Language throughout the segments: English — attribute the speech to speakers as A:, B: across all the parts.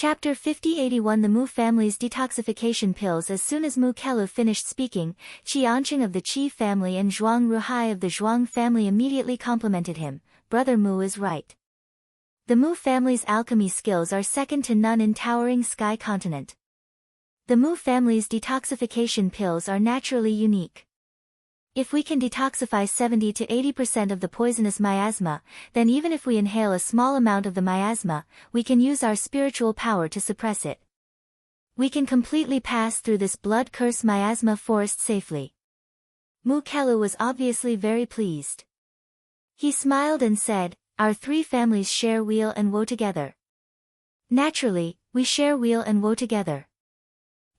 A: Chapter 5081 The Mu family's detoxification pills. As soon as Mu Kelu finished speaking, Qi Anqing of the Qi family and Zhuang Ruhai of the Zhuang family immediately complimented him. Brother Mu is right. The Mu family's alchemy skills are second to none in towering sky continent. The Mu family's detoxification pills are naturally unique. If we can detoxify 70 to 80% of the poisonous miasma, then even if we inhale a small amount of the miasma, we can use our spiritual power to suppress it. We can completely pass through this blood curse miasma forest safely. Mu Kelu was obviously very pleased. He smiled and said, "Our three families share weal and woe together. Naturally, we share weal and woe together.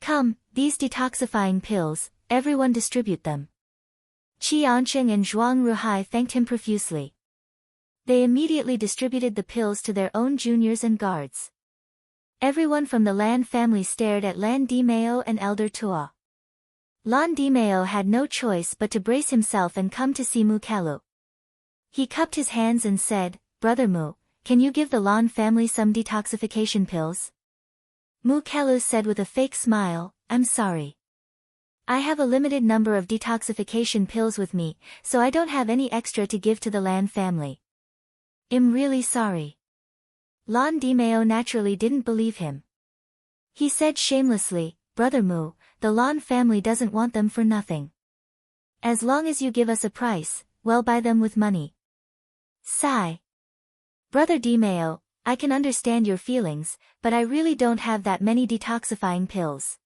A: Come, these detoxifying pills, everyone distribute them." Qi Anqing and Zhuang Ruhai thanked him profusely. They immediately distributed the pills to their own juniors and guards. Everyone from the Lan family stared at Lan Dimeo and Elder Tua. Lan Dimeo had no choice but to brace himself and come to see Mu Kelu. He cupped his hands and said, "Brother Mu, can you give the Lan family some detoxification pills?" Mu Kelu said with a fake smile, "I'm sorry. I have a limited number of detoxification pills with me, so I don't have any extra to give to the Lan family. I'm really sorry." Lan Dimeo naturally didn't believe him. He said shamelessly, "Brother Mu, the Lan family doesn't want them for nothing. As long as you give us a price, we'll buy them with money." Sigh. "Brother Dimeo, I can understand your feelings, but I really don't have that many detoxifying pills.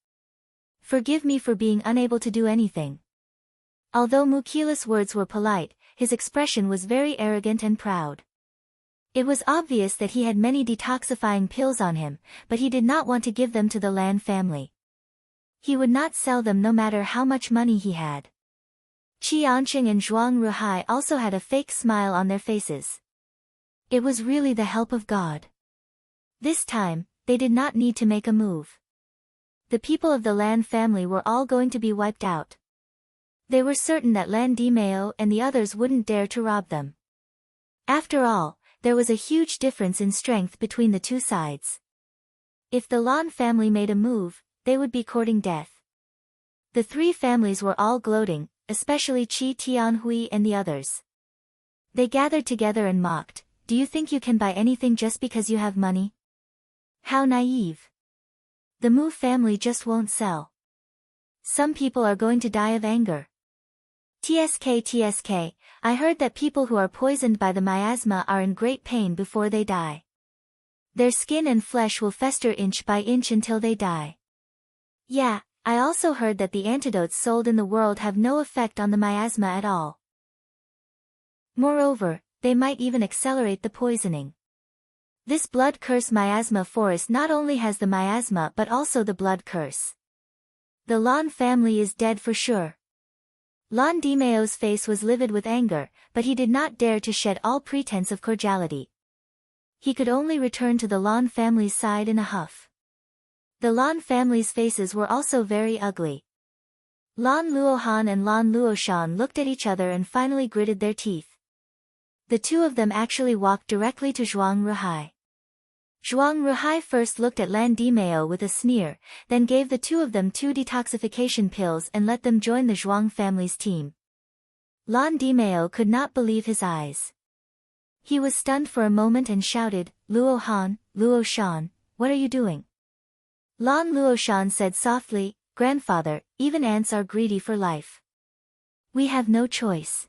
A: Forgive me for being unable to do anything." Although Mu Kelu's words were polite, his expression was very arrogant and proud. It was obvious that he had many detoxifying pills on him, but he did not want to give them to the Lan family. He would not sell them no matter how much money he had. Qi Anqing and Zhuang Ruhai also had a fake smile on their faces. It was really the help of God. This time, they did not need to make a move. The people of the Lan family were all going to be wiped out. They were certain that Lan Dimeo and the others wouldn't dare to rob them. After all, there was a huge difference in strength between the two sides. If the Lan family made a move, they would be courting death. The three families were all gloating, especially Qi Tianhui and the others. They gathered together and mocked, "Do you think you can buy anything just because you have money? How naive. The Mu family just won't sell. Some people are going to die of anger. TSK, I heard that people who are poisoned by the miasma are in great pain before they die. Their skin and flesh will fester inch by inch until they die. Yeah, I also heard that the antidotes sold in the world have no effect on the miasma at all. Moreover, they might even accelerate the poisoning. This blood curse miasma forest not only has the miasma but also the blood curse. The Lan family is dead for sure." Lan Dimeo's face was livid with anger, but he did not dare to shed all pretense of cordiality. He could only return to the Lan family's side in a huff. The Lan family's faces were also very ugly. Lan Luohan and Lan Luoshan looked at each other and finally gritted their teeth. The two of them actually walked directly to Zhuang Ruhai. Zhuang Ruhai first looked at Lan Dimeo with a sneer, then gave the two of them 2 detoxification pills and let them join the Zhuang family's team. Lan Dimeo could not believe his eyes. He was stunned for a moment and shouted, "Luohan, Luoshan, what are you doing?" Lan Luoshan said softly, "Grandfather, even ants are greedy for life. We have no choice.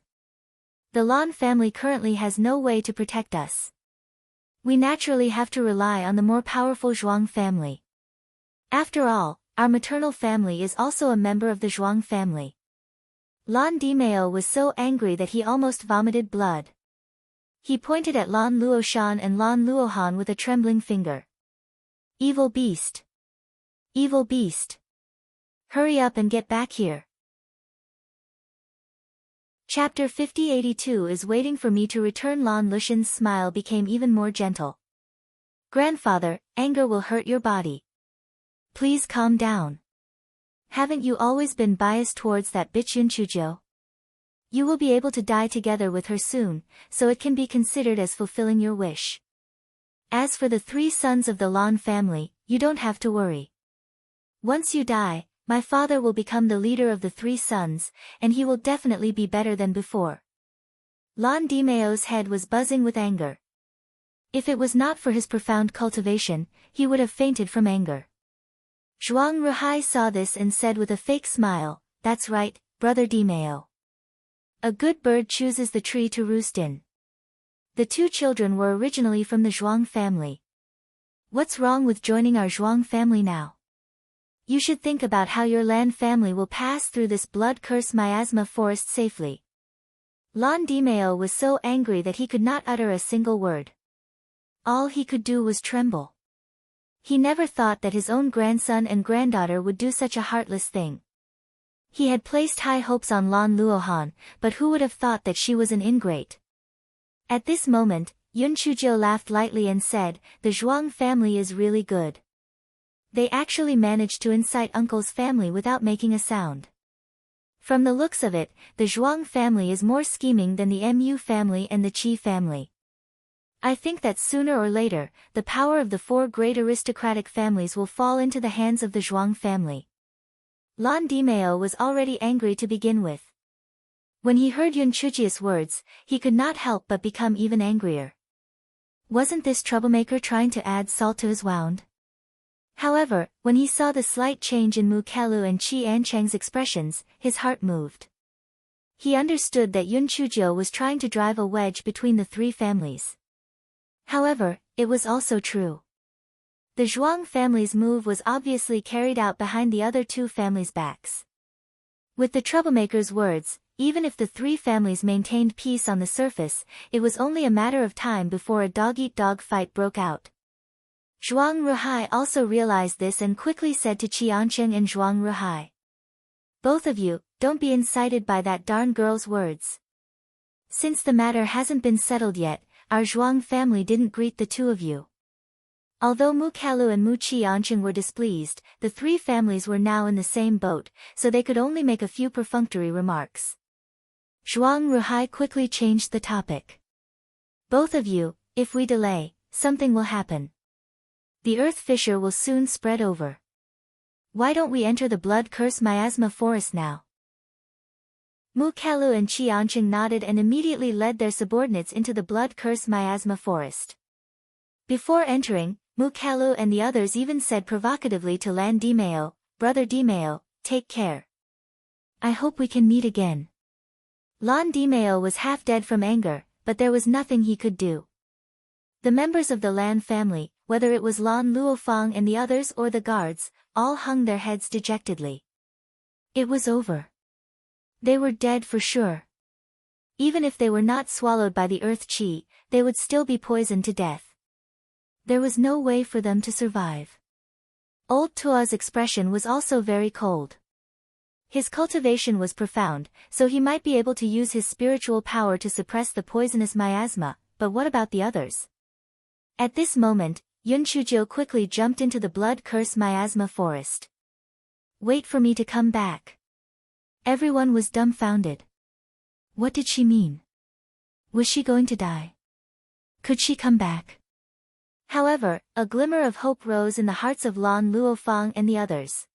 A: The Lan family currently has no way to protect us. We naturally have to rely on the more powerful Zhuang family. After all, our maternal family is also a member of the Zhuang family." Lan Dimeo was so angry that he almost vomited blood. He pointed at Lan Luoshan and Lan Luohan with a trembling finger. "Evil beast! Evil beast! Hurry up and get back here." Chapter 5082 is waiting for me to return. Lan Lushan's smile became even more gentle. "Grandfather, anger will hurt your body. Please calm down. Haven't you always been biased towards that bitch Yunchujo? You will be able to die together with her soon, so it can be considered as fulfilling your wish. As for the 3 sons of the Lan family, you don't have to worry. Once you die, my father will become the leader of the 3 sons, and he will definitely be better than before. Lan Dimeo's head was buzzing with anger. If it was not for his profound cultivation, he would have fainted from anger. Zhuang Ruhai saw this and said with a fake smile, "That's right, brother Dimeo. A good bird chooses the tree to roost in." The 2 children were originally from the Zhuang family. What's wrong with joining our Zhuang family now? You should think about how your Lan family will pass through this blood curse miasma forest safely. Lan Dimeo was so angry that he could not utter a single word. All he could do was tremble. He never thought that his own grandson and granddaughter would do such a heartless thing. He had placed high hopes on Lan Luohan, but who would have thought that she was an ingrate? At this moment, Yun Chuzhou laughed lightly and said, "The Zhuang family is really good. They actually managed to incite uncle's family without making a sound. From the looks of it, the Zhuang family is more scheming than the Mu family and the Qi family. I think that sooner or later, the power of the 4 great aristocratic families will fall into the hands of the Zhuang family." Lan Dimeo was already angry to begin with. When he heard Yun Chujia's words, he could not help but become even angrier. Wasn't this troublemaker trying to add salt to his wound? However, when he saw the slight change in Mu Kelu and Qi Anchang's expressions, his heart moved. He understood that Yun Chuzhou was trying to drive a wedge between the 3 families. However, it was also true. The Zhuang family's move was obviously carried out behind the other 2 families' backs. With the troublemaker's words, even if the 3 families maintained peace on the surface, it was only a matter of time before a dog-eat-dog fight broke out. Zhuang Ruhai also realized this and quickly said to Qiancheng and Zhuang Ruhai, "Both of you, don't be incited by that darn girl's words. Since the matter hasn't been settled yet, our Zhuang family didn't greet the 2 of you." Although Mu Kelu and Mu Qiancheng were displeased, the 3 families were now in the same boat, so they could only make a few perfunctory remarks. Zhuang Ruhai quickly changed the topic. "Both of you, if we delay, something will happen. The earth fissure will soon spread over. Why don't we enter the blood curse miasma forest now?" Mu Kelu and Qiancheng nodded and immediately led their subordinates into the blood curse miasma forest. Before entering, Mu Kelu and the others even said provocatively to Lan Dimeo, "Brother Dimeo, take care. I hope we can meet again." Lan Dimeo was half dead from anger, but there was nothing he could do. The members of the Lan family, whether it was Lan Luofang and the others or the guards, all hung their heads dejectedly. It was over. They were dead for sure. Even if they were not swallowed by the earth chi, they would still be poisoned to death. There was no way for them to survive. Old Tua's expression was also very cold. His cultivation was profound, so he might be able to use his spiritual power to suppress the poisonous miasma, but what about the others? At this moment, Yun Chuzhou quickly jumped into the blood curse miasma forest. "Wait for me to come back." Everyone was dumbfounded. What did she mean? Was she going to die? Could she come back? However, a glimmer of hope rose in the hearts of Lan Luofang and the others.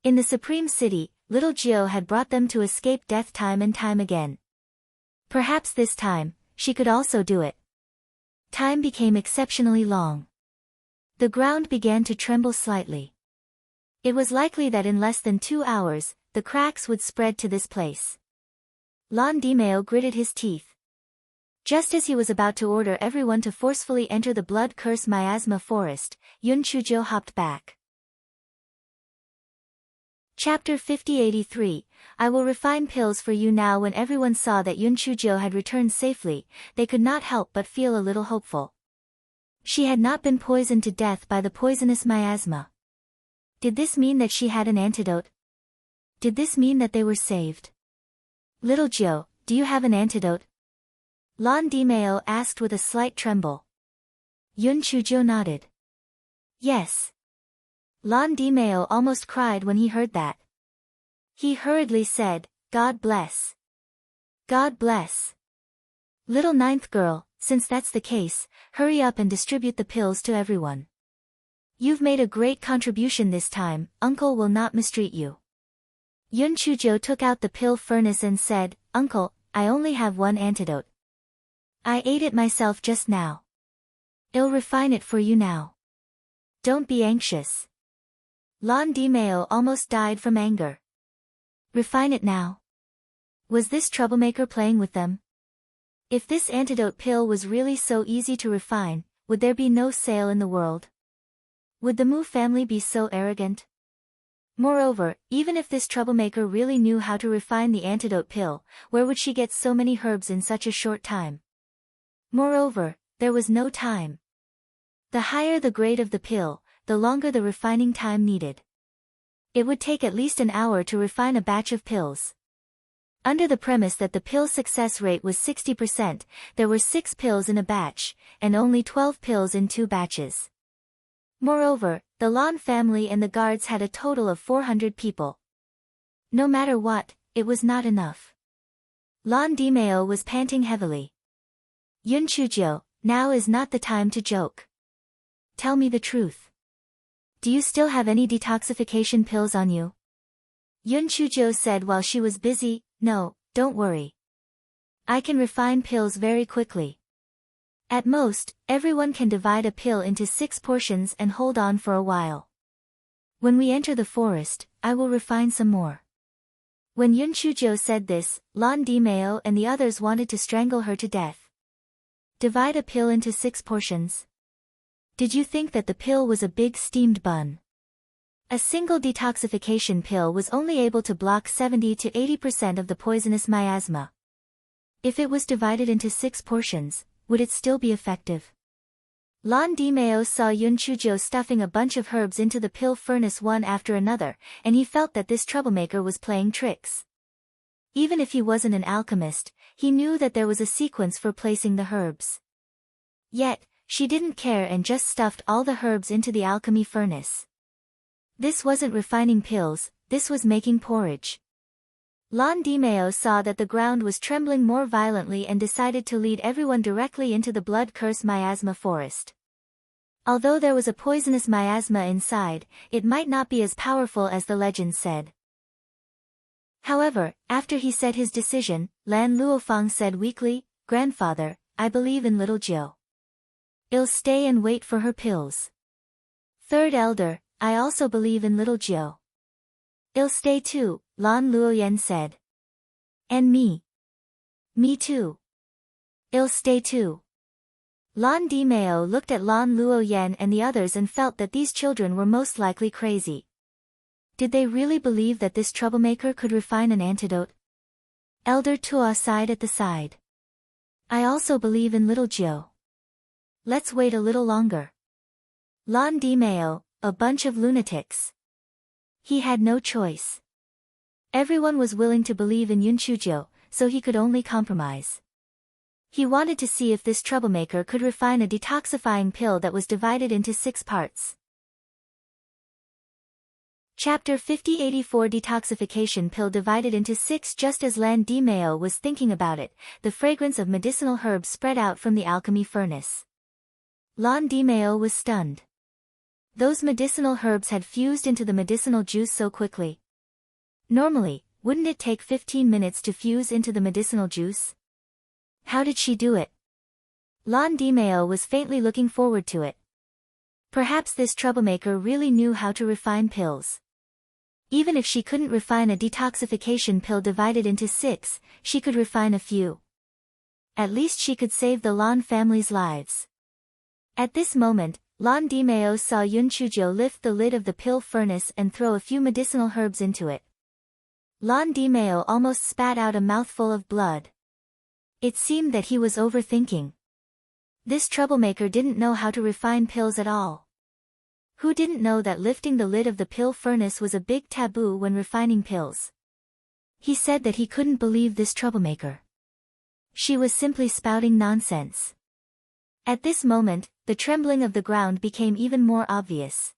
A: In the Supreme City, little Jiao had brought them to escape death time and time again. Perhaps this time, she could also do it. Time became exceptionally long. The ground began to tremble slightly. It was likely that in less than 2 hours, the cracks would spread to this place. Lan Dimeo gritted his teeth. Just as he was about to order everyone to forcefully enter the blood curse miasma forest, Yun Chuzhou hopped back. Chapter 5083, I will refine pills for you now. When everyone saw that Yun Chuzhou had returned safely, they could not help but feel a little hopeful. She had not been poisoned to death by the poisonous miasma. Did this mean that she had an antidote? Did this mean that they were saved? Little Jiao, do you have an antidote? Lan Dimeo asked with a slight tremble. Yun Chuzhou nodded. Yes. Lan Dimeo almost cried when he heard that. He hurriedly said, God bless. God bless. Little ninth girl, since that's the case, hurry up and distribute the pills to everyone. You've made a great contribution this time, Uncle will not mistreat you. Yun Chujo took out the pill furnace and said, Uncle, I only have one antidote. I ate it myself just now. I'll refine it for you now. Don't be anxious. Lan Dimeo almost died from anger. Refine it now. Was this troublemaker playing with them? If this antidote pill was really so easy to refine, would there be no sale in the world? Would the Mu family be so arrogant? Moreover, even if this troublemaker really knew how to refine the antidote pill, where would she get so many herbs in such a short time? Moreover, there was no time. The higher the grade of the pill, the longer the refining time needed. It would take at least an hour to refine a batch of pills. Under the premise that the pill success rate was 60%, there were 6 pills in a batch, and only 12 pills in 2 batches. Moreover, the Lan family and the guards had a total of 400 people. No matter what, it was not enough. Lan Dimeo was panting heavily. Yun Chujo, now is not the time to joke. Tell me the truth. Do you still have any detoxification pills on you? Yun Chujo said while she was busy, No, don't worry. I can refine pills very quickly. At most, everyone can divide a pill into 6 portions and hold on for a while. When we enter the forest, I will refine some more. When Yun Chujo said this, Lan Dimeo and the others wanted to strangle her to death. Divide a pill into 6 portions. Did you think that the pill was a big steamed bun? A single detoxification pill was only able to block 70 to 80% of the poisonous miasma. If it was divided into 6 portions, would it still be effective? Lan Dimeo saw Yun Chujo stuffing a bunch of herbs into the pill furnace one after another, and he felt that this troublemaker was playing tricks. Even if he wasn't an alchemist, he knew that there was a sequence for placing the herbs. Yet, she didn't care and just stuffed all the herbs into the alchemy furnace. This wasn't refining pills, this was making porridge. Lan Dimeo saw that the ground was trembling more violently and decided to lead everyone directly into the blood curse miasma forest. Although there was a poisonous miasma inside, it might not be as powerful as the legend said. However, after he said his decision, Lan Luofang said weakly, Grandfather, I believe in little Jiu. I'll stay and wait for her pills. Third elder, I also believe in little Jiu. I'll stay too, Lan Luoyen said. And me. Me too. I'll stay too. Lan Dimeo looked at Lan Luoyen and the others and felt that these children were most likely crazy. Did they really believe that this troublemaker could refine an antidote? Elder Tua sighed at the side. I also believe in little Jiu. Let's wait a little longer. Lan Dimeo, a bunch of lunatics. He had no choice. Everyone was willing to believe in Yun Chujo, so he could only compromise. He wanted to see if this troublemaker could refine a detoxifying pill that was divided into 6 parts. Chapter 5084 Detoxification Pill divided into 6. Just as Lan Dimeo was thinking about it, the fragrance of medicinal herbs spread out from the alchemy furnace. Lan Dimeo was stunned. Those medicinal herbs had fused into the medicinal juice so quickly. Normally, wouldn't it take 15 minutes to fuse into the medicinal juice? How did she do it? Lan Dimeo was faintly looking forward to it. Perhaps this troublemaker really knew how to refine pills. Even if she couldn't refine a detoxification pill divided into 6, she could refine a few. At least she could save the Lan family's lives. At this moment, Lan Dimeo saw Yun Chujo lift the lid of the pill furnace and throw a few medicinal herbs into it. Lan Dimeo almost spat out a mouthful of blood. It seemed that he was overthinking. This troublemaker didn't know how to refine pills at all. Who didn't know that lifting the lid of the pill furnace was a big taboo when refining pills? He said that he couldn't believe this troublemaker. She was simply spouting nonsense. At this moment, the trembling of the ground became even more obvious.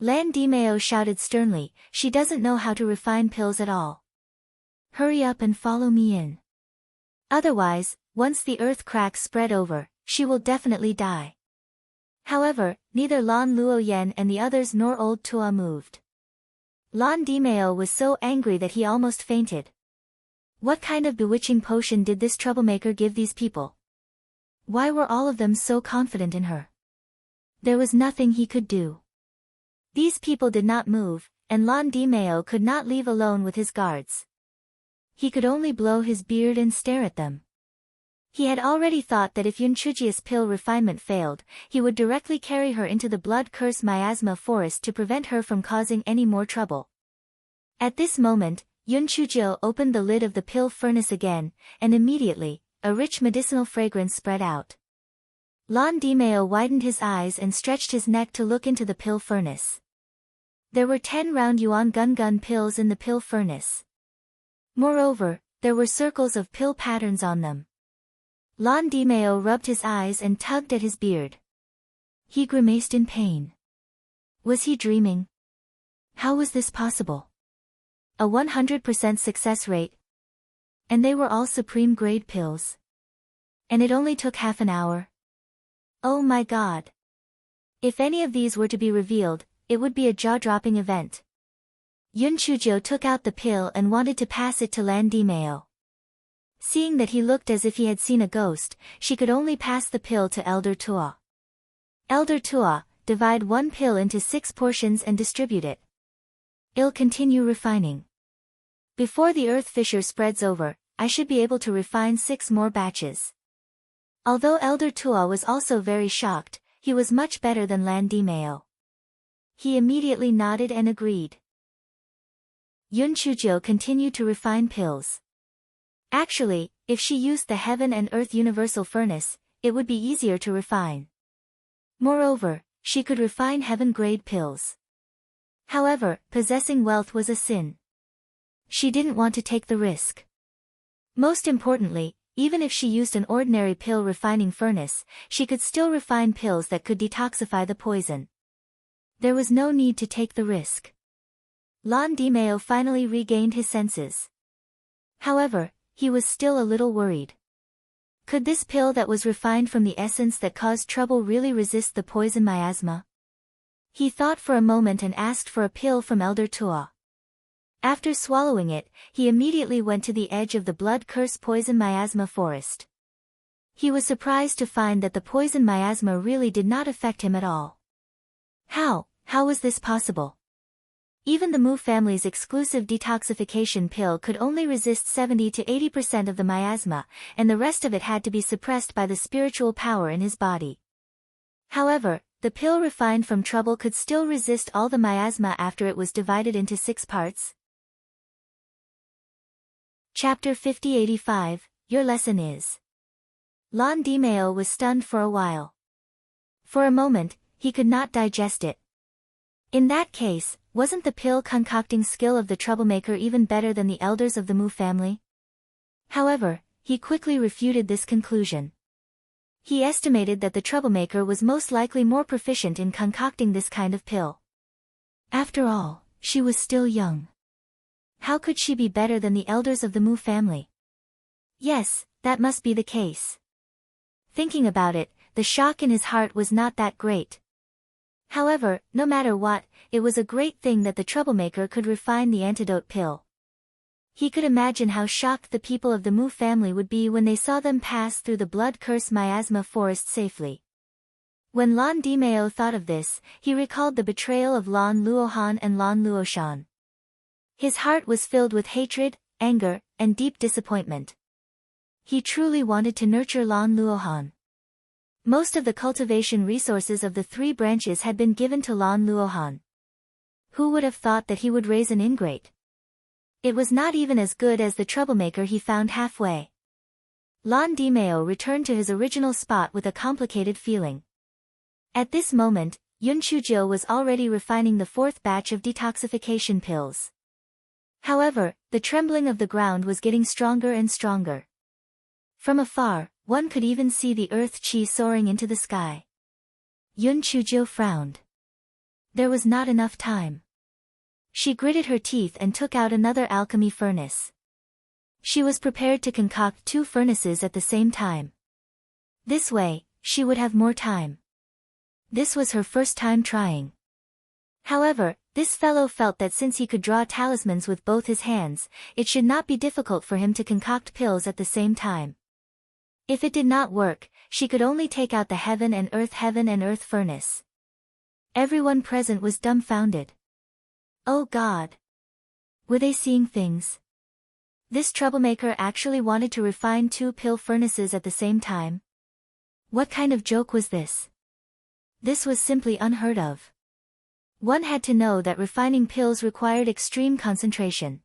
A: Lan Dimeo shouted sternly, she doesn't know how to refine pills at all. Hurry up and follow me in. Otherwise, once the earth cracks spread over, she will definitely die. However, neither Lan Luoyan and the others nor old Tua moved. Lan Dimeo was so angry that he almost fainted. What kind of bewitching potion did this troublemaker give these people? Why were all of them so confident in her? There was nothing he could do. These people did not move, and Lan Dimeo could not leave alone with his guards. He could only blow his beard and stare at them. He had already thought that if Yunchujia's pill refinement failed, he would directly carry her into the blood curse miasma forest to prevent her from causing any more trouble. At this moment, Yunchujio opened the lid of the pill furnace again, and immediately, a rich medicinal fragrance spread out. Lan Dimeo widened his eyes and stretched his neck to look into the pill furnace. There were 10 round yuan gun pills in the pill furnace. Moreover, there were circles of pill patterns on them. Lan Dimeo rubbed his eyes and tugged at his beard. He grimaced in pain. Was he dreaming? How was this possible? A 100% success rate. And they were all supreme grade pills. And it only took half an hour. Oh my God. If any of these were to be revealed, it would be a jaw-dropping event. Yunchujio took out the pill and wanted to pass it to Lan Dimeo. Seeing that he looked as if he had seen a ghost, she could only pass the pill to Elder Tua. Elder Tua, divide one pill into 6 portions and distribute it. I'll continue refining. Before the earth fissure spreads over, I should be able to refine 6 more batches. Although Elder Tua was also very shocked, he was much better than Lan Dimeo. He immediately nodded and agreed. Yunchujio continued to refine pills. Actually, if she used the Heaven and Earth Universal Furnace, it would be easier to refine. Moreover, she could refine heaven-grade pills. However, possessing wealth was a sin. She didn't want to take the risk. Most importantly, even if she used an ordinary pill refining furnace, she could still refine pills that could detoxify the poison. There was no need to take the risk. Lan Dimeo finally regained his senses. However, he was still a little worried. Could this pill that was refined from the essence that caused trouble really resist the poison miasma? He thought for a moment and asked for a pill from Elder Tua. After swallowing it, he immediately went to the edge of the blood curse poison miasma forest. He was surprised to find that the poison miasma really did not affect him at all. How was this possible? Even the Mu family's exclusive detoxification pill could only resist 70 to 80% of the miasma, and the rest of it had to be suppressed by the spiritual power in his body. However, the pill refined from trouble could still resist all the miasma after it was divided into 6 parts. Chapter 5085, Your Lesson is. Lan Dimeo was stunned for a while. For a moment, he could not digest it. In that case, wasn't the pill concocting skill of the troublemaker even better than the elders of the Mu family? However, he quickly refuted this conclusion. He estimated that the troublemaker was most likely more proficient in concocting this kind of pill. After all, she was still young. How could she be better than the elders of the Mu family? Yes, that must be the case. Thinking about it, the shock in his heart was not that great. However, no matter what, it was a great thing that the troublemaker could refine the antidote pill. He could imagine how shocked the people of the Mu family would be when they saw them pass through the blood curse miasma forest safely. When Lan Dimeo thought of this, he recalled the betrayal of Lan Luohan and Lan Luoshan. His heart was filled with hatred, anger, and deep disappointment. He truly wanted to nurture Lan Luohan. Most of the cultivation resources of the 3 branches had been given to Lan Luohan. Who would have thought that he would raise an ingrate? It was not even as good as the troublemaker he found halfway. Lan Dimeo returned to his original spot with a complicated feeling. At this moment, Yunchujio was already refining the 4th batch of detoxification pills. However, the trembling of the ground was getting stronger and stronger. From afar, one could even see the earth chi soaring into the sky. Yunchujio frowned. There was not enough time. She gritted her teeth and took out another alchemy furnace. She was prepared to concoct 2 furnaces at the same time. This way, she would have more time. This was her first time trying. However, this fellow felt that since he could draw talismans with both his hands, it should not be difficult for him to concoct pills at the same time. If it did not work, she could only take out the heaven and earth furnace. Everyone present was dumbfounded. Oh God! Were they seeing things? This troublemaker actually wanted to refine 2 pill furnaces at the same time? What kind of joke was this? This was simply unheard of. One had to know that refining pills required extreme concentration.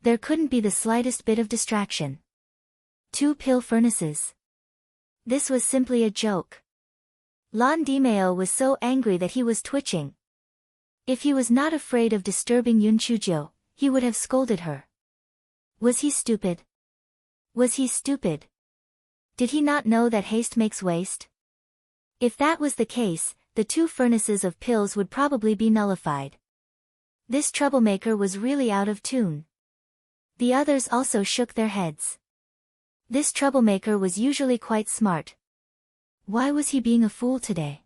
A: There couldn't be the slightest bit of distraction. 2 pill furnaces. This was simply a joke. Lan Dimeo was so angry that he was twitching. If he was not afraid of disturbing Yun Chujo, he would have scolded her. Was he stupid? Was he stupid? Did he not know that haste makes waste? If that was the case, the 2 furnaces of pills would probably be nullified. This troublemaker was really out of tune. The others also shook their heads. This troublemaker was usually quite smart. Why was he being a fool today?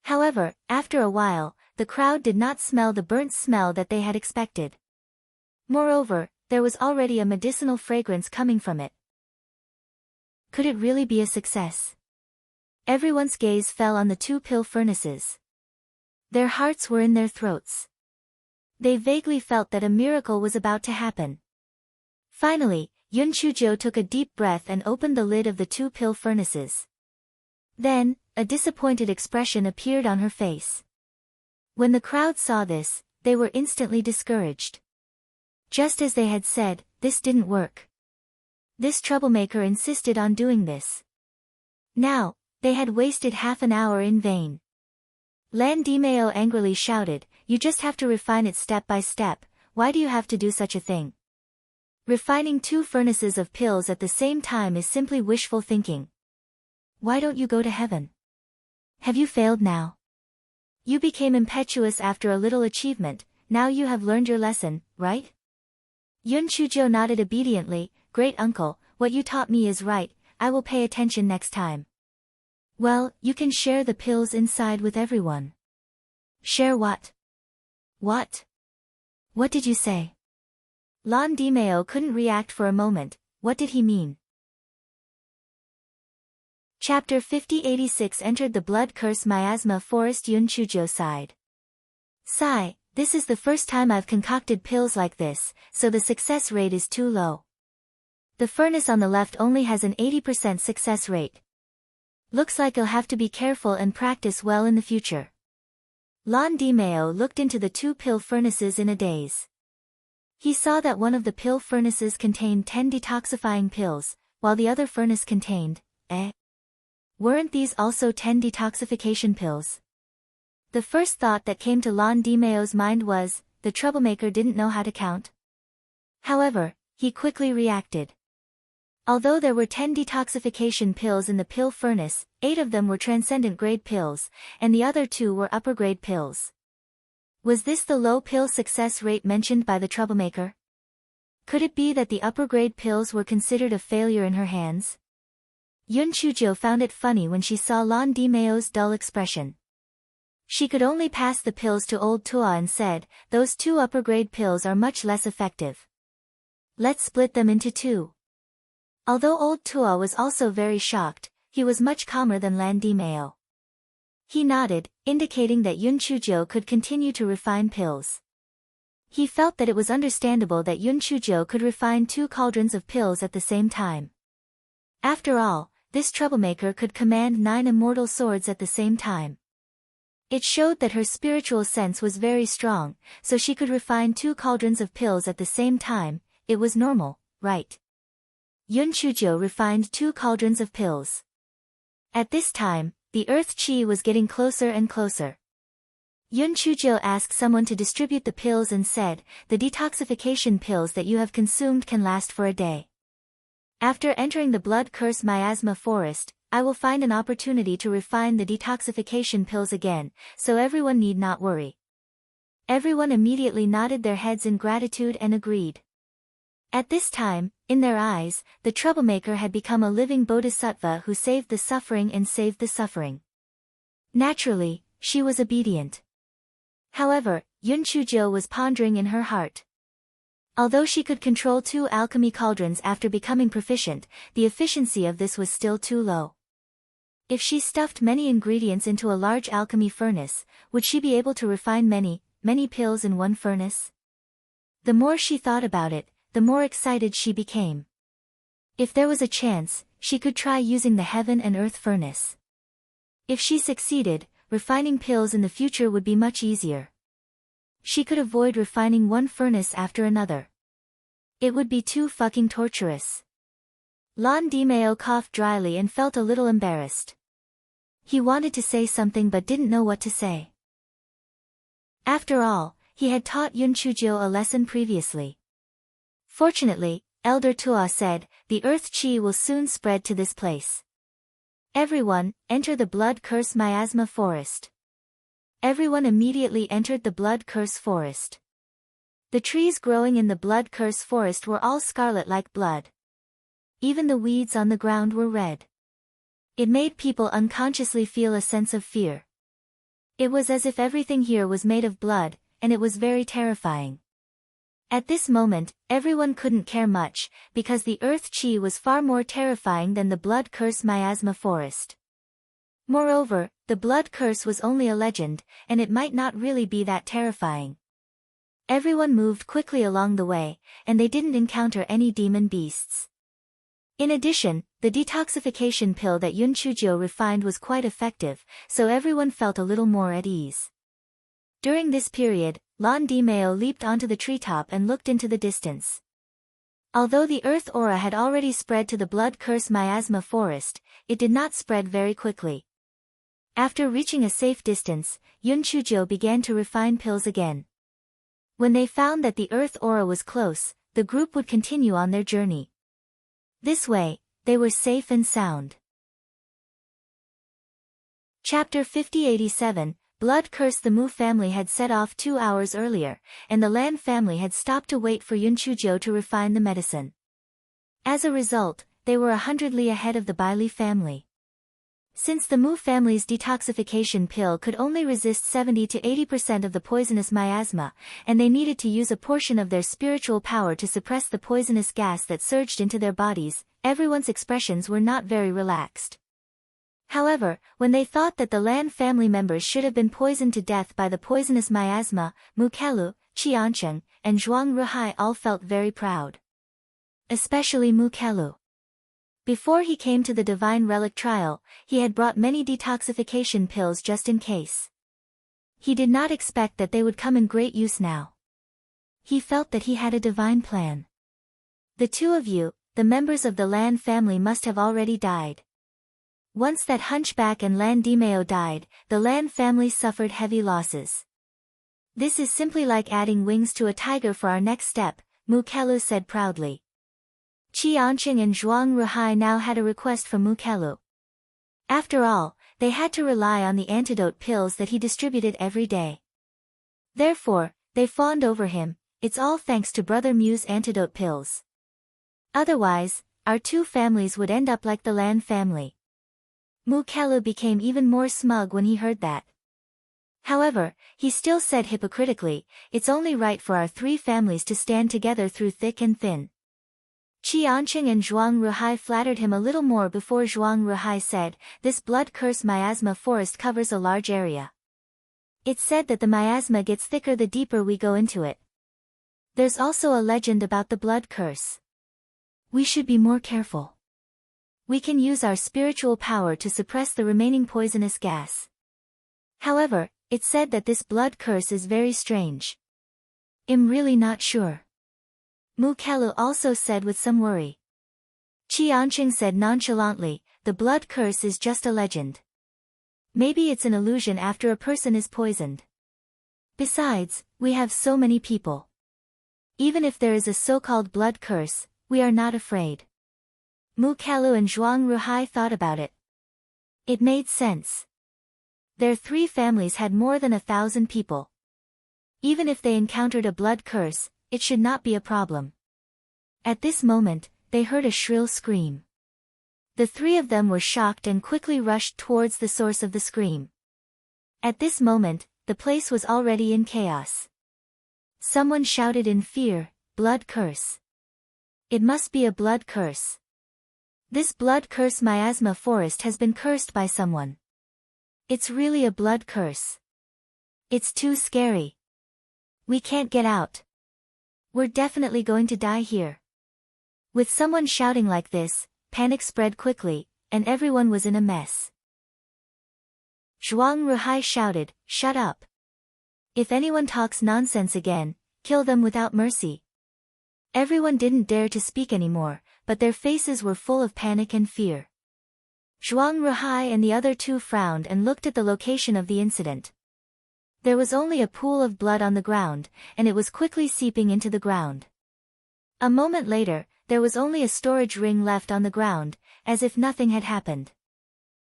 A: However, after a while, the crowd did not smell the burnt smell that they had expected. Moreover, there was already a medicinal fragrance coming from it. Could it really be a success? Everyone's gaze fell on the 2 pill furnaces. Their hearts were in their throats. They vaguely felt that a miracle was about to happen. Finally, Yun Chujo took a deep breath and opened the lid of the 2 pill furnaces. Then, a disappointed expression appeared on her face. When the crowd saw this, they were instantly discouraged. Just as they had said, this didn't work. This troublemaker insisted on doing this. Now, they had wasted half an hour in vain. Lan Dimeo angrily shouted, "You just have to refine it step by step, why do you have to do such a thing? Refining 2 furnaces of pills at the same time is simply wishful thinking. Why don't you go to heaven? Have you failed now? You became impetuous after a little achievement, now you have learned your lesson, right?" Yun Chujo nodded obediently. "Great uncle, what you taught me is right, I will pay attention next time." "Well, you can share the pills inside with everyone." "Share what? What? What did you say?" Lan Dimeo couldn't react for a moment. What did he mean? Chapter 5086 entered the blood curse miasma forest. Yun Chujo sighed. "Sigh, this is the first time I've concocted pills like this, so the success rate is too low. The furnace on the left only has an 80% success rate. Looks like I'll have to be careful and practice well in the future." Lan Dimeo looked into the 2 pill furnaces in a daze. He saw that one of the pill furnaces contained 10 detoxifying pills, while the other furnace contained, weren't these also 10 detoxification pills? The first thought that came to Lan Dimeo's mind was, the troublemaker didn't know how to count. However, he quickly reacted. Although there were 10 detoxification pills in the pill furnace, 8 of them were transcendent grade pills, and the other 2 were upper grade pills. Was this the low pill success rate mentioned by the troublemaker? Could it be that the upper grade pills were considered a failure in her hands? Yun Chujo found it funny when she saw Lan Dimeo's dull expression. She could only pass the pills to old Tua and said, "Those 2 upper grade pills are much less effective. Let's split them into 2. Although old Tua was also very shocked, he was much calmer than Lan Dimeo. He nodded, indicating that Yun Chujo could continue to refine pills. He felt that it was understandable that Yun Chujo could refine 2 cauldrons of pills at the same time. After all, this troublemaker could command 9 immortal swords at the same time. It showed that her spiritual sense was very strong, so she could refine 2 cauldrons of pills at the same time. It was normal, right? Yun Chujo refined 2 cauldrons of pills. At this time, the earth chi was getting closer and closer. Yun Chujo asked someone to distribute the pills and said, "The detoxification pills that you have consumed can last for a day. After entering the blood curse miasma forest, I will find an opportunity to refine the detoxification pills again, so everyone need not worry." Everyone immediately nodded their heads in gratitude and agreed. At this time, in their eyes, the troublemaker had become a living bodhisattva who saved the suffering and saved the suffering. Naturally, she was obedient. However, Yun Chujo was pondering in her heart. Although she could control 2 alchemy cauldrons after becoming proficient, the efficiency of this was still too low. If she stuffed many ingredients into a large alchemy furnace, would she be able to refine many pills in one furnace? The more she thought about it, the more excited she became. If there was a chance, she could try using the heaven and earth furnace. If she succeeded, refining pills in the future would be much easier. She could avoid refining one furnace after another. It would be too fucking torturous. Lan Dimeo coughed dryly and felt a little embarrassed. He wanted to say something but didn't know what to say. After all, he had taught Yun Chujo a lesson previously. Fortunately, Elder Tua said, the earth chi will soon spread to this place. Everyone, enter the blood curse miasma forest. Everyone immediately entered the blood curse forest. The trees growing in the blood curse forest were all scarlet like blood. Even the weeds on the ground were red. It made people unconsciously feel a sense of fear. It was as if everything here was made of blood, and it was very terrifying. At this moment, everyone couldn't care much, because the earth chi was far more terrifying than the blood curse miasma forest. Moreover, the blood curse was only a legend, and it might not really be that terrifying. Everyone moved quickly along the way, and they didn't encounter any demon beasts. In addition, the detoxification pill that Yun Chujo refined was quite effective, so everyone felt a little more at ease. During this period, Lan Dimeo leaped onto the treetop and looked into the distance. Although the earth aura had already spread to the blood curse miasma forest, it did not spread very quickly. After reaching a safe distance, Yun Chujo began to refine pills again. When they found that the earth aura was close, the group would continue on their journey. This way, they were safe and sound. Chapter 5087, Blood Curse. The Mu family had set off 2 hours earlier, and the Lan family had stopped to wait for Yun Chujo to refine the medicine. As a result, they were 100 li ahead of the Bai Li family. Since the Mu family's detoxification pill could only resist 70 to 80% of the poisonous miasma, and they needed to use a portion of their spiritual power to suppress the poisonous gas that surged into their bodies, everyone's expressions were not very relaxed. However, when they thought that the Lan family members should have been poisoned to death by the poisonous miasma, Mu Kelu, Qiancheng, and Zhuang Ruhai all felt very proud. Especially Mu Kelu. Before he came to the Divine Relic trial, he had brought many detoxification pills just in case. He did not expect that they would come in great use now. He felt that he had a divine plan. The two of you, the members of the Lan family, must have already died. Once that hunchback and Lan Dimeo died, the Lan family suffered heavy losses. This is simply like adding wings to a tiger for our next step, Mu Kelu said proudly. Qiancheng and Zhuang Ruhai now had a request from Mu Kelu. After all, they had to rely on the antidote pills that he distributed every day. Therefore, they fawned over him. It's all thanks to Brother Mu's antidote pills. Otherwise, our two families would end up like the Lan family. Mu Kelu became even more smug when he heard that. However, he still said hypocritically, it's only right for our 3 families to stand together through thick and thin. Qiancheng and Zhuang Ruhai flattered him a little more before Zhuang Ruhai said, this blood curse miasma forest covers a large area. It's said that the miasma gets thicker the deeper we go into it. There's also a legend about the blood curse. We should be more careful. We can use our spiritual power to suppress the remaining poisonous gas. However, it's said that this blood curse is very strange. I'm really not sure. Mu Kelu also said with some worry. Qiancheng said nonchalantly, the blood curse is just a legend. Maybe it's an illusion after a person is poisoned. Besides, we have so many people. Even if there is a so-called blood curse, we are not afraid. Mu Kelu and Zhuang Ruhai thought about it. It made sense. Their 3 families had more than 1,000 people. Even if they encountered a blood curse, it should not be a problem. At this moment, they heard a shrill scream. The 3 of them were shocked and quickly rushed towards the source of the scream. At this moment, the place was already in chaos. Someone shouted in fear, "Blood curse! It must be a blood curse. This blood curse miasma forest has been cursed by someone. It's really a blood curse. It's too scary. We can't get out. We're definitely going to die here." With someone shouting like this, panic spread quickly, and everyone was in a mess. Zhuang Ruhai shouted, "Shut up. If anyone talks nonsense again, kill them without mercy." Everyone didn't dare to speak anymore, but their faces were full of panic and fear. Zhuang Ruhai and the other two frowned and looked at the location of the incident. There was only a pool of blood on the ground, and it was quickly seeping into the ground. A moment later, there was only a storage ring left on the ground, as if nothing had happened.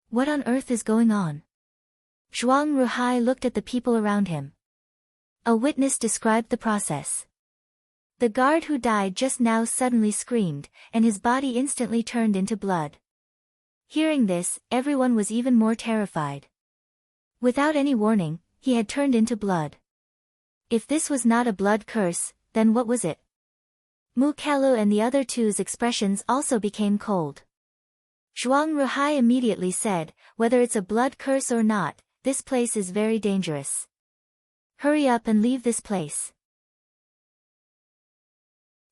A: What on earth is going on? Zhuang Ruhai looked at the people around him. A witness described the process. The guard who died just now suddenly screamed, and his body instantly turned into blood. Hearing this, everyone was even more terrified. Without any warning, he had turned into blood. If this was not a blood curse, then what was it? Mu Kelu and the other two's expressions also became cold. Zhuang Ruhai immediately said, "Whether it's a blood curse or not, this place is very dangerous. Hurry up and leave this place."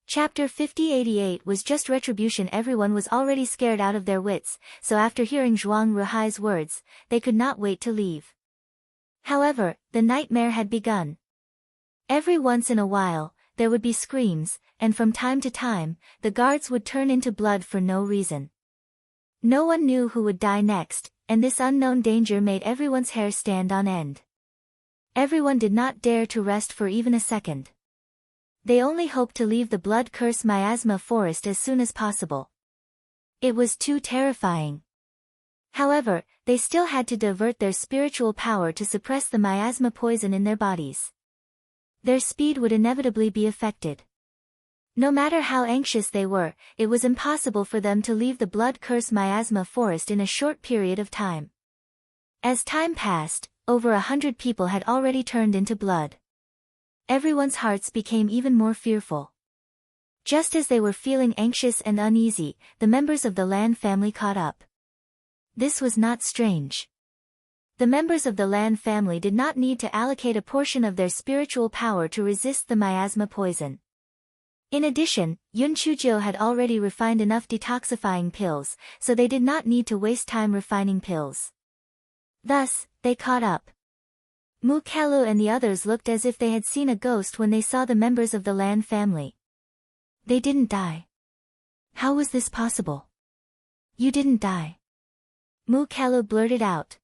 A: Chapter 5088 was just retribution. Everyone was already scared out of their wits, so after hearing Zhuang Ruhai's words, they could not wait to leave. However, the nightmare had begun. Every once in a while, there would be screams, and from time to time, the guards would turn into blood for no reason. No one knew who would die next, and this unknown danger made everyone's hair stand on end. Everyone did not dare to rest for even a second. They only hoped to leave the blood curse miasma forest as soon as possible. It was too terrifying. However, they still had to divert their spiritual power to suppress the miasma poison in their bodies. Their speed would inevitably be affected. No matter how anxious they were, it was impossible for them to leave the blood curse miasma forest in a short period of time. As time passed, over 100 people had already turned into blood. Everyone's hearts became even more fearful. Just as they were feeling anxious and uneasy, the members of the Lan family caught up. This was not strange. The members of the Lan family did not need to allocate a portion of their spiritual power to resist the miasma poison. In addition, Yun Chujio had already refined enough detoxifying pills, so they did not need to waste time refining pills. Thus, they caught up. Mu Kelu and the others looked as if they had seen a ghost when they saw the members of the Lan family. They didn't die. How was this possible? You didn't die. Mu Kelu blurted out.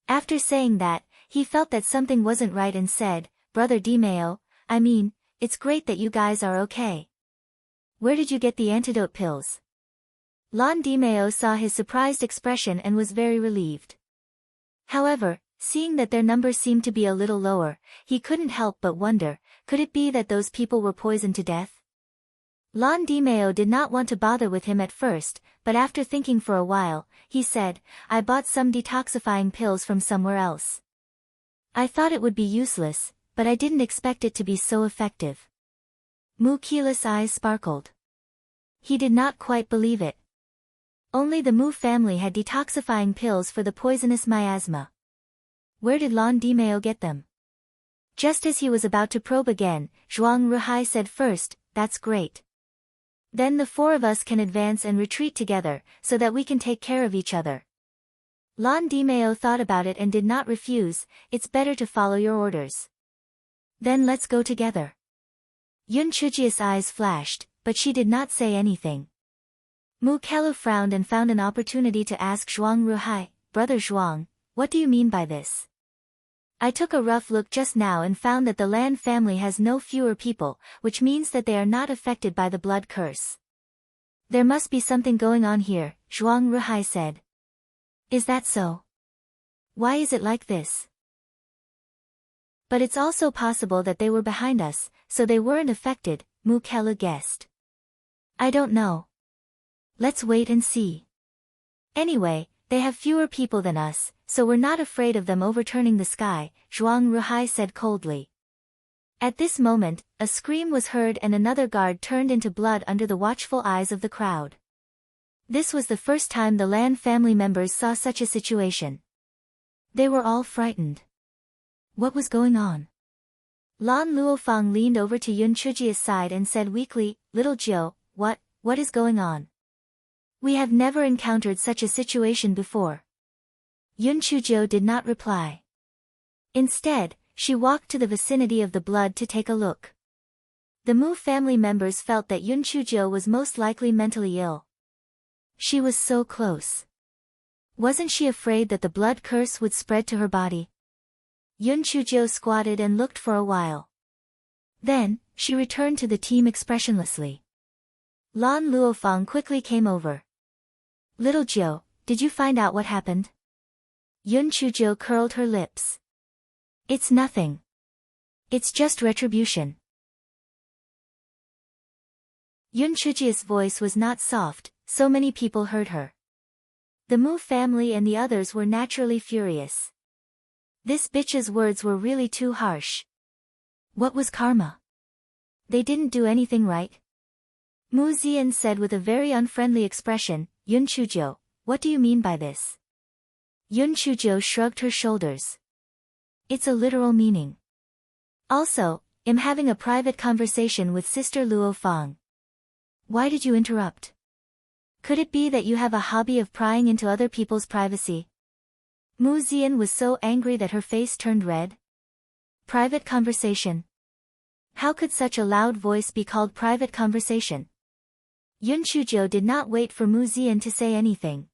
A: After saying that, he felt that something wasn't right and said, "Brother Dimeo, it's great that you guys are okay. Where did you get the antidote pills?" Lan Dimeo saw his surprised expression and was very relieved. However, seeing that their number seemed to be a little lower, he couldn't help but wonder, could it be that those people were poisoned to death? Lan Dimeo did not want to bother with him at first, but after thinking for a while, he said, "I bought some detoxifying pills from somewhere else. I thought it would be useless, but I didn't expect it to be so effective." Mu Kelu's eyes sparkled. He did not quite believe it. Only the Mu family had detoxifying pills for the poisonous miasma. Where did Lan Dimeo get them? Just as he was about to probe again, Zhuang Ruhai said first, "That's great. Then the four of us can advance and retreat together, so that we can take care of each other." Lan Dimeo thought about it and did not refuse, "It's better to follow your orders." "Then let's go together." Yun Chujio's eyes flashed, but she did not say anything. Mu Kelu frowned and found an opportunity to ask Zhuang Ruhai, "Brother Zhuang, what do you mean by this? I took a rough look just now and found that the Lan family has no fewer people, which means that they are not affected by the blood curse. There must be something going on here," Zhuang Ruhai said. "Is that so? Why is it like this? But it's also possible that they were behind us, so they weren't affected," Mu Kelu guessed. "I don't know. Let's wait and see. Anyway, they have fewer people than us, so we're not afraid of them overturning the sky, Zhuang Ruhai said coldly. At this moment, a scream was heard and another guard turned into blood under the watchful eyes of the crowd. This was the first time the Lan family members saw such a situation. They were all frightened. What was going on? Lan Luofang leaned over to Yun Chujia's side and said weakly, "Little Jiu, what is going on? We have never encountered such a situation before." Yun Chujio did not reply. Instead, she walked to the vicinity of the blood to take a look. The Mu family members felt that Yun Chujio was most likely mentally ill. She was so close. Wasn't she afraid that the blood curse would spread to her body? Yun Chujio squatted and looked for a while. Then, she returned to the team expressionlessly. Lan Luofang quickly came over. "Little Jiu, did you find out what happened?" Yun Chujio curled her lips. "It's nothing. It's just retribution." Yun Chujia's voice was not soft, so many people heard her. The Mu family and the others were naturally furious. This bitch's words were really too harsh. What was karma? They didn't do anything right. Mu Zian said with a very unfriendly expression, "Yun Chujio, what do you mean by this?" Yun Chujio shrugged her shoulders. "It's a literal meaning. Also, I'm having a private conversation with Sister Luo Fang." "Why did you interrupt? Could it be that you have a hobby of prying into other people's privacy?" Mu Zian was so angry that her face turned red. Private conversation? How could such a loud voice be called private conversation? Yun Chujio did not wait for Mu Zian to say anything.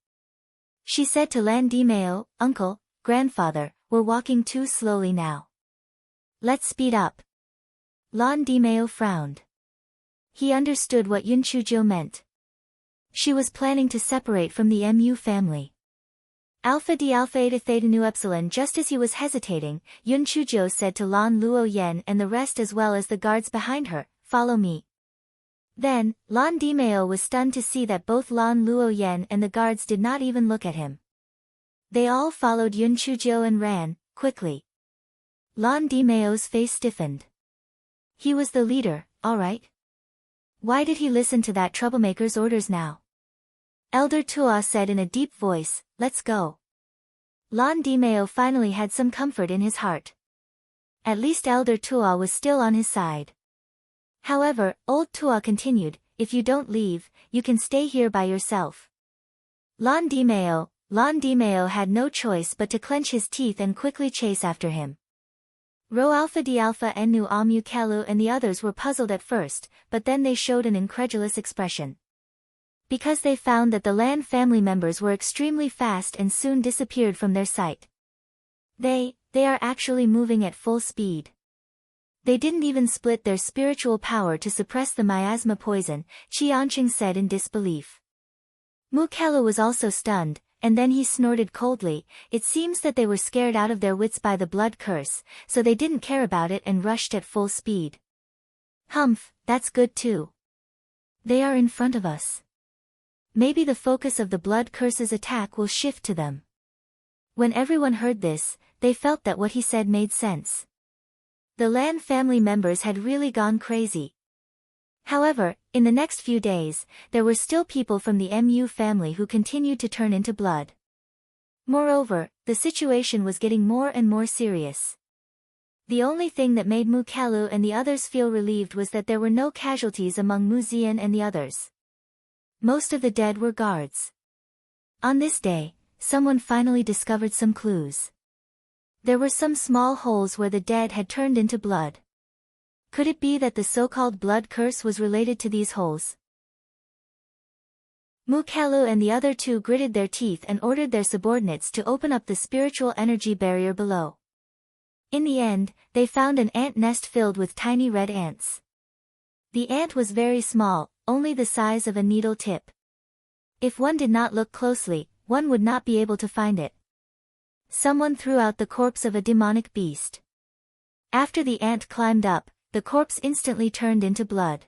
A: She said to Lan Dimeo, "Uncle, grandfather, we're walking too slowly now. Let's speed up." Lan Dimeo frowned. He understood what Yun Chujio meant. She was planning to separate from the Mu family. Alpha D Alpha Eta Theta Nu Epsilon. Just as he was hesitating, Yun Chujio said to Lan Luo Yen and the rest as well as the guards behind her, "Follow me." Then, Lan Dimeo was stunned to see that both Lan Luo Yen and the guards did not even look at him. They all followed Yun Chujio and ran, quickly. Lan Dimeo's face stiffened. He was the leader, all right. Why did he listen to that troublemaker's orders now? Elder Tua said in a deep voice, "Let's go." Lan Dimeo finally had some comfort in his heart. At least Elder Tua was still on his side. However, old Tua continued, "If you don't leave, you can stay here by yourself." Lan Dimeo had no choice but to clench his teeth and quickly chase after him. Rho Alpha D Alpha Nu Amu Kalu and the others were puzzled at first, but then they showed an incredulous expression. Because they found that the Lan family members were extremely fast and soon disappeared from their sight. They are actually moving at full speed. They didn't even split their spiritual power to suppress the miasma poison, Qianqing said in disbelief. Mu Kelu was also stunned, and then he snorted coldly. It seems that they were scared out of their wits by the blood curse, so they didn't care about it and rushed at full speed. Humph, that's good too. They are in front of us. Maybe the focus of the blood curse's attack will shift to them. When everyone heard this, they felt that what he said made sense. The Lan family members had really gone crazy. However, in the next few days, there were still people from the Mu family who continued to turn into blood. Moreover, the situation was getting more and more serious. The only thing that made Mu Kalu and the others feel relieved was that there were no casualties among Mu Zian and the others. Most of the dead were guards. On this day, someone finally discovered some clues. There were some small holes where the dead had turned into blood. Could it be that the so-called blood curse was related to these holes? Mu Kalu and the other two gritted their teeth and ordered their subordinates to open up the spiritual energy barrier below. In the end, they found an ant nest filled with tiny red ants. The ant was very small, only the size of a needle tip. If one did not look closely, one would not be able to find it. Someone threw out the corpse of a demonic beast. After the ant climbed up, the corpse instantly turned into blood.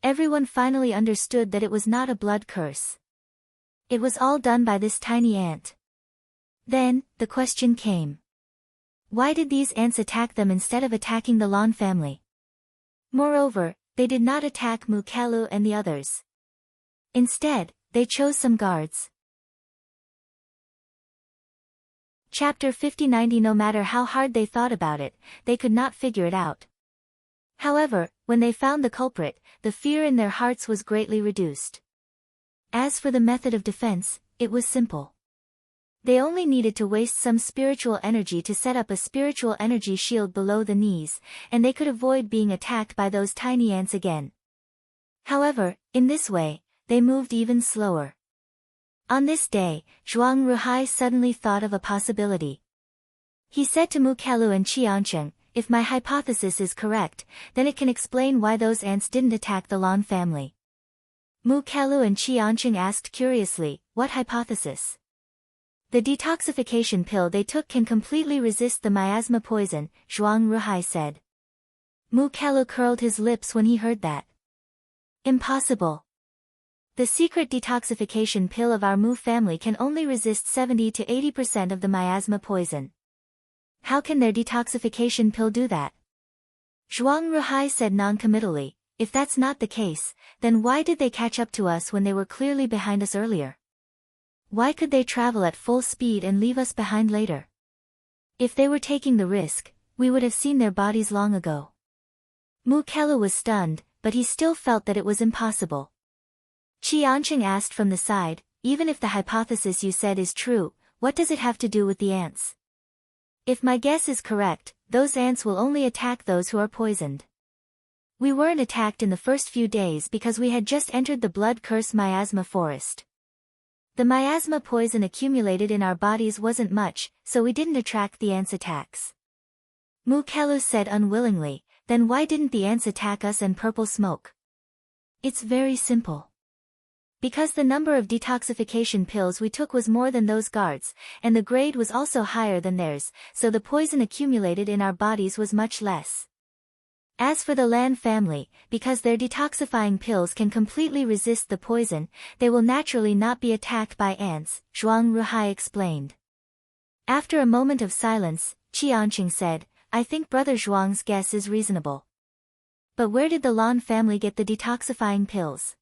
A: Everyone finally understood that it was not a blood curse. It was all done by this tiny ant. Then, the question came. Why did these ants attack them instead of attacking the Lan family? Moreover, they did not attack Mukalu and the others. Instead, they chose some guards. Chapter 50-90. No matter how hard they thought about it, they could not figure it out. However, when they found the culprit, the fear in their hearts was greatly reduced. As for the method of defense, it was simple. They only needed to waste some spiritual energy to set up a spiritual energy shield below the knees, and they could avoid being attacked by those tiny ants again. However, in this way, they moved even slower. On this day, Zhuang Ruhai suddenly thought of a possibility. He said to Mukalu and Qiancheng, if my hypothesis is correct, then it can explain why those ants didn't attack the Lan family. Mukalu and Qiancheng asked curiously, what hypothesis? The detoxification pill they took can completely resist the miasma poison, Zhuang Ruhai said. Mukalu curled his lips when he heard that. Impossible. The secret detoxification pill of our Mu family can only resist 70 to 80% of the miasma poison. How can their detoxification pill do that? Zhuang Ruhai said non-committally, if that's not the case, then why did they catch up to us when they were clearly behind us earlier? Why could they travel at full speed and leave us behind later? If they were taking the risk, we would have seen their bodies long ago. Mukalu was stunned, but he still felt that it was impossible. Qiancheng asked from the side, even if the hypothesis you said is true, what does it have to do with the ants? If my guess is correct, those ants will only attack those who are poisoned. We weren't attacked in the first few days because we had just entered the blood-cursed miasma forest. The miasma poison accumulated in our bodies wasn't much, so we didn't attract the ants' attacks. Mukalu said unwillingly, then why didn't the ants attack us and purple smoke? It's very simple. Because the number of detoxification pills we took was more than those guards, and the grade was also higher than theirs, so the poison accumulated in our bodies was much less. As for the Lan family, because their detoxifying pills can completely resist the poison, they will naturally not be attacked by ants, Zhuang Ruhai explained. After a moment of silence, Qiancheng said, I think Brother Zhuang's guess is reasonable. But where did the Lan family get the detoxifying pills?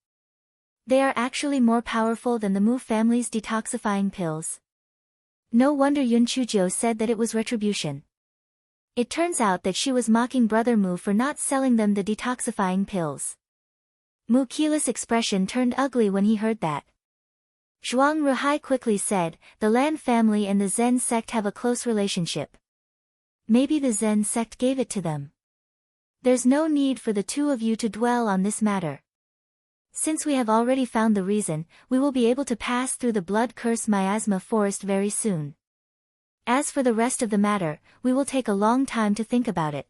A: They are actually more powerful than the Mu family's detoxifying pills. No wonder Yun Chujiu said that it was retribution. It turns out that she was mocking Brother Mu for not selling them the detoxifying pills. Mukila's expression turned ugly when he heard that. Zhuang Ruhai quickly said, the Lan family and the Zen sect have a close relationship. Maybe the Zen sect gave it to them. There's no need for the two of you to dwell on this matter. Since we have already found the reason, we will be able to pass through the blood-cursed miasma forest very soon. As for the rest of the matter, we will take a long time to think about it.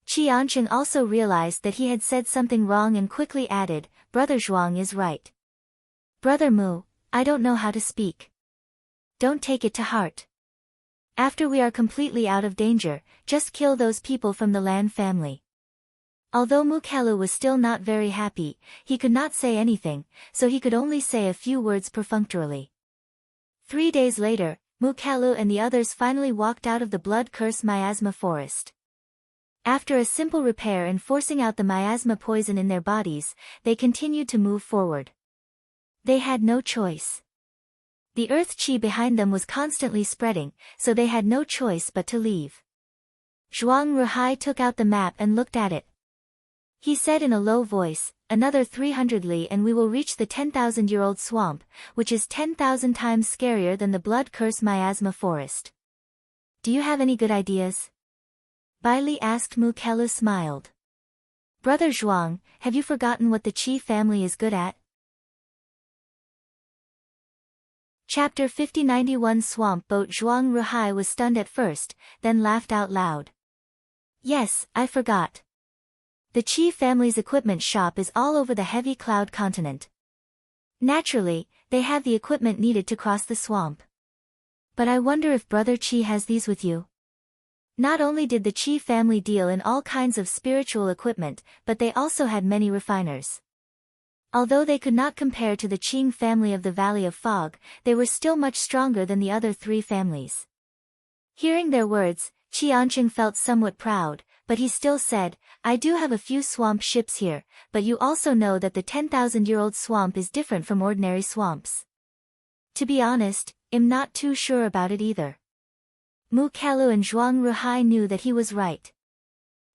A: Qiancheng also realized that he had said something wrong and quickly added, Brother Zhuang is right. Brother Mu, I don't know how to speak. Don't take it to heart. After we are completely out of danger, just kill those people from the Lan family. Although Mukalu was still not very happy, he could not say anything, so he could only say a few words perfunctorily. 3 days later, Mukalu and the others finally walked out of the blood-cursed miasma forest. After a simple repair and forcing out the miasma poison in their bodies, they continued to move forward. They had no choice. The earth chi behind them was constantly spreading, so they had no choice but to leave. Zhuang Ruhai took out the map and looked at it. He said in a low voice, another 300 li and we will reach the 10,000-year-old swamp, which is 10,000 times scarier than the blood-cursed miasma forest. Do you have any good ideas? Bai Li asked. Mukalu smiled. Brother Zhuang, have you forgotten what the Qi family is good at? Chapter 50-91 Swamp Boat. Zhuang Ruhai was stunned at first, then laughed out loud. Yes, I forgot. The Qi family's equipment shop is all over the Heavy Cloud continent. Naturally, they have the equipment needed to cross the swamp. But I wonder if Brother Qi has these with you. Not only did the Qi family deal in all kinds of spiritual equipment, but they also had many refiners. Although they could not compare to the Qing family of the Valley of Fog, they were still much stronger than the other three families. Hearing their words, Qianqing felt somewhat proud, but he still said, I do have a few swamp ships here, but you also know that the 10,000-year-old swamp is different from ordinary swamps. To be honest, I'm not too sure about it either. Mu Kalu and Zhuang Ruhai knew that he was right.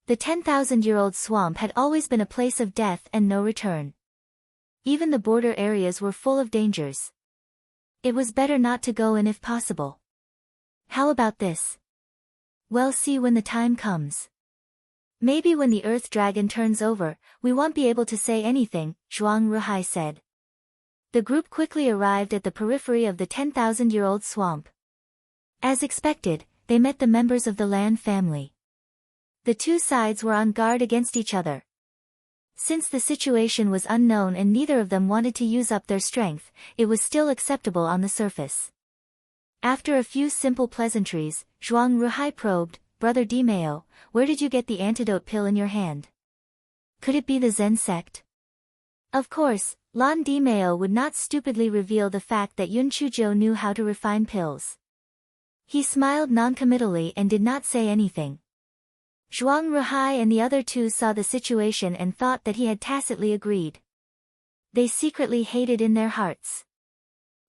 A: The 10,000-year-old swamp had always been a place of death and no return. Even the border areas were full of dangers. It was better not to go in if possible. How about this? We'll see when the time comes. Maybe when the earth dragon turns over, we won't be able to say anything, Zhuang Ruhai said. The group quickly arrived at the periphery of the 10,000-year-old swamp. As expected, they met the members of the Lan family. The two sides were on guard against each other. Since the situation was unknown and neither of them wanted to use up their strength, it was still acceptable on the surface. After a few simple pleasantries, Zhuang Ruhai probed, Brother Dimeo, where did you get the antidote pill in your hand? Could it be the Zen sect? Of course, Lan Dimeo would not stupidly reveal the fact that Yun Chuzhou knew how to refine pills. He smiled noncommittally and did not say anything. Zhuang Ruhai and the other two saw the situation and thought that he had tacitly agreed. They secretly hated in their hearts.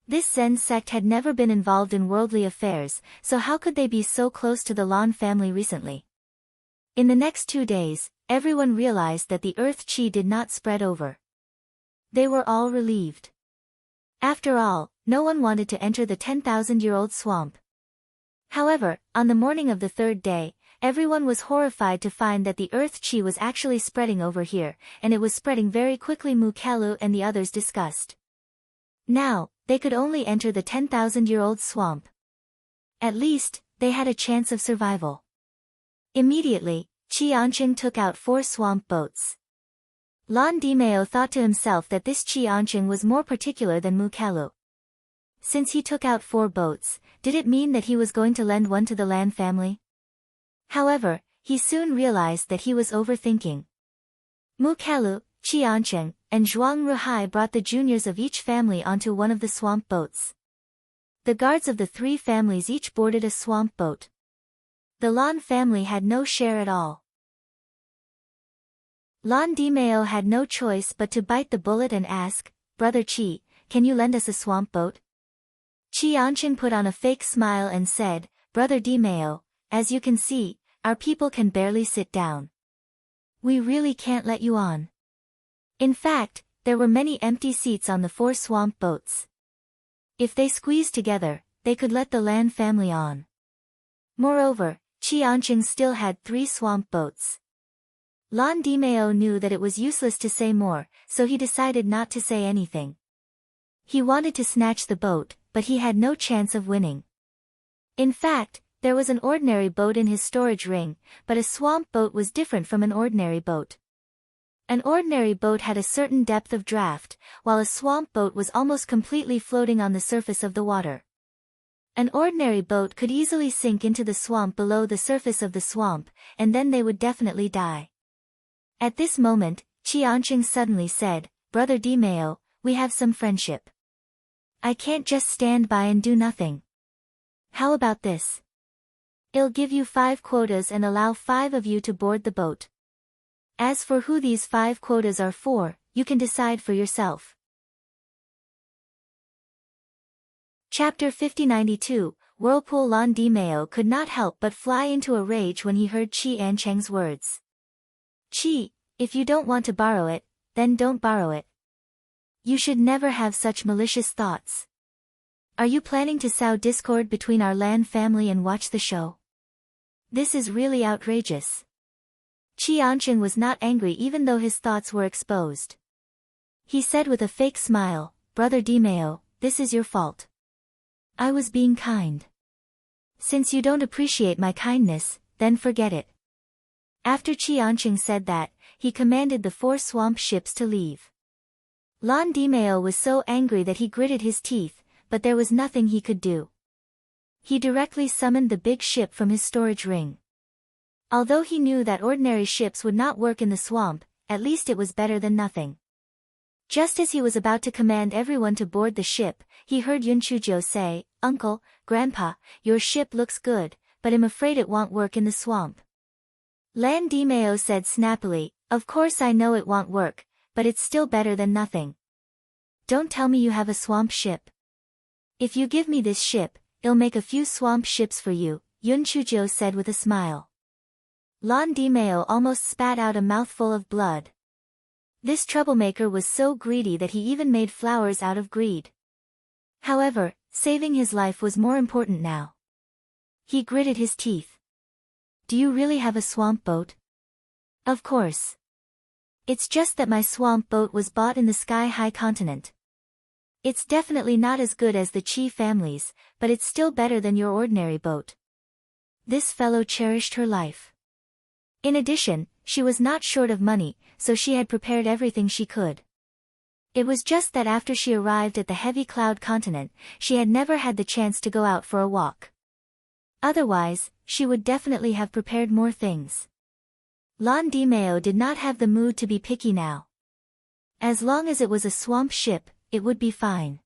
A: This Zen sect had never been involved in worldly affairs, so how could they be so close to the Lan family recently? In the next 2 days, everyone realized that the earth qi did not spread over. They were all relieved. After all, no one wanted to enter the 10,000-year-old swamp. However, on the morning of the third day, everyone was horrified to find that the earth qi was actually spreading over here, and it was spreading very quickly. Mu Kalu and the others discussed. Now, they could only enter the 10,000-year-old swamp. At least, they had a chance of survival. Immediately, Qianqing took out 4 swamp boats. Lan Dimeo thought to himself that this Qianqing was more particular than Mu Kalu. Since he took out 4 boats, did it mean that he was going to lend one to the Lan family? However, he soon realized that he was overthinking. Mu Kalu, Qianqing, and Zhuang Ruhai brought the juniors of each family onto one of the swamp boats. The guards of the 3 families each boarded a swamp boat. The Lan family had no share at all. Lan Dimeo had no choice but to bite the bullet and ask, Brother Qi, can you lend us a swamp boat? Qianqing put on a fake smile and said, Brother Dimeo, as you can see, our people can barely sit down. We really can't let you on. In fact, there were many empty seats on the 4 swamp boats. If they squeezed together, they could let the Lan family on. Moreover, Qianqing still had 3 swamp boats. Lan Dimeo knew that it was useless to say more, so he decided not to say anything. He wanted to snatch the boat, but he had no chance of winning. In fact, there was an ordinary boat in his storage ring, but a swamp boat was different from an ordinary boat. An ordinary boat had a certain depth of draft, while a swamp boat was almost completely floating on the surface of the water. An ordinary boat could easily sink into the swamp below the surface of the swamp, and then they would definitely die. At this moment, Qianqing suddenly said, Brother Dimeo, we have some friendship. I can't just stand by and do nothing. How about this? I'll give you 5 quotas and allow 5 of you to board the boat. As for who these 5 quotas are for, you can decide for yourself. Chapter 5092, Whirlpool. Lan Dimeo could not help but fly into a rage when he heard Qianqing's words. Qi, if you don't want to borrow it, then don't borrow it. You should never have such malicious thoughts. Are you planning to sow discord between our Lan family and watch the show? This is really outrageous. Qianqing was not angry even though his thoughts were exposed. He said with a fake smile, Brother Dimeo, this is your fault. I was being kind. Since you don't appreciate my kindness, then forget it. After Qianqing said that, he commanded the 4 swamp ships to leave. Lan Dimeo was so angry that he gritted his teeth, but there was nothing he could do. He directly summoned the big ship from his storage ring. Although he knew that ordinary ships would not work in the swamp, at least it was better than nothing. Just as he was about to command everyone to board the ship, he heard Yunchujo say, "Uncle, Grandpa, your ship looks good, but I'm afraid it won't work in the swamp." Lan Dimeo said snappily, "Of course I know it won't work, but it's still better than nothing. Don't tell me you have a swamp ship. If you give me this ship, I'll make a few swamp ships for you," Yunchujo said with a smile. Lan Dimeo almost spat out a mouthful of blood. This troublemaker was so greedy that he even made flowers out of greed. However, saving his life was more important now. He gritted his teeth. "Do you really have a swamp boat?" "Of course. It's just that my swamp boat was bought in the sky-high continent. It's definitely not as good as the Chi family's, but it's still better than your ordinary boat." This fellow cherished her life. In addition, she was not short of money, so she had prepared everything she could. It was just that after she arrived at the heavy cloud continent, she had never had the chance to go out for a walk. Otherwise, she would definitely have prepared more things. Lan Dimeo did not have the mood to be picky now. As long as it was a swamp ship, it would be fine.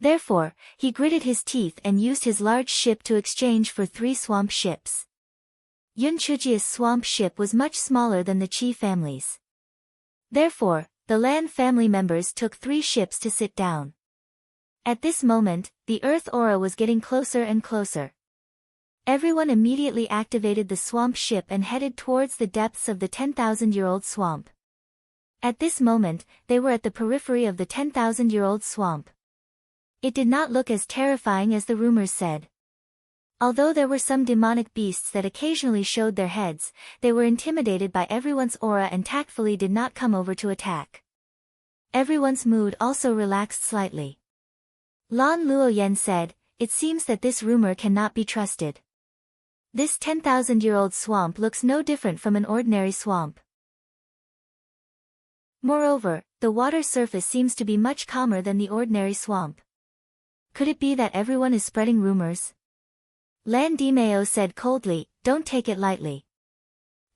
A: Therefore, he gritted his teeth and used his large ship to exchange for 3 swamp ships. Yunchuji's swamp ship was much smaller than the Chi family's. Therefore, the Lan family members took 3 ships to sit down. At this moment, the Earth aura was getting closer and closer. Everyone immediately activated the swamp ship and headed towards the depths of the 10,000-year-old swamp. At this moment, they were at the periphery of the 10,000-year-old swamp. It did not look as terrifying as the rumors said. Although there were some demonic beasts that occasionally showed their heads, they were intimidated by everyone's aura and tactfully did not come over to attack. Everyone's mood also relaxed slightly. Lan Luoyen said, "It seems that this rumor cannot be trusted. This 10,000-year-old swamp looks no different from an ordinary swamp. Moreover, the water surface seems to be much calmer than the ordinary swamp. Could it be that everyone is spreading rumors?" Lan Dimeo said coldly, "Don't take it lightly.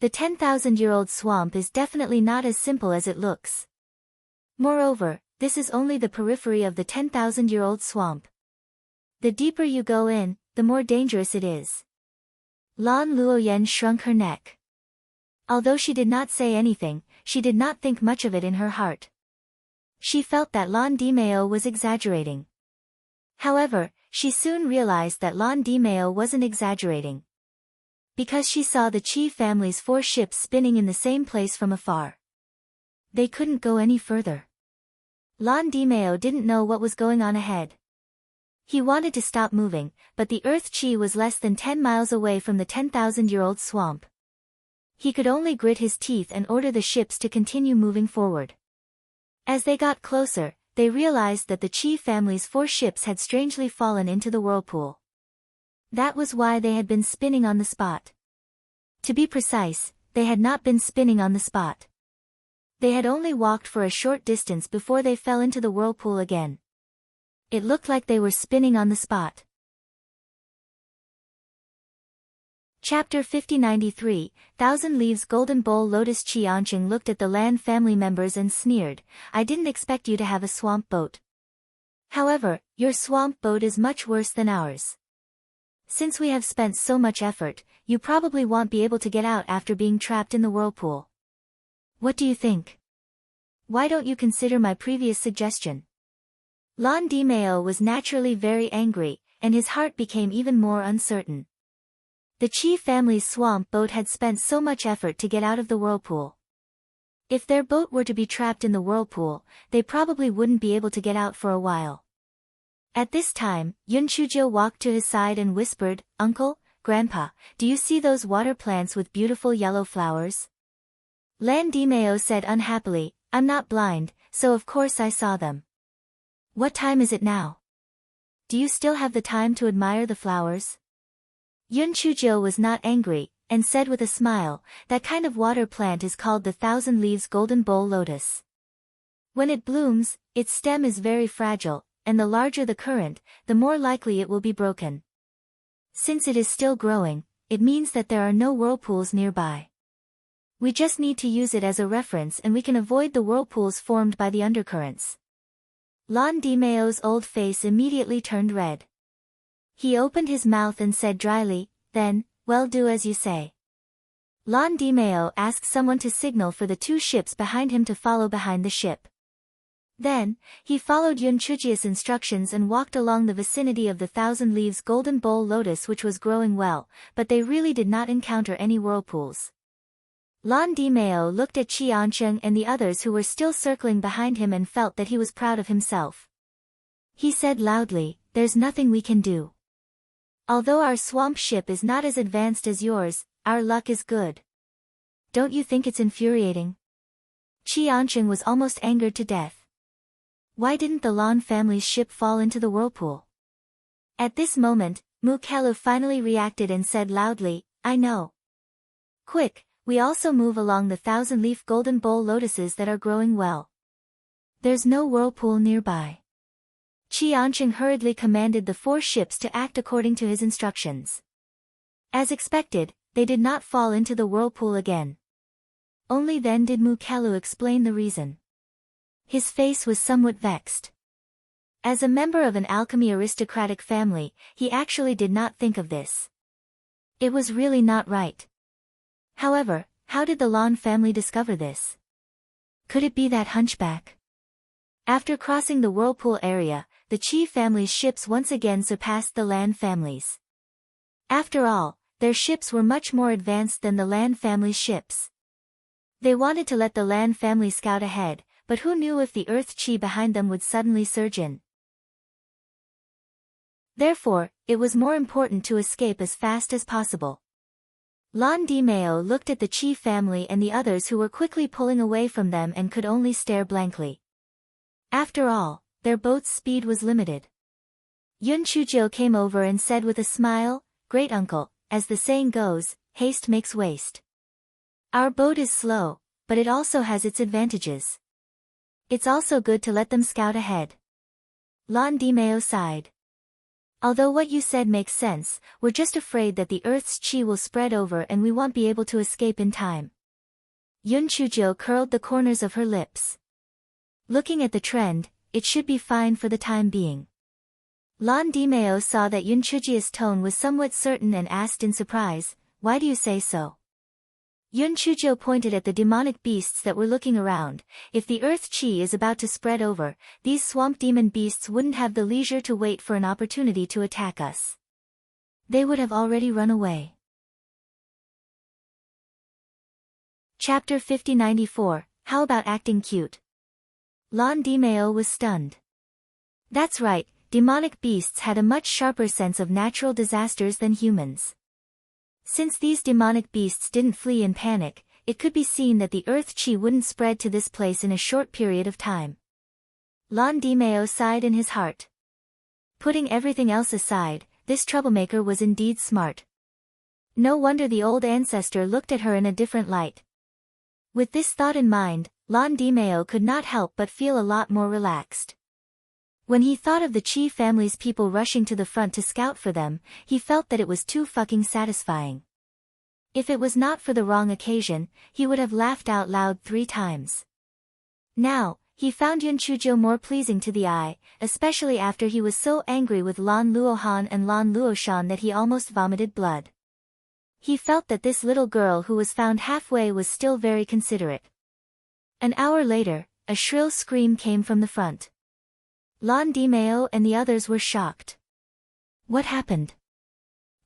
A: The 10,000-year-old swamp is definitely not as simple as it looks. Moreover, this is only the periphery of the 10,000-year-old swamp. The deeper you go in, the more dangerous it is." Lan Luoyen shrunk her neck. Although she did not say anything, she did not think much of it in her heart. She felt that Lan Dimeo was exaggerating. However, she soon realized that Lan Dimeo wasn't exaggerating. Because she saw the Chi family's 4 ships spinning in the same place from afar. They couldn't go any further. Lan Dimeo didn't know what was going on ahead. He wanted to stop moving, but the Earth Chi was less than 10 miles away from the 10,000-year-old swamp. He could only grit his teeth and order the ships to continue moving forward. As they got closer, they realized that the Chi family's 4 ships had strangely fallen into the whirlpool. That was why they had been spinning on the spot. To be precise, they had not been spinning on the spot. They had only walked for a short distance before they fell into the whirlpool again. It looked like they were spinning on the spot. Chapter 5093, 1,000 Leaves Golden Bowl Lotus. Qianqing looked at the Lan family members and sneered, "I didn't expect you to have a swamp boat. However, your swamp boat is much worse than ours. Since we have spent so much effort, you probably won't be able to get out after being trapped in the whirlpool. What do you think? Why don't you consider my previous suggestion?" Lan Dimeo was naturally very angry, and his heart became even more uncertain. The Chi family's swamp boat had spent so much effort to get out of the whirlpool. If their boat were to be trapped in the whirlpool, they probably wouldn't be able to get out for a while. At this time, Yunchujo walked to his side and whispered, "Uncle, Grandpa, do you see those water plants with beautiful yellow flowers?" Lan Dimeo said unhappily, "I'm not blind, so of course I saw them. What time is it now? Do you still have the time to admire the flowers?" Yunchujo was not angry, and said with a smile, "That kind of water plant is called the 1,000 Leaves Golden Bowl Lotus. When it blooms, its stem is very fragile, and the larger the current, the more likely it will be broken. Since it is still growing, it means that there are no whirlpools nearby. We just need to use it as a reference and we can avoid the whirlpools formed by the undercurrents. Lan Dimeo's old face immediately turned red. He opened his mouth and said dryly, "Then, well, do as you say." Lan Dimeo asked someone to signal for the two ships behind him to follow behind the ship. Then, he followed Yun Chujia's instructions and walked along the vicinity of the 1,000 leaves golden bowl lotus which was growing well, but they really did not encounter any whirlpools. Lan Dimeo looked at Qiancheng and the others who were still circling behind him and felt that he was proud of himself. He said loudly, "There's nothing we can do. Although our swamp ship is not as advanced as yours, our luck is good. Don't you think it's infuriating?" Qiancheng was almost angered to death. Why didn't the Lan family's ship fall into the whirlpool? At this moment, Mu Kelu finally reacted and said loudly, "I know. Quick, we also move along the 1,000-leaf golden bowl lotuses that are growing well. There's no whirlpool nearby." Qiancheng hurriedly commanded the 4 ships to act according to his instructions. As expected, they did not fall into the whirlpool again. Only then did Mu Kelu explain the reason. His face was somewhat vexed. As a member of an alchemy aristocratic family, he actually did not think of this. It was really not right. However, how did the Lan family discover this? Could it be that hunchback? After crossing the whirlpool area, the Qi family's ships once again surpassed the Lan family's. After all, their ships were much more advanced than the Lan family's ships. They wanted to let the Lan family scout ahead, but who knew if the earth Qi behind them would suddenly surge in. Therefore, it was more important to escape as fast as possible. Lan Dimeo looked at the Qi family and the others who were quickly pulling away from them and could only stare blankly. After all, their boat's speed was limited. Yun Chuzhou came over and said with a smile, "Great uncle, as the saying goes, haste makes waste. Our boat is slow, but it also has its advantages. It's also good to let them scout ahead." Lan Dimeo sighed. "Although what you said makes sense, we're just afraid that the Earth's Qi will spread over and we won't be able to escape in time." Yun Chuzhou curled the corners of her lips. Looking at the trend, it should be fine for the time being. Lan Dimeo saw that Yun Chujia's tone was somewhat certain and asked in surprise, "Why do you say so?" Yun Chuzhou pointed at the demonic beasts that were looking around. If the Earth Qi is about to spread over, these swamp demon beasts wouldn't have the leisure to wait for an opportunity to attack us. They would have already run away. Chapter 5094, How about acting cute? Lan Dimeo was stunned. That's right, demonic beasts had a much sharper sense of natural disasters than humans. Since these demonic beasts didn't flee in panic, it could be seen that the Earth Qi wouldn't spread to this place in a short period of time. Lan Dimeo sighed in his heart. Putting everything else aside, this troublemaker was indeed smart. No wonder the old ancestor looked at her in a different light. With this thought in mind, Lan Dimeo could not help but feel a lot more relaxed. When he thought of the Qi family's people rushing to the front to scout for them, he felt that it was too fucking satisfying. If it was not for the wrong occasion, he would have laughed out loud 3 times. Now, he found Yun Chuzhou more pleasing to the eye, especially after he was so angry with Lan Luohan and Lan Luoshan that he almost vomited blood. He felt that this little girl who was found halfway was still very considerate. An hour later, a shrill scream came from the front. Lan Dimeo and the others were shocked. What happened?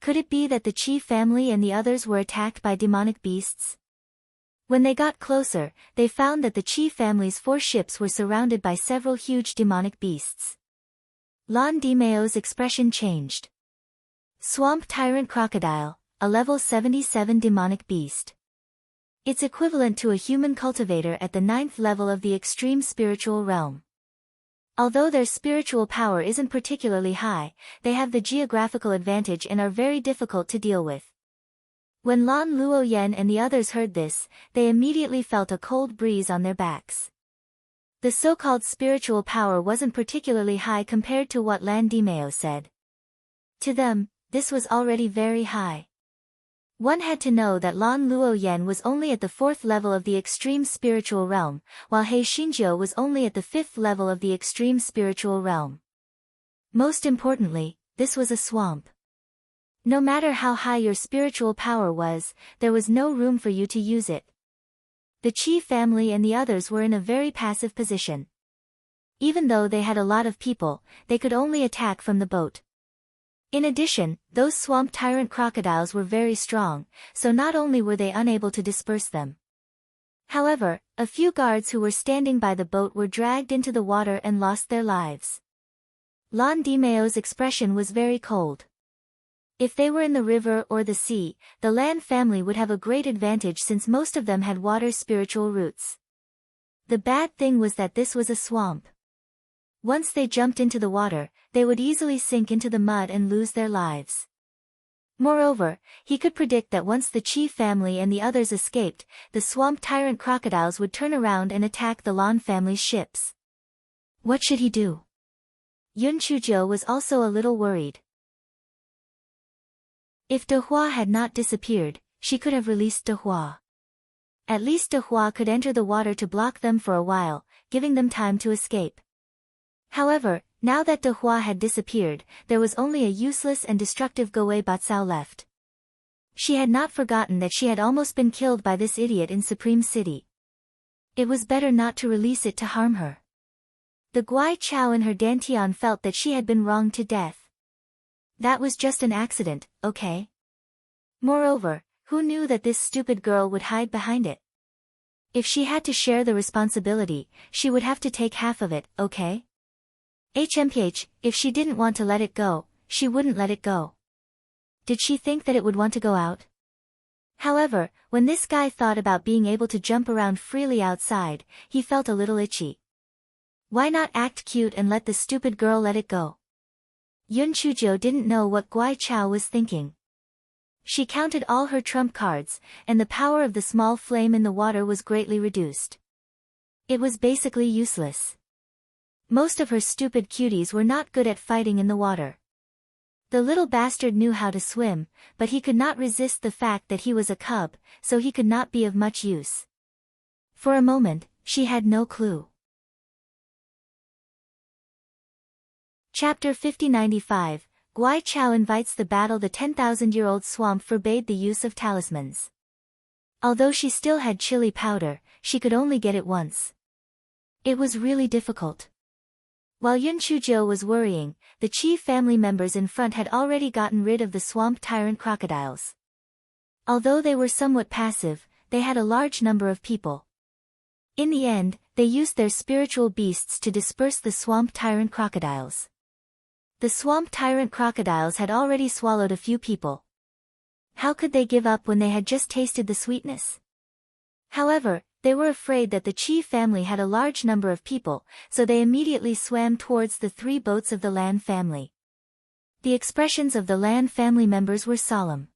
A: Could it be that the Qi family and the others were attacked by demonic beasts? When they got closer, they found that the Qi family's 4 ships were surrounded by several huge demonic beasts. Lan Dimeo's expression changed. Swamp Tyrant Crocodile, a level 77 demonic beast. It's equivalent to a human cultivator at the 9th level of the extreme spiritual realm. Although their spiritual power isn't particularly high, they have the geographical advantage and are very difficult to deal with. When Lan Luoyan and the others heard this, they immediately felt a cold breeze on their backs. The so-called spiritual power wasn't particularly high compared to what Lan Dimeo said. To them, this was already very high. One had to know that Lan Luoyan was only at the 4th level of the extreme spiritual realm, while He Xinjiu was only at the 5th level of the extreme spiritual realm. Most importantly, this was a swamp. No matter how high your spiritual power was, there was no room for you to use it. The Qi family and the others were in a very passive position. Even though they had a lot of people, they could only attack from the boat. In addition, those swamp tyrant crocodiles were very strong, so not only were they unable to disperse them. However, a few guards who were standing by the boat were dragged into the water and lost their lives. Lan Dimeo's expression was very cold. If they were in the river or the sea, the Lan family would have a great advantage since most of them had water spiritual roots. The bad thing was that this was a swamp. Once they jumped into the water, they would easily sink into the mud and lose their lives. Moreover, he could predict that once the Qi family and the others escaped, the swamp tyrant crocodiles would turn around and attack the Lan family's ships. What should he do? Yun Chuzhou was also a little worried. If De Hua had not disappeared, she could have released De Hua. At least De Hua could enter the water to block them for a while, giving them time to escape. However, now that De Hua had disappeared, there was only a useless and destructive Gowei Batsao left. She had not forgotten that she had almost been killed by this idiot in Supreme City. It was better not to release it to harm her. The Guai Chao in her dantian felt that she had been wronged to death. That was just an accident, okay? Moreover, who knew that this stupid girl would hide behind it? If she had to share the responsibility, she would have to take half of it, okay? HMPH, if she didn't want to let it go, she wouldn't let it go. Did she think that it would want to go out? However, when this guy thought about being able to jump around freely outside, he felt a little itchy. Why not act cute and let the stupid girl let it go? Yun Chuzhou didn't know what Guai Chao was thinking. She counted all her trump cards, and the power of the small flame in the water was greatly reduced. It was basically useless. Most of her stupid cuties were not good at fighting in the water. The little bastard knew how to swim, but he could not resist the fact that he was a cub, so he could not be of much use. For a moment, she had no clue. Chapter 5095, Guai Chao invites the battle. The 10,000-year-old swamp forbade the use of talismans. Although she still had chili powder, she could only get it once. It was really difficult. While Yun Chuzhou was worrying, the Qi family members in front had already gotten rid of the swamp tyrant crocodiles. Although they were somewhat passive, they had a large number of people. In the end, they used their spiritual beasts to disperse the swamp tyrant crocodiles. The swamp tyrant crocodiles had already swallowed a few people. How could they give up when they had just tasted the sweetness? However, they were afraid that the Qi family had a large number of people, so they immediately swam towards the 3 boats of the Lan family. The expressions of the Lan family members were solemn.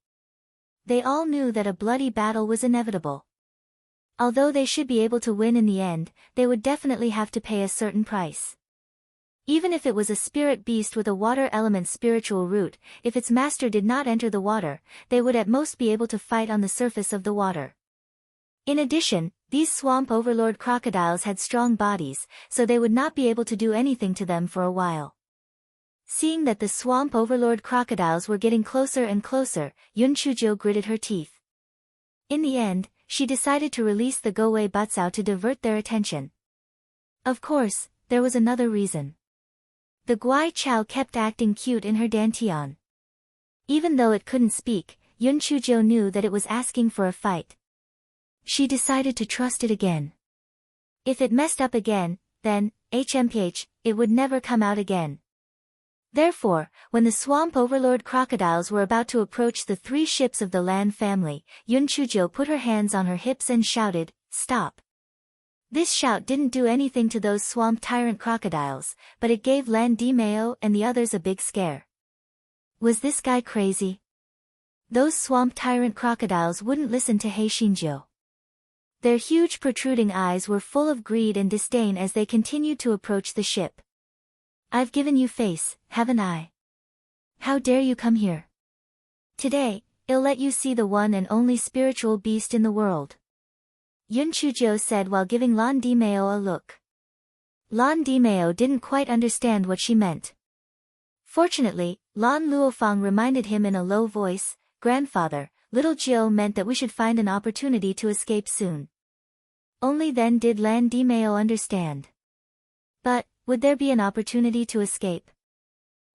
A: They all knew that a bloody battle was inevitable. Although they should be able to win in the end, they would definitely have to pay a certain price. Even if it was a spirit beast with a water element spiritual root, if its master did not enter the water, they would at most be able to fight on the surface of the water. In addition, these swamp overlord crocodiles had strong bodies, so they would not be able to do anything to them for a while. Seeing that the swamp overlord crocodiles were getting closer and closer, Yun Chuzhou gritted her teeth. In the end, she decided to release the Gowei Batsao to divert their attention. Of course, there was another reason. The Guai Chao kept acting cute in her dantian. Even though it couldn't speak, Yun Chuzhou knew that it was asking for a fight. She decided to trust it again. If it messed up again, then, HMPH, it would never come out again. Therefore, when the swamp overlord crocodiles were about to approach the 3 ships of the Lan family, Yun Chuzhou put her hands on her hips and shouted, "Stop!" This shout didn't do anything to those swamp tyrant crocodiles, but it gave Lan Dimeo and the others a big scare. Was this guy crazy? Those swamp tyrant crocodiles wouldn't listen to He Xinjiu. Their huge protruding eyes were full of greed and disdain as they continued to approach the ship. "I've given you face, haven't I? How dare you come here? Today, I'll let you see the one and only spiritual beast in the world," Yun Chuzhou said while giving Lan Dimeo a look. Lan Dimeo didn't quite understand what she meant. Fortunately, Lan Luofang reminded him in a low voice, "Grandfather, little Jiu meant that we should find an opportunity to escape soon." Only then did Lan Dimeo understand. But, would there be an opportunity to escape?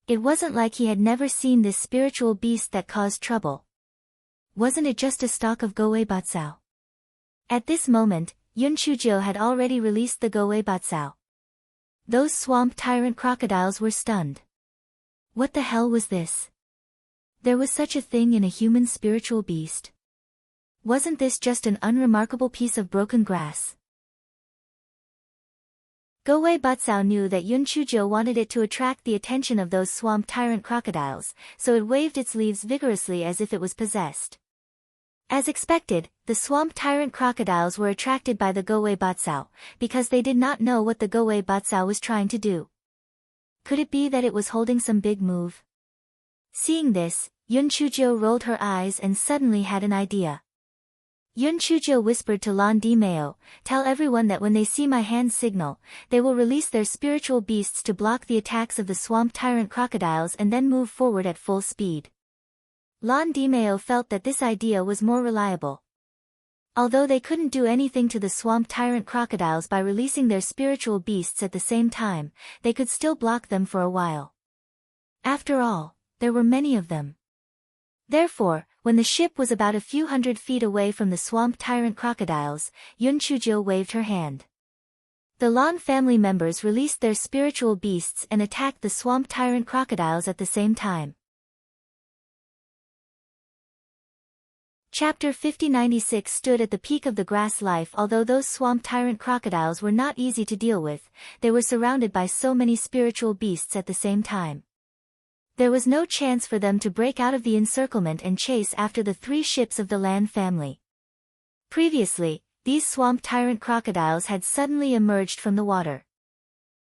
A: It wasn't like he had never seen this spiritual beast that caused trouble. Wasn't it just a stalk of Gowei Batsao? At this moment, Yun Chuzhou had already released the Gowei Batsao. Those swamp tyrant crocodiles were stunned. What the hell was this? There was such a thing in a human spiritual beast? Wasn't this just an unremarkable piece of broken grass? Gowei Batsao knew that Yun Chuzhou wanted it to attract the attention of those swamp tyrant crocodiles, so it waved its leaves vigorously as if it was possessed. As expected, the swamp tyrant crocodiles were attracted by the Gowei Batsao, because they did not know what the Gowei Batsao was trying to do. Could it be that it was holding some big move? Seeing this, Yun Chuzhou rolled her eyes and suddenly had an idea. Yun Chuzhou whispered to Lan Dimeo, "Tell everyone that when they see my hand signal, they will release their spiritual beasts to block the attacks of the swamp tyrant crocodiles and then move forward at full speed." Lan Dimeo felt that this idea was more reliable. Although they couldn't do anything to the swamp tyrant crocodiles by releasing their spiritual beasts at the same time, they could still block them for a while. After all, there were many of them. Therefore, when the ship was about a few hundred feet away from the swamp tyrant crocodiles, Yun Chuzhou waved her hand. The Lan family members released their spiritual beasts and attacked the swamp tyrant crocodiles at the same time. Chapter 5096 stood at the peak of the grass life. Although those swamp tyrant crocodiles were not easy to deal with, they were surrounded by so many spiritual beasts at the same time. There was no chance for them to break out of the encirclement and chase after the three ships of the Lan family. Previously, these swamp tyrant crocodiles had suddenly emerged from the water.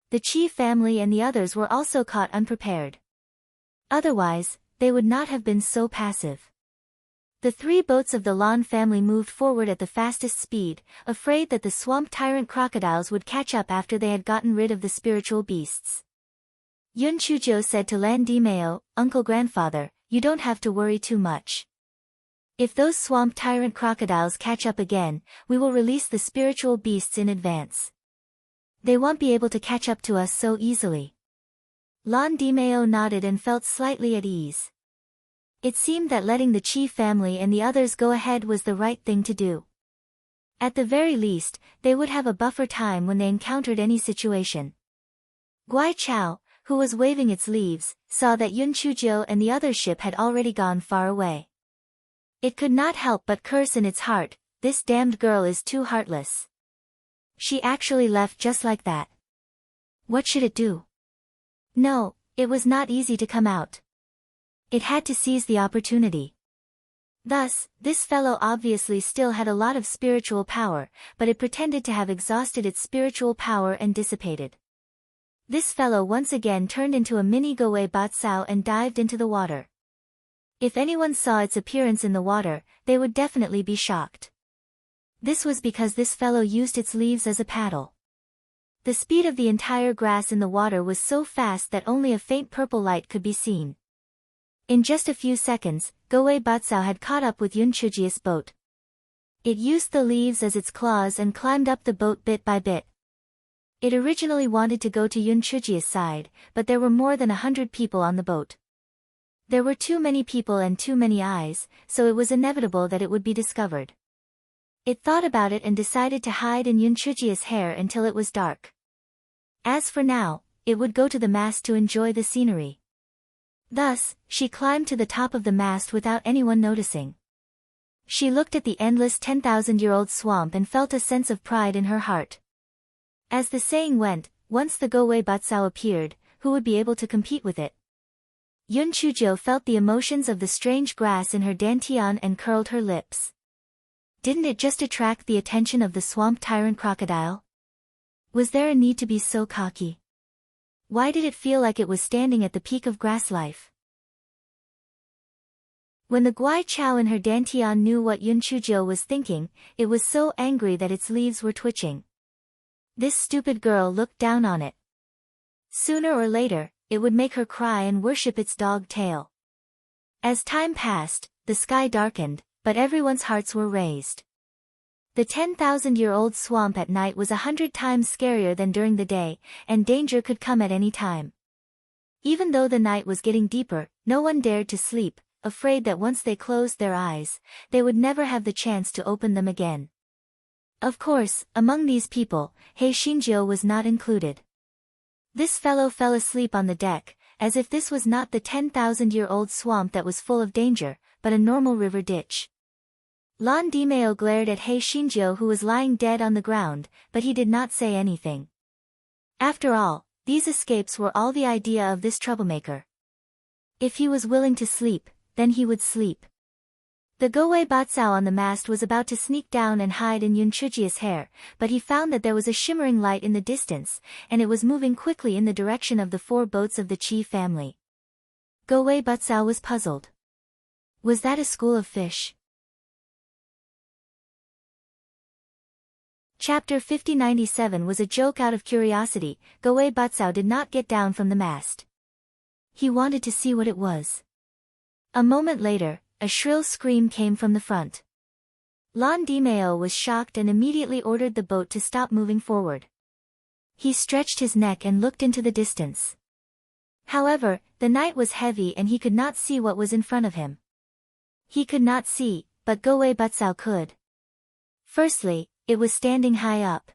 A: The Qi family and the others were also caught unprepared. Otherwise, they would not have been so passive. The three boats of the Lan family moved forward at the fastest speed, afraid that the swamp tyrant crocodiles would catch up after they had gotten rid of the spiritual beasts. Yun Chuzhou said to Lan Dimeo, "Uncle Grandfather, you don't have to worry too much. If those swamp tyrant crocodiles catch up again, we will release the spiritual beasts in advance. They won't be able to catch up to us so easily." Lan Dimeo nodded and felt slightly at ease. It seemed that letting the Qi family and the others go ahead was the right thing to do. At the very least, they would have a buffer time when they encountered any situation. Guai Chao, who was waving its leaves, saw that Yun Chuzhou and the other ship had already gone far away. It could not help but curse in its heart, "This damned girl is too heartless. She actually left just like that." What should it do? No, it was not easy to come out. It had to seize the opportunity. Thus, this fellow obviously still had a lot of spiritual power, but it pretended to have exhausted its spiritual power and dissipated. This fellow once again turned into a mini Gowei Batsao and dived into the water. If anyone saw its appearance in the water, they would definitely be shocked. This was because this fellow used its leaves as a paddle. The speed of the entire grass in the water was so fast that only a faint purple light could be seen. In just a few seconds, Gowei Batsao had caught up with Yun Chuzhou's boat. It used the leaves as its claws and climbed up the boat bit by bit. It originally wanted to go to Yun Chuzhou's side, but there were more than 100 people on the boat. There were too many people and too many eyes, so it was inevitable that it would be discovered. It thought about it and decided to hide in Yun Chuzhou's hair until it was dark. As for now, it would go to the mast to enjoy the scenery. Thus, she climbed to the top of the mast without anyone noticing. She looked at the endless 10,000-year-old swamp and felt a sense of pride in her heart. As the saying went, once the Gowei Batsao appeared, who would be able to compete with it? Yun Chuzhou felt the emotions of the strange grass in her dantian and curled her lips. Didn't it just attract the attention of the swamp tyrant crocodile? Was there a need to be so cocky? Why did it feel like it was standing at the peak of grass life? When the Guai Chao in her dantian knew what Yun Chuzhou was thinking, it was so angry that its leaves were twitching. This stupid girl looked down on it. Sooner or later, it would make her cry and worship its dog tail. As time passed, the sky darkened, but everyone's hearts were raised. The 10,000-year-old swamp at night was 100 times scarier than during the day, and danger could come at any time. Even though the night was getting deeper, no one dared to sleep, afraid that once they closed their eyes, they would never have the chance to open them again. Of course, among these people, He Xinjiu was not included. This fellow fell asleep on the deck, as if this was not the 10,000-year-old swamp that was full of danger, but a normal river ditch. Lan Dimeo glared at He Xinjiu, who was lying dead on the ground, but he did not say anything. After all, these escapes were all the idea of this troublemaker. If he was willing to sleep, then he would sleep. The Gowei Batsao on the mast was about to sneak down and hide in Yun Chujia's hair, but he found that there was a shimmering light in the distance, and it was moving quickly in the direction of the 4 boats of the Qi family. Gowei Batsao was puzzled. Was that a school of fish? Chapter 5097 was a joke. Out of curiosity, Gowei Batsao did not get down from the mast. He wanted to see what it was. A moment later, a shrill scream came from the front. Lan Dimeo was shocked and immediately ordered the boat to stop moving forward. He stretched his neck and looked into the distance. However, the night was heavy and he could not see what was in front of him. He could not see, but Gowei Batsao could. Firstly, it was standing high up.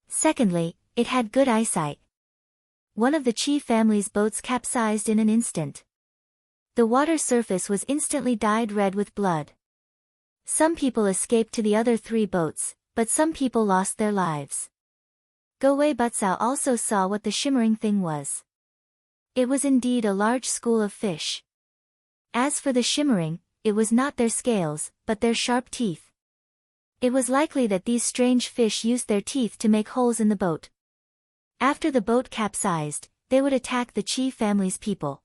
A: Secondly, it had good eyesight. One of the Qi family's boats capsized in an instant. The water surface was instantly dyed red with blood. Some people escaped to the other 3 boats, but some people lost their lives. Gowei Batsao also saw what the shimmering thing was. It was indeed a large school of fish. As for the shimmering, it was not their scales, but their sharp teeth. It was likely that these strange fish used their teeth to make holes in the boat. After the boat capsized, they would attack the Qi family's people.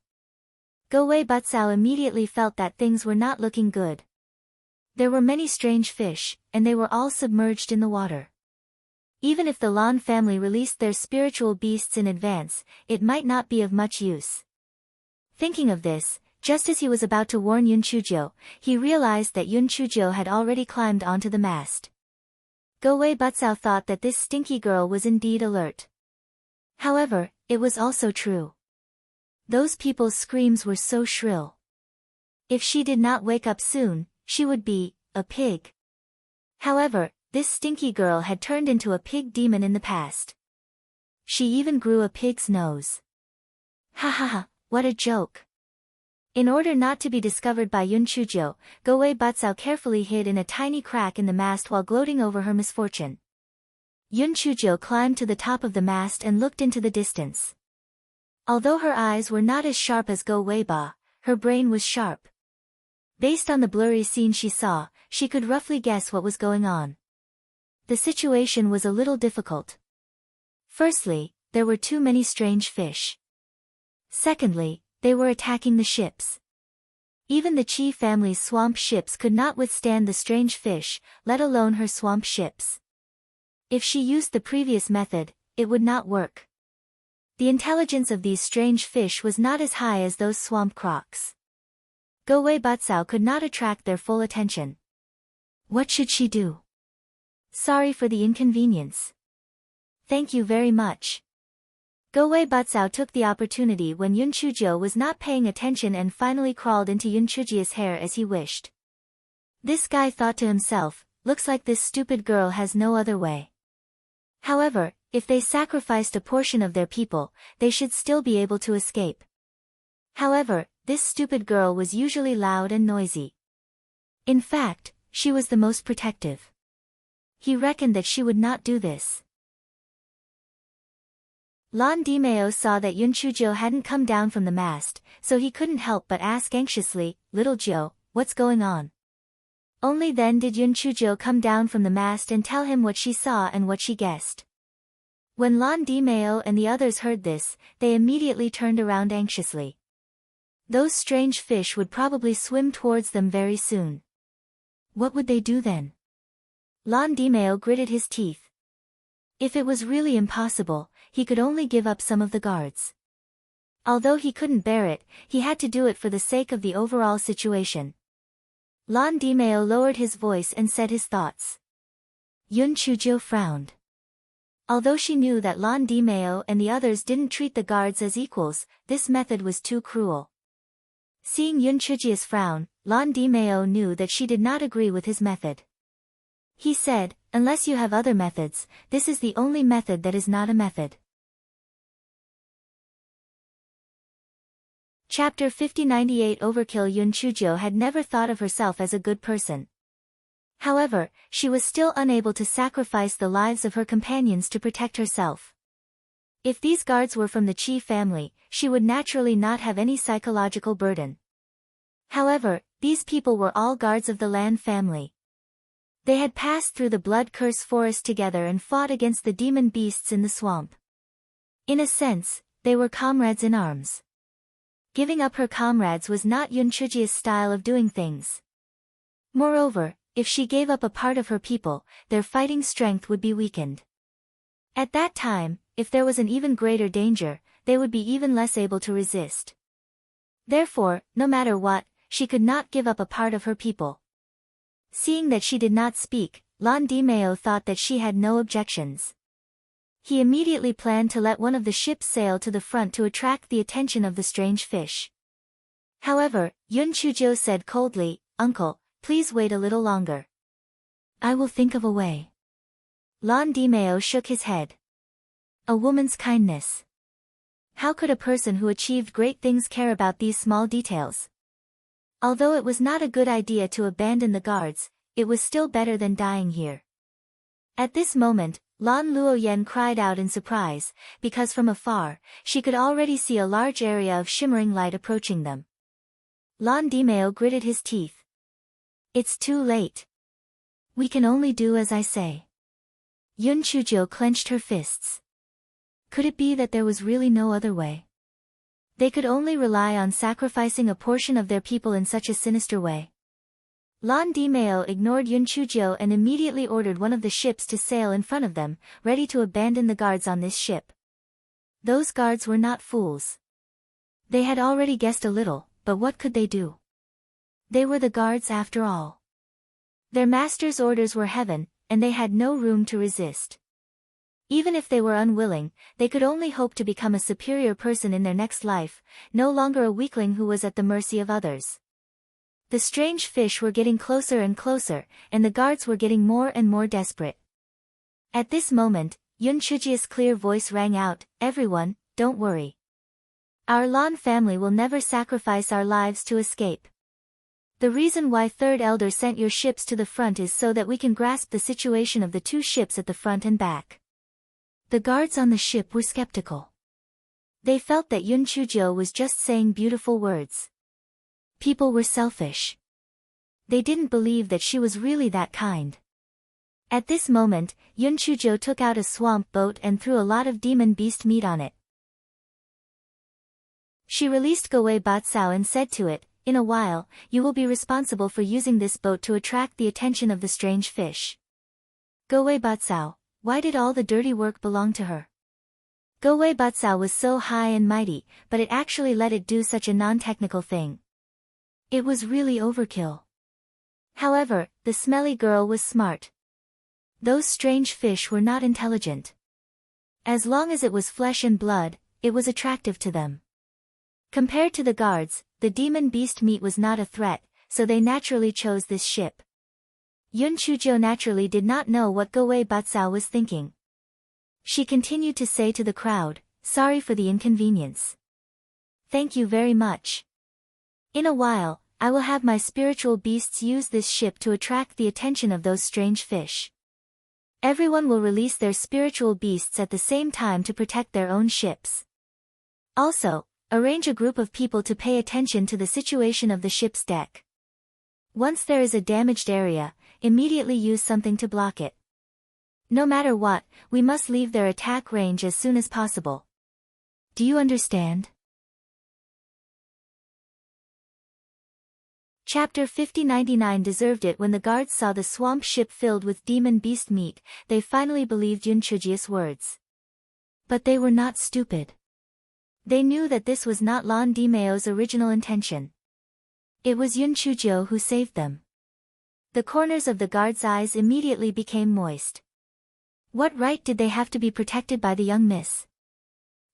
A: Gowei Batsao immediately felt that things were not looking good. There were many strange fish, and they were all submerged in the water. Even if the Lan family released their spiritual beasts in advance, it might not be of much use. Thinking of this, just as he was about to warn Yun Chuzhou, he realized that Yun Chuzhou had already climbed onto the mast. Gowei Batsao thought that this stinky girl was indeed alert. However, it was also true. Those people's screams were so shrill. If she did not wake up soon, she would be a pig. However, this stinky girl had turned into a pig demon in the past. She even grew a pig's nose. Ha ha ha, what a joke. In order not to be discovered by Yun Chuzhou, Gowei Batsao carefully hid in a tiny crack in the mast while gloating over her misfortune. Yun Chuzhou climbed to the top of the mast and looked into the distance. Although her eyes were not as sharp as Gowei Ba, her brain was sharp. Based on the blurry scene she saw, she could roughly guess what was going on. The situation was a little difficult. Firstly, there were too many strange fish. Secondly, they were attacking the ships. Even the Qi family's swamp ships could not withstand the strange fish, let alone her swamp ships. If she used the previous method, it would not work. The intelligence of these strange fish was not as high as those swamp crocs. Gowei Batsao could not attract their full attention. What should she do? Sorry for the inconvenience. Thank you very much. Gowei Batsao took the opportunity when Yun Chuzhou was not paying attention and finally crawled into Yun Chujia's hair as he wished. This guy thought to himself, looks like this stupid girl has no other way. However, if they sacrificed a portion of their people, they should still be able to escape. However, this stupid girl was usually loud and noisy. In fact, she was the most protective. He reckoned that she would not do this. Lan Dimeo saw that Yun Chuzhou hadn't come down from the mast, so he couldn't help but ask anxiously, "Little Zhou, what's going on?" Only then did Yun Chuzhou come down from the mast and tell him what she saw and what she guessed. When Lan Dimeo and the others heard this, they immediately turned around anxiously. Those strange fish would probably swim towards them very soon. What would they do then? Lan Dimeo gritted his teeth. If it was really impossible, he could only give up some of the guards. Although he couldn't bear it, he had to do it for the sake of the overall situation. Lan Dimeo lowered his voice and said his thoughts. Yun Chujiu frowned. Although she knew that Lan Dimeo and the others didn't treat the guards as equals, this method was too cruel. Seeing Yun Chujiu's frown, Lan Dimeo knew that she did not agree with his method. He said, unless you have other methods, this is the only method that is not a method. Chapter 5098 Overkill. Yun Chujiu had never thought of herself as a good person. However, she was still unable to sacrifice the lives of her companions to protect herself. If these guards were from the Qi family, she would naturally not have any psychological burden. However, these people were all guards of the Lan family. They had passed through the Blood Curse forest together and fought against the demon beasts in the swamp. In a sense, they were comrades in arms. Giving up her comrades was not Yun Chujiu's style of doing things. Moreover, if she gave up a part of her people, their fighting strength would be weakened. At that time, if there was an even greater danger, they would be even less able to resist. Therefore, no matter what, she could not give up a part of her people. Seeing that she did not speak, Lan Dimeo thought that she had no objections. He immediately planned to let one of the ships sail to the front to attract the attention of the strange fish. However, Yun Chujiu said coldly, "Uncle, please wait a little longer. I will think of a way." Lan Dimeo shook his head. A woman's kindness. How could a person who achieved great things care about these small details? Although it was not a good idea to abandon the guards, it was still better than dying here. At this moment, Lan Luoyen cried out in surprise, because from afar, she could already see a large area of shimmering light approaching them. Lan Dimeo gritted his teeth. It's too late. We can only do as I say. Yun Chujiu clenched her fists. Could it be that there was really no other way? They could only rely on sacrificing a portion of their people in such a sinister way. Lan Dimeo ignored Yun Chujiu and immediately ordered one of the ships to sail in front of them, ready to abandon the guards on this ship. Those guards were not fools. They had already guessed a little, but what could they do? They were the guards after all. Their master's orders were heaven, and they had no room to resist. Even if they were unwilling, they could only hope to become a superior person in their next life, no longer a weakling who was at the mercy of others. The strange fish were getting closer and closer, and the guards were getting more and more desperate. At this moment, Yun Chujiu's clear voice rang out, "Everyone, don't worry. Our Lan family will never sacrifice our lives to escape. The reason why Third Elder sent your ships to the front is so that we can grasp the situation of the two ships at the front and back." The guards on the ship were skeptical. They felt that Yun Chujiu was just saying beautiful words. People were selfish. They didn't believe that she was really that kind. At this moment, Yun Chujiu took out a swamp boat and threw a lot of demon beast meat on it. She released Gowei Batsao and said to it, "In a while, you will be responsible for using this boat to attract the attention of the strange fish." Gowei Batsao, why did all the dirty work belong to her? Gowei Batsao was so high and mighty, but it actually let it do such a non-technical thing. It was really overkill. However, the smelly girl was smart. Those strange fish were not intelligent. As long as it was flesh and blood, it was attractive to them. Compared to the guards, the demon beast meat was not a threat, so they naturally chose this ship. Yun Chujiu naturally did not know what Gowei Batsao was thinking. She continued to say to the crowd, "Sorry for the inconvenience. Thank you very much. In a while, I will have my spiritual beasts use this ship to attract the attention of those strange fish. Everyone will release their spiritual beasts at the same time to protect their own ships. Also, arrange a group of people to pay attention to the situation of the ship's deck. Once there is a damaged area, immediately use something to block it. No matter what, we must leave their attack range as soon as possible. Do you understand?" Chapter 5099 deserved it. When the guards saw the swamp ship filled with demon beast meat, they finally believed Yun Chujia's words. But they were not stupid. They knew that this was not Lan Dimeo's original intention. It was Yun Chujio who saved them. The corners of the guards' eyes immediately became moist. What right did they have to be protected by the young miss?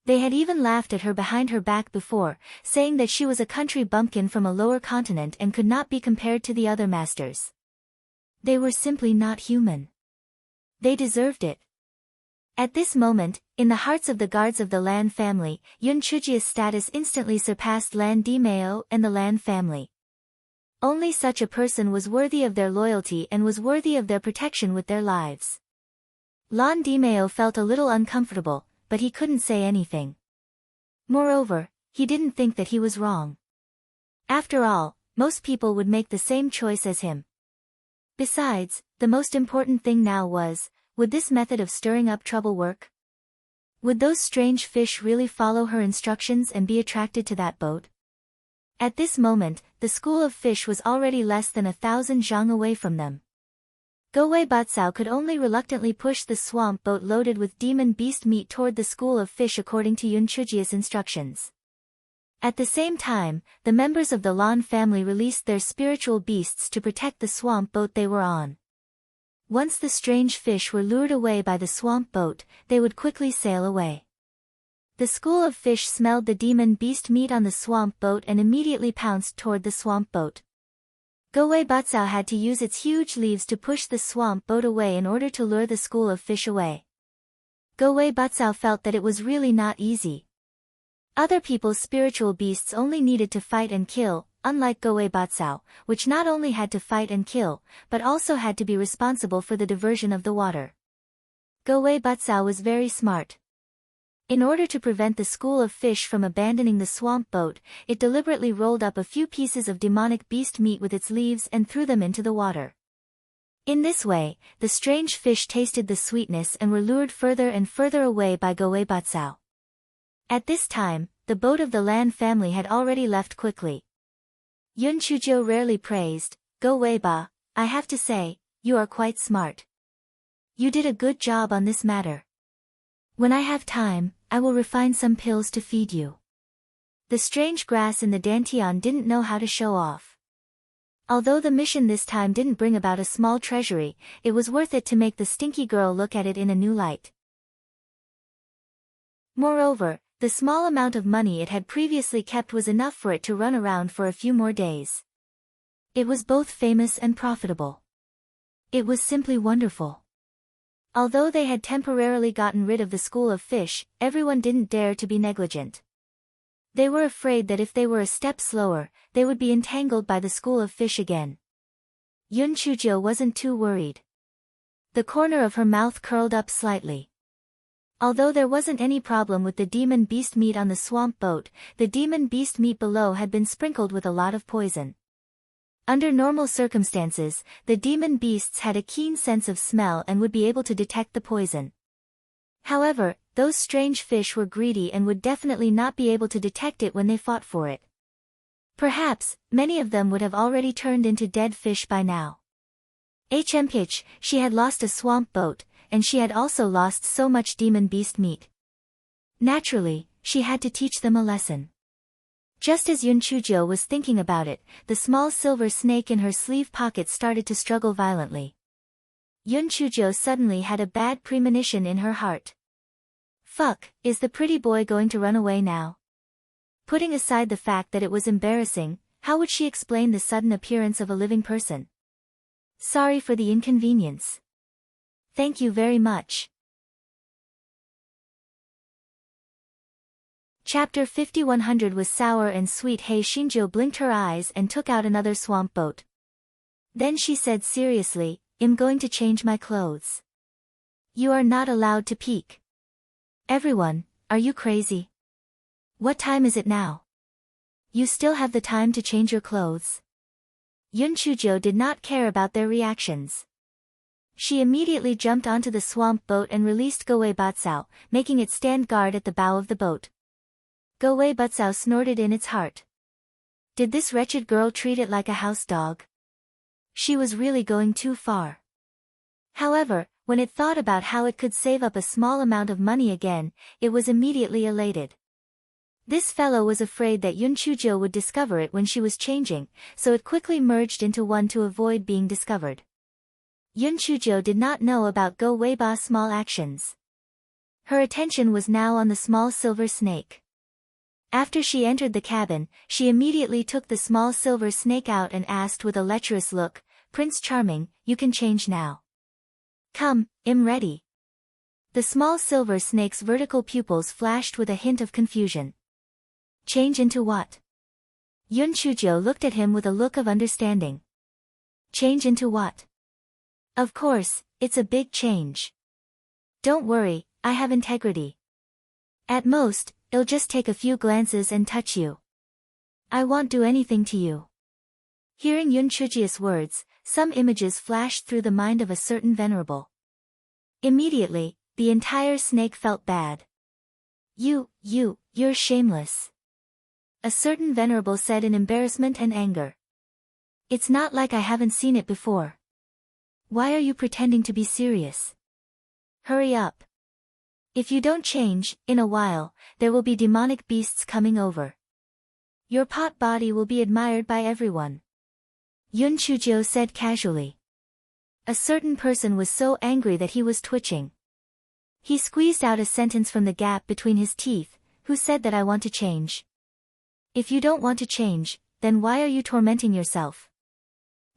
A: They had even laughed at her behind her back before, saying that she was a country bumpkin from a lower continent and could not be compared to the other masters. They were simply not human. They deserved it. At this moment, in the hearts of the guards of the Lan family, Yun Chujia's status instantly surpassed Lan Dimeo and the Lan family. Only such a person was worthy of their loyalty and was worthy of their protection with their lives. Lan Dimeo felt a little uncomfortable, but he couldn't say anything. Moreover, he didn't think that he was wrong. After all, most people would make the same choice as him. Besides, the most important thing now was, would this method of stirring up trouble work? Would those strange fish really follow her instructions and be attracted to that boat? At this moment, the school of fish was already less than 1,000 zhang away from them. Gowei Batsao could only reluctantly push the swamp boat loaded with demon beast meat toward the school of fish according to Yun Chujia's instructions. At the same time, the members of the Lan family released their spiritual beasts to protect the swamp boat they were on. Once the strange fish were lured away by the swamp boat, they would quickly sail away. The school of fish smelled the demon beast meat on the swamp boat and immediately pounced toward the swamp boat. Gowei Batsao had to use its huge leaves to push the swamp boat away in order to lure the school of fish away. Gowei Batsao felt that it was really not easy. Other people's spiritual beasts only needed to fight and kill, unlike Gowei Batsao, which not only had to fight and kill, but also had to be responsible for the diversion of the water. Gowei Batsao was very smart. In order to prevent the school of fish from abandoning the swamp boat, it deliberately rolled up a few pieces of demonic beast meat with its leaves and threw them into the water. In this way, the strange fish tasted the sweetness and were lured further and further away by Gowei Batsao. At this time, the boat of the Lan family had already left quickly. Yun Chujio rarely praised, Gowei Ba, I have to say, you are quite smart. You did a good job on this matter. When I have time, I will refine some pills to feed you. The strange grass in the Dantian didn't know how to show off. Although the mission this time didn't bring about a small treasury, it was worth it to make the stinky girl look at it in a new light. Moreover, the small amount of money it had previously kept was enough for it to run around for a few more days. It was both famous and profitable. It was simply wonderful. Although they had temporarily gotten rid of the school of fish, everyone didn't dare to be negligent. They were afraid that if they were a step slower, they would be entangled by the school of fish again. Yun Chujio wasn't too worried. The corner of her mouth curled up slightly. Although there wasn't any problem with the demon beast meat on the swamp boat, the demon beast meat below had been sprinkled with a lot of poison. Under normal circumstances, the demon beasts had a keen sense of smell and would be able to detect the poison. However, those strange fish were greedy and would definitely not be able to detect it when they fought for it. Perhaps, many of them would have already turned into dead fish by now. HMPH, she had lost a swamp boat, and she had also lost so much demon beast meat. Naturally, she had to teach them a lesson. Just as Yun Chujio was thinking about it, the small silver snake in her sleeve pocket started to struggle violently. Yun Chujio suddenly had a bad premonition in her heart. Fuck, is the pretty boy going to run away now? Putting aside the fact that it was embarrassing, how would she explain the sudden appearance of a living person? Sorry for the inconvenience. Thank you very much. Chapter 5100 was sour and sweet. Hei Shinjo blinked her eyes and took out another swamp boat. Then she said seriously, I'm going to change my clothes. You are not allowed to peek. Everyone, are you crazy? What time is it now? You still have the time to change your clothes. Yun Chujio did not care about their reactions. She immediately jumped onto the swamp boat and released Gowei Batsao, making it stand guard at the bow of the boat. Gowei Batsao snorted in its heart. Did this wretched girl treat it like a house dog? She was really going too far. However, when it thought about how it could save up a small amount of money again, it was immediately elated. This fellow was afraid that Yun Chujo would discover it when she was changing, so it quickly merged into one to avoid being discovered. Yun Chujo did not know about Go Weiba's small actions. Her attention was now on the small silver snake. After she entered the cabin, she immediately took the small silver snake out and asked with a lecherous look, "Prince Charming, you can change now. Come, I'm ready." The small silver snake's vertical pupils flashed with a hint of confusion. Change into what? Yun Chujo looked at him with a look of understanding. Change into what? Of course, it's a big change. Don't worry, I have integrity. At most, it'll just take a few glances and touch you. I won't do anything to you. Hearing Yun Chujia's words, some images flashed through the mind of a certain venerable. Immediately, the entire snake felt bad. You're shameless. A certain venerable said in embarrassment and anger. It's not like I haven't seen it before. Why are you pretending to be serious? Hurry up. If you don't change, in a while, there will be demonic beasts coming over. Your pot body will be admired by everyone. Yun Chujo said casually. A certain person was so angry that he was twitching. He squeezed out a sentence from the gap between his teeth, "Who said that I want to change? If you don't want to change, then why are you tormenting yourself?"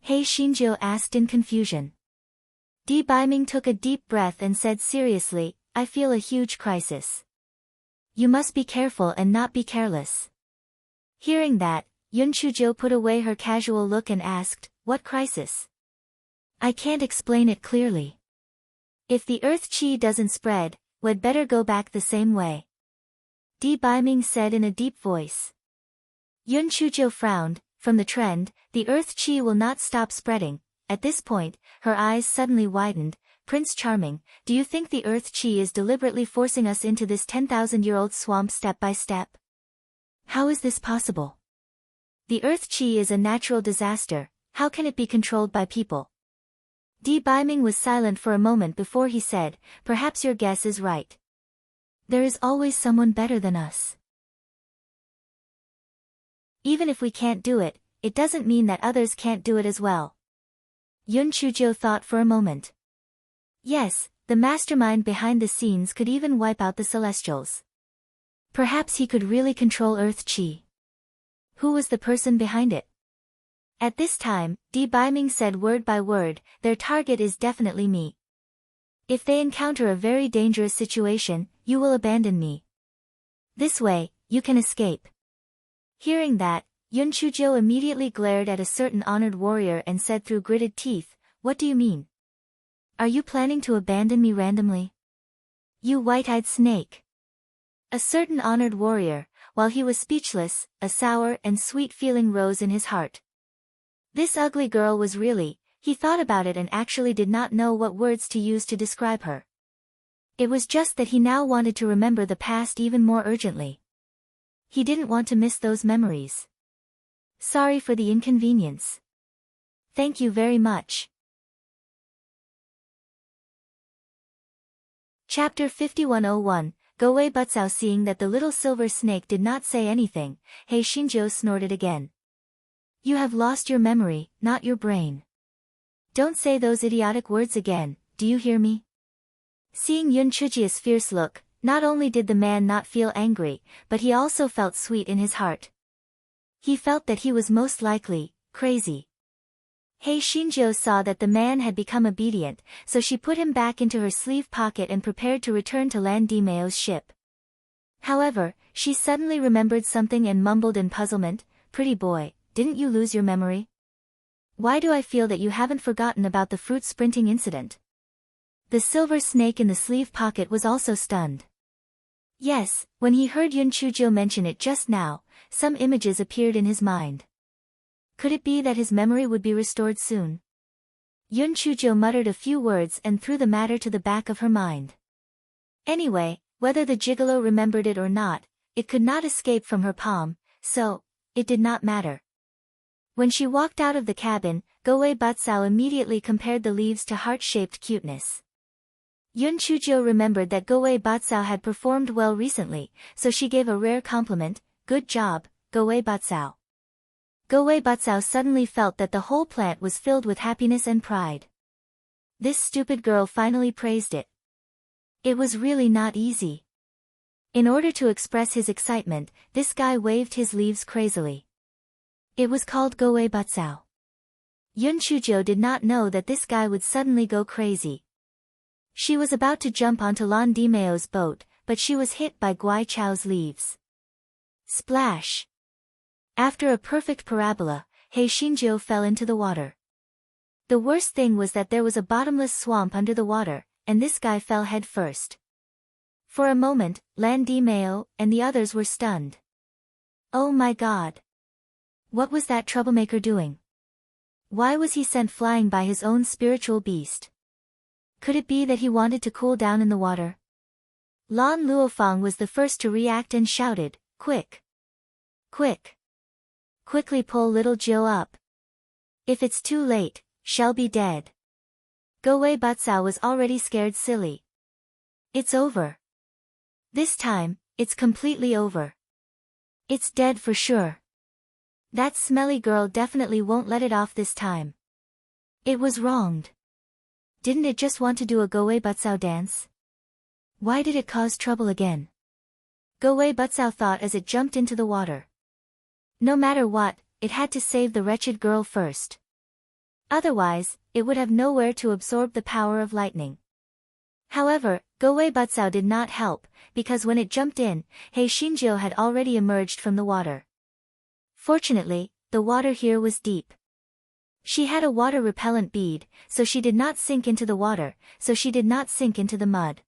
A: Hei Shinjo asked in confusion. Di Baiming took a deep breath and said seriously, "I feel a huge crisis. You must be careful and not be careless." Hearing that, Yun Chujo put away her casual look and asked, "What crisis?" "I can't explain it clearly. If the earth chi doesn't spread, we'd better go back the same way," Di Baiming said in a deep voice. Yun Chujo frowned. From the trend, the earth chi will not stop spreading. At this point, her eyes suddenly widened. "Prince Charming, do you think the earth chi is deliberately forcing us into this 10,000-year-old swamp step by step? How is this possible? The earth chi is a natural disaster, how can it be controlled by people?" Di Baiming was silent for a moment before he said, "Perhaps your guess is right. There is always someone better than us. Even if we can't do it, it doesn't mean that others can't do it as well." Yun Chujo thought for a moment. Yes, the mastermind behind the scenes could even wipe out the Celestials. Perhaps he could really control Earth Chi. Who was the person behind it? At this time, Di Baiming said word by word, "Their target is definitely me. If they encounter a very dangerous situation, you will abandon me. This way, you can escape." Hearing that, Yun Chujo immediately glared at a certain honored warrior and said through gritted teeth, "What do you mean? Are you planning to abandon me randomly? You white-eyed snake." A certain honored warrior, while he was speechless, a sour and sweet feeling rose in his heart. This ugly girl was really, he thought about it and actually did not know what words to use to describe her. It was just that he now wanted to remember the past even more urgently. He didn't want to miss those memories. "Sorry for the inconvenience. Thank you very much." Chapter 5101, Go-Wei Butsao. Seeing that the little silver snake did not say anything, Hei Shinjo snorted again. "You have lost your memory, not your brain. Don't say those idiotic words again, do you hear me?" Seeing Yun Chujia's fierce look, not only did the man not feel angry, but he also felt sweet in his heart. He felt that he was most likely crazy. Hei Shinjo saw that the man had become obedient, so she put him back into her sleeve pocket and prepared to return to Lan Dimeo's ship. However, she suddenly remembered something and mumbled in puzzlement, "Pretty boy, didn't you lose your memory? Why do I feel that you haven't forgotten about the fruit sprinting incident?" The silver snake in the sleeve pocket was also stunned. Yes, when he heard Yun Chujo mention it just now, some images appeared in his mind. Could it be that his memory would be restored soon? Yun Chujo muttered a few words and threw the matter to the back of her mind. Anyway, whether the gigolo remembered it or not, it could not escape from her palm, so, it did not matter. When she walked out of the cabin, Go-wei Batsao immediately compared the leaves to heart-shaped cuteness. Yun Chujio remembered that Go-wei Batsao had performed well recently, so she gave a rare compliment, "Good job, Go-wei Batsao." Go-wei Batsao suddenly felt that the whole plant was filled with happiness and pride. This stupid girl finally praised it. It was really not easy. In order to express his excitement, this guy waved his leaves crazily. It was called Go-wei Batsao. Yun Chujio did not know that this guy would suddenly go crazy. She was about to jump onto Lan Dimeo's boat, but she was hit by Guai Chao's leaves. Splash! After a perfect parabola, He Xinjiu fell into the water. The worst thing was that there was a bottomless swamp under the water, and this guy fell head first. For a moment, Lan Dimeo and the others were stunned. Oh my god! What was that troublemaker doing? Why was he sent flying by his own spiritual beast? Could it be that he wanted to cool down in the water? Lan Luofang was the first to react and shouted, "Quick! Quick! Quickly pull little Jill up. If it's too late, she'll be dead." Go-wei Batsao was already scared silly. It's over. This time, it's completely over. It's dead for sure. That smelly girl definitely won't let it off this time. It was wronged. Didn't it just want to do a Go-wei Batsao dance? Why did it cause trouble again? Go-wei Batsao thought as it jumped into the water. No matter what, it had to save the wretched girl first. Otherwise, it would have nowhere to absorb the power of lightning. However, Go-wei Batsao did not help, because when it jumped in, He Xinjiu had already emerged from the water. Fortunately, the water here was deep. She had a water-repellent bead, so she did not sink into the water, so she did not sink into the mud.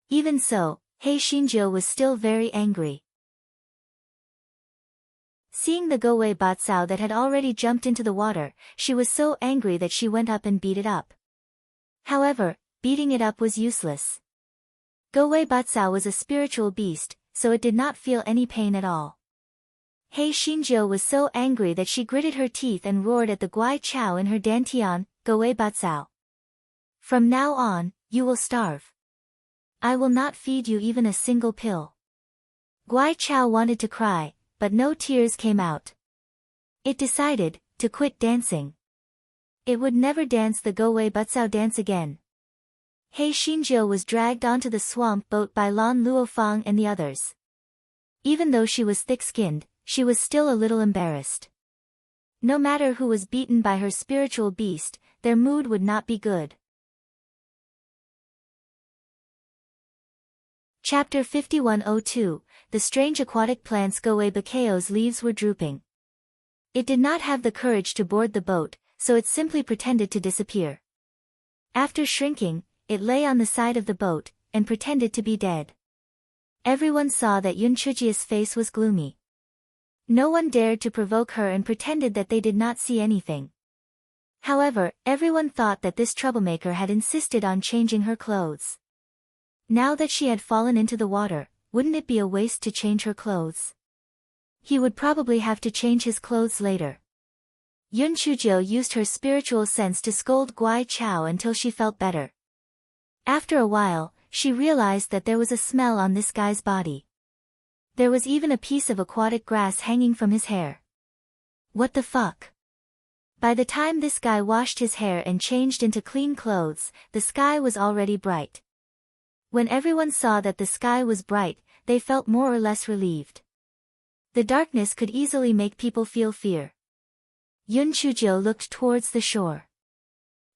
A: Even so, He Xinjiu was still very angry. Seeing the Go-wei Batsao that had already jumped into the water, she was so angry that she went up and beat it up. However, beating it up was useless. Go-wei Batsao was a spiritual beast, so it did not feel any pain at all. He Xinjiu was so angry that she gritted her teeth and roared at the Guai Chao in her dantian, "Go-wei Batsao. From now on, you will starve. I will not feed you even a single pill." Guai Chao wanted to cry, but no tears came out. It decided to quit dancing. It would never dance the Go-wei Batsao dance again. He Xinjiu was dragged onto the swamp boat by Lan Luofang and the others. Even though she was thick-skinned, she was still a little embarrassed. No matter who was beaten by her spiritual beast, their mood would not be good. Chapter 5102, The Strange Aquatic Plants. Go-wei Bacao's leaves were drooping. It did not have the courage to board the boat, so it simply pretended to disappear. After shrinking, it lay on the side of the boat, and pretended to be dead. Everyone saw that Yun Chujie's face was gloomy. No one dared to provoke her and pretended that they did not see anything. However, everyone thought that this troublemaker had insisted on changing her clothes. Now that she had fallen into the water, wouldn't it be a waste to change her clothes? He would probably have to change his clothes later. Yun Chujio used her spiritual sense to scold Guai Chao until she felt better. After a while, she realized that there was a smell on this guy's body. There was even a piece of aquatic grass hanging from his hair. What the fuck? By the time this guy washed his hair and changed into clean clothes, the sky was already bright. When everyone saw that the sky was bright, they felt more or less relieved. The darkness could easily make people feel fear. Yun Chujio looked towards the shore.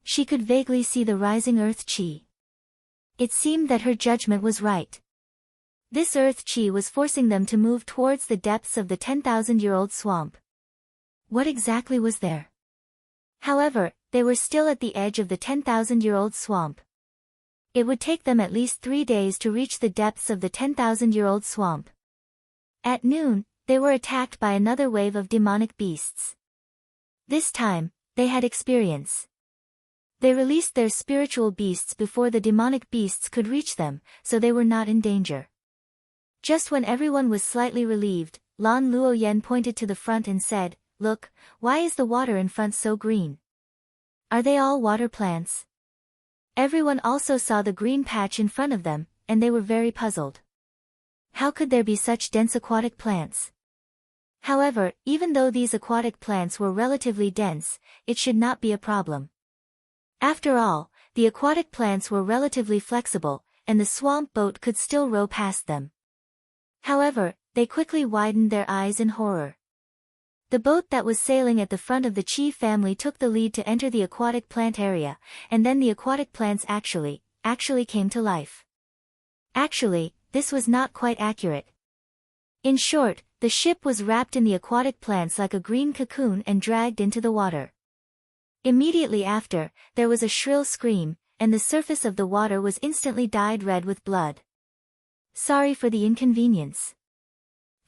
A: She could vaguely see the rising earth chi. It seemed that her judgment was right. This earth chi was forcing them to move towards the depths of the 10,000-year-old swamp. What exactly was there? However, they were still at the edge of the 10,000-year-old swamp. It would take them at least 3 days to reach the depths of the 10,000-year-old swamp. At noon, they were attacked by another wave of demonic beasts. This time, they had experience. They released their spiritual beasts before the demonic beasts could reach them, so they were not in danger. Just when everyone was slightly relieved, Lan Luoyen pointed to the front and said, Look, why is the water in front so green? Are they all water plants? Everyone also saw the green patch in front of them, and they were very puzzled. How could there be such dense aquatic plants? However, even though these aquatic plants were relatively dense, it should not be a problem. After all, the aquatic plants were relatively flexible, and the swamp boat could still row past them. However, they quickly widened their eyes in horror. The boat that was sailing at the front of the Chi family took the lead to enter the aquatic plant area, and then the aquatic plants actually came to life. Actually, this was not quite accurate. In short, the ship was wrapped in the aquatic plants like a green cocoon and dragged into the water. Immediately after, there was a shrill scream, and the surface of the water was instantly dyed red with blood. Sorry for the inconvenience.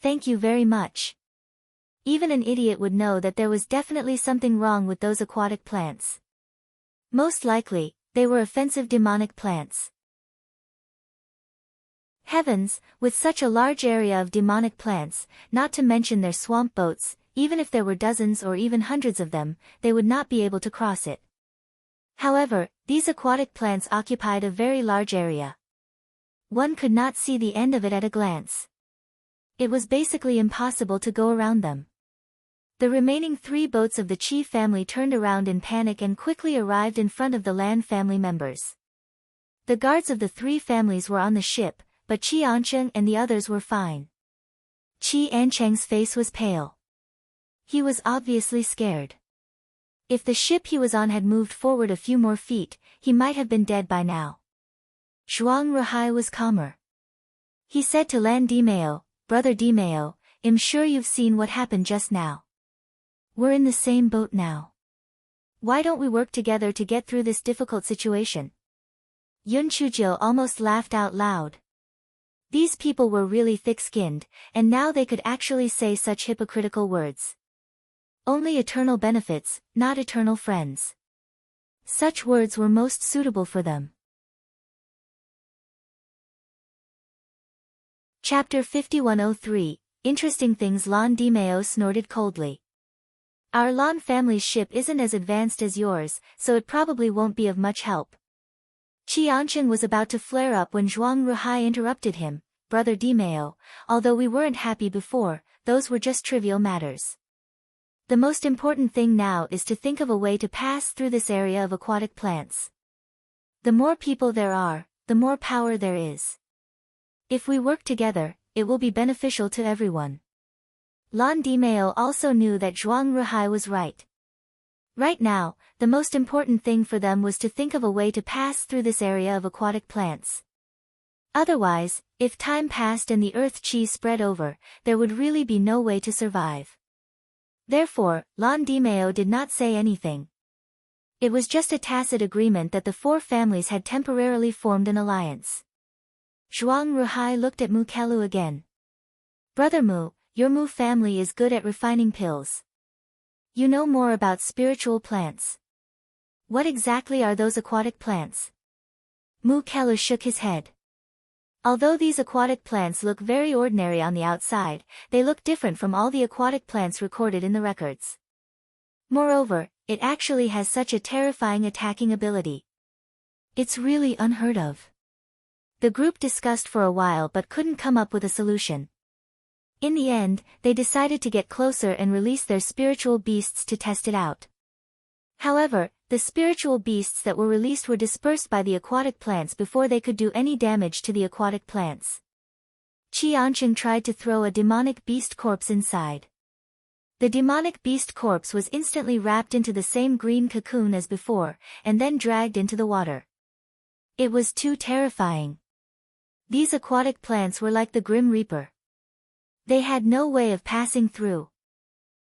A: Thank you very much. Even an idiot would know that there was definitely something wrong with those aquatic plants. Most likely, they were offensive demonic plants. Heavens, with such a large area of demonic plants, not to mention their swamp boats, even if there were dozens or even hundreds of them, they would not be able to cross it. However, these aquatic plants occupied a very large area. One could not see the end of it at a glance. It was basically impossible to go around them. The remaining 3 boats of the Chi family turned around in panic and quickly arrived in front of the Lan family members. The guards of the 3 families were on the ship, but Qi Ancheng and the others were fine. Qi Ancheng's face was pale. He was obviously scared. If the ship he was on had moved forward a few more feet, he might have been dead by now. Zhuang Ruhai was calmer. He said to Lan Dimeo, "Brother Dimeo, I'm sure you've seen what happened just now. We're in the same boat now. Why don't we work together to get through this difficult situation?" Yun Chujio almost laughed out loud. These people were really thick-skinned, and now they could actually say such hypocritical words. Only eternal benefits, not eternal friends. Such words were most suitable for them. Chapter 5103, Interesting Things. Lan Dimeo snorted coldly. Our Lan family's ship isn't as advanced as yours, so it probably won't be of much help. Qi Ancheng was about to flare up when Zhuang Ruhai interrupted him. "Brother Dimeo, although we weren't happy before, those were just trivial matters. The most important thing now is to think of a way to pass through this area of aquatic plants. The more people there are, the more power there is. If we work together, it will be beneficial to everyone." Lan Dimeo also knew that Zhuang Ruhai was right. Right now, the most important thing for them was to think of a way to pass through this area of aquatic plants. Otherwise, if time passed and the earth chi spread over, there would really be no way to survive. Therefore, Lan Dimeo did not say anything. It was just a tacit agreement that the 4 families had temporarily formed an alliance. Zhuang Ruhai looked at Mu Kelu again. "Brother Mu, your Mu family is good at refining pills. You know more about spiritual plants. What exactly are those aquatic plants?" Mu Kelu shook his head. Although these aquatic plants look very ordinary on the outside, they look different from all the aquatic plants recorded in the records. Moreover, it actually has such a terrifying attacking ability. It's really unheard of. The group discussed for a while but couldn't come up with a solution. In the end, they decided to get closer and release their spiritual beasts to test it out. However, the spiritual beasts that were released were dispersed by the aquatic plants before they could do any damage to the aquatic plants. Qi Ancheng tried to throw a demonic beast corpse inside. The demonic beast corpse was instantly wrapped into the same green cocoon as before, and then dragged into the water. It was too terrifying. These aquatic plants were like the Grim Reaper. They had no way of passing through.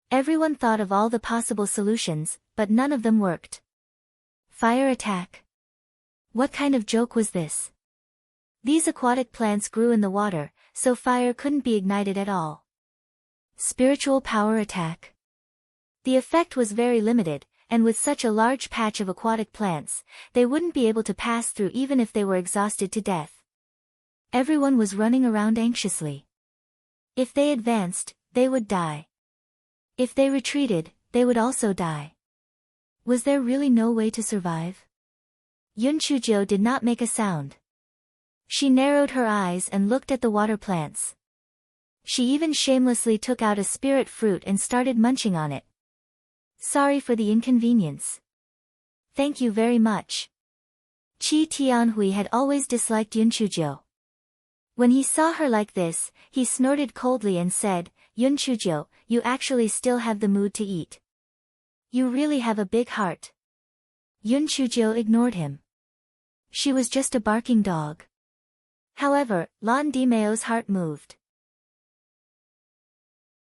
A: Everyone thought of all the possible solutions, but none of them worked. Fire attack. What kind of joke was this? These aquatic plants grew in the water, so fire couldn't be ignited at all. Spiritual power attack. The effect was very limited, and with such a large patch of aquatic plants, they wouldn't be able to pass through even if they were exhausted to death. Everyone was running around anxiously. If they advanced, they would die. If they retreated, they would also die. Was there really no way to survive? Yun Chujo did not make a sound. She narrowed her eyes and looked at the water plants. She even shamelessly took out a spirit fruit and started munching on it. Sorry for the inconvenience. Thank you very much. Qi Tianhui had always disliked Yun Chujo. When he saw her like this, he snorted coldly and said, Yun Chujo, you actually still have the mood to eat. You really have a big heart. Yun Chujo ignored him. She was just a barking dog. However, Lan Dimeo's heart moved.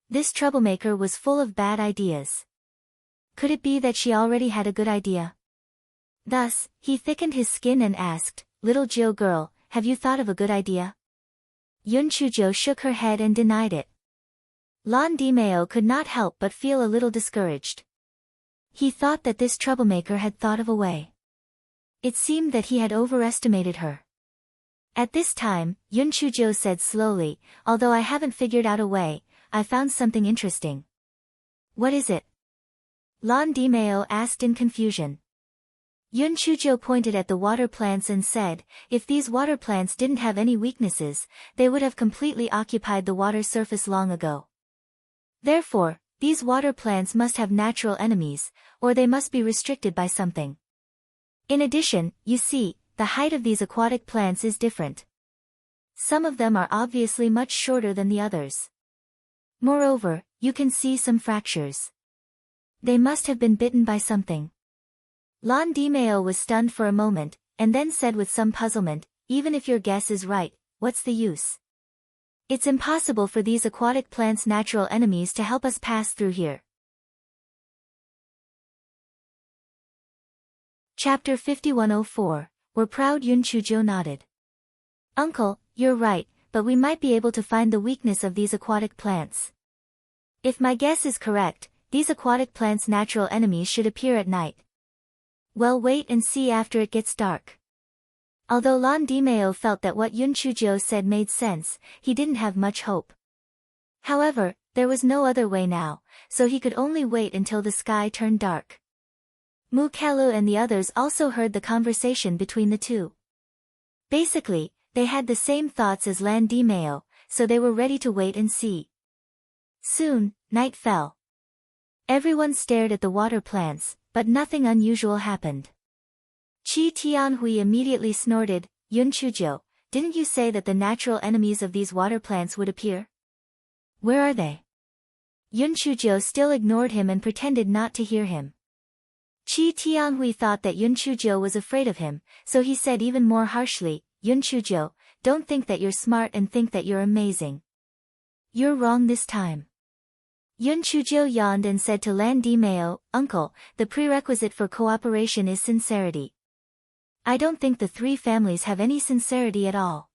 A: This troublemaker was full of bad ideas. Could it be that she already had a good idea? Thus, he thickened his skin and asked, Little Jiu girl, have you thought of a good idea? Yun Chujo shook her head and denied it. Lan Dimeo could not help but feel a little discouraged. He thought that this troublemaker had thought of a way. It seemed that he had overestimated her. At this time, Yun Chujo said slowly, although I haven't figured out a way, I found something interesting. What is it? Lan Dimeo asked in confusion. Yun Chujo pointed at the water plants and said, if these water plants didn't have any weaknesses, they would have completely occupied the water surface long ago. Therefore, these water plants must have natural enemies, or they must be restricted by something. In addition, you see, the height of these aquatic plants is different. Some of them are obviously much shorter than the others. Moreover, you can see some fractures. They must have been bitten by something. Lan Dimeo was stunned for a moment, and then said with some puzzlement, even if your guess is right, what's the use? It's impossible for these aquatic plants' natural enemies to help us pass through here. Chapter 5104, We're proud. Yun Chujo nodded. Uncle, you're right, but we might be able to find the weakness of these aquatic plants. If my guess is correct, these aquatic plants' natural enemies should appear at night. Well, wait and see after it gets dark. Although Lan Dimeo felt that what Yun Chujo said made sense, he didn't have much hope. However, there was no other way now, so he could only wait until the sky turned dark. Mu Kelu and the others also heard the conversation between the two. Basically, they had the same thoughts as Lan Dimeo, so they were ready to wait and see. Soon, night fell. Everyone stared at the water plants, but nothing unusual happened. Qi Tianhui immediately snorted, Yun Chujo, didn't you say that the natural enemies of these water plants would appear? Where are they? Yun Chujo still ignored him and pretended not to hear him. Qi Tianhui thought that Yun Chujo was afraid of him, so he said even more harshly, Yun Chujo, don't think that you're smart and think that you're amazing. You're wrong this time. Yun Chujo yawned and said to Lan Dimeo, Uncle, the prerequisite for cooperation is sincerity. I don't think the three families have any sincerity at all.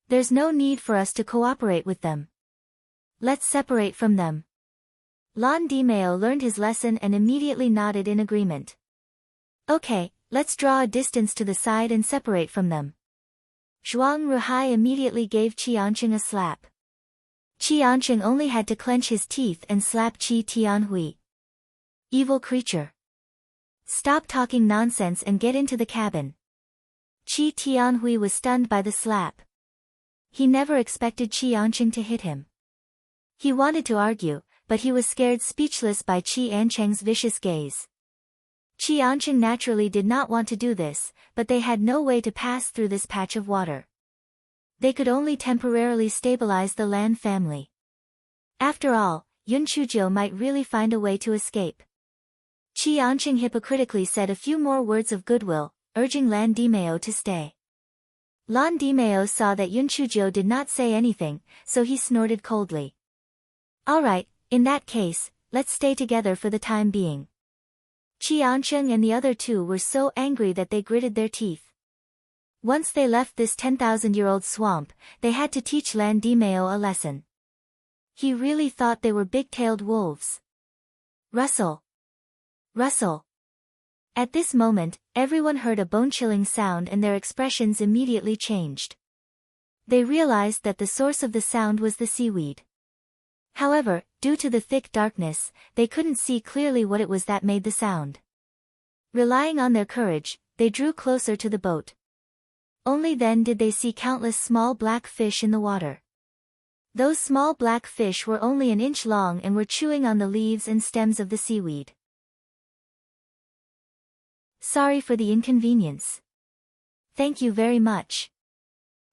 A: There's no need for us to cooperate with them. Let's separate from them. Lan Dimeo learned his lesson and immediately nodded in agreement. Okay, let's draw a distance to the side and separate from them. Zhuang Ruhai immediately gave Qianqing a slap. Qianqing only had to clench his teeth and slap Qi Tianhui. Evil creature. Stop talking nonsense and get into the cabin. Qi Tianhui was stunned by the slap. He never expected Qianqing to hit him. He wanted to argue, but he was scared speechless by Qianqing's vicious gaze. Qianqing naturally did not want to do this, but they had no way to pass through this patch of water. They could only temporarily stabilize the Lan family. After all, Yun Chujo might really find a way to escape. Qianqing hypocritically said a few more words of goodwill, urging Lan Dimeo to stay. Lan Dimeo saw that Yun Chujo did not say anything, so he snorted coldly. Alright, in that case, let's stay together for the time being. Qianqing and the other two were so angry that they gritted their teeth. Once they left this 10,000-year-old swamp, they had to teach Lan Dimeo a lesson. He really thought they were big-tailed wolves. Rustle. Rustle. At this moment, everyone heard a bone-chilling sound and their expressions immediately changed. They realized that the source of the sound was the seaweed. However, due to the thick darkness, they couldn't see clearly what it was that made the sound. Relying on their courage, they drew closer to the boat. Only then did they see countless small black fish in the water. Those small black fish were only an inch long and were chewing on the leaves and stems of the seaweed. Sorry for the inconvenience. Thank you very much.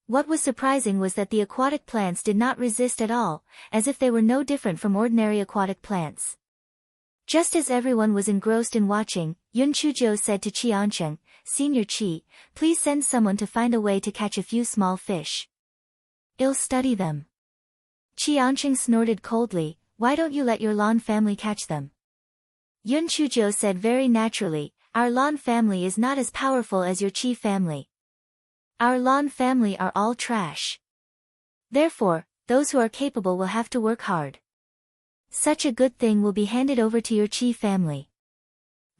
A: What was surprising was that the aquatic plants did not resist at all, as if they were no different from ordinary aquatic plants. Just as everyone was engrossed in watching, Yun Chujo said to Qiancheng, Senior Qi, please send someone to find a way to catch a few small fish. I'll study them. Qiancheng snorted coldly, why don't you let your Lan family catch them? Yun Chujo said very naturally, our Lan family is not as powerful as your Qi family. Our Lan family are all trash. Therefore, those who are capable will have to work hard. Such a good thing will be handed over to your Qi family.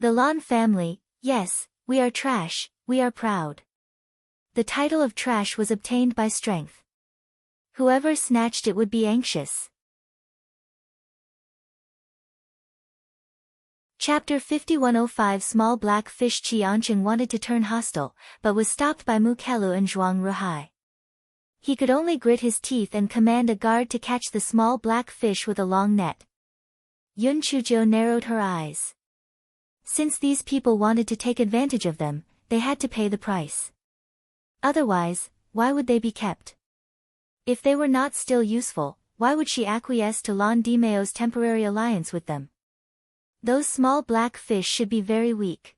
A: The Lan family, yes, we are trash, we are proud. The title of trash was obtained by strength. Whoever snatched it would be anxious. Chapter 5105 Small Black Fish. Qiancheng wanted to turn hostile, but was stopped by Mu Kelu and Zhuang Ruhai. He could only grit his teeth and command a guard to catch the small black fish with a long net. Yun Chujo narrowed her eyes. Since these people wanted to take advantage of them, they had to pay the price. Otherwise, why would they be kept? If they were not still useful, why would she acquiesce to Lan Dimeo's temporary alliance with them? Those small black fish should be very weak.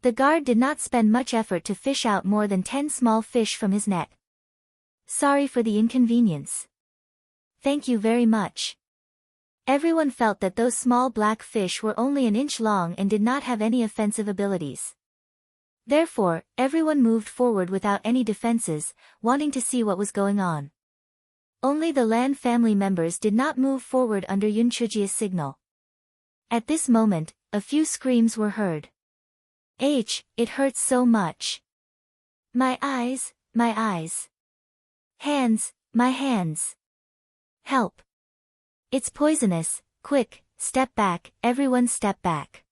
A: The guard did not spend much effort to fish out more than 10 small fish from his net. Sorry for the inconvenience. Thank you very much. Everyone felt that those small black fish were only an inch long and did not have any offensive abilities. Therefore, everyone moved forward without any defenses, wanting to see what was going on. Only the Lan family members did not move forward under Yun Chujia's signal. At this moment, a few screams were heard. It hurts so much. My eyes, my eyes. Hands, my hands. Help. It's poisonous, quick, step back, everyone step back.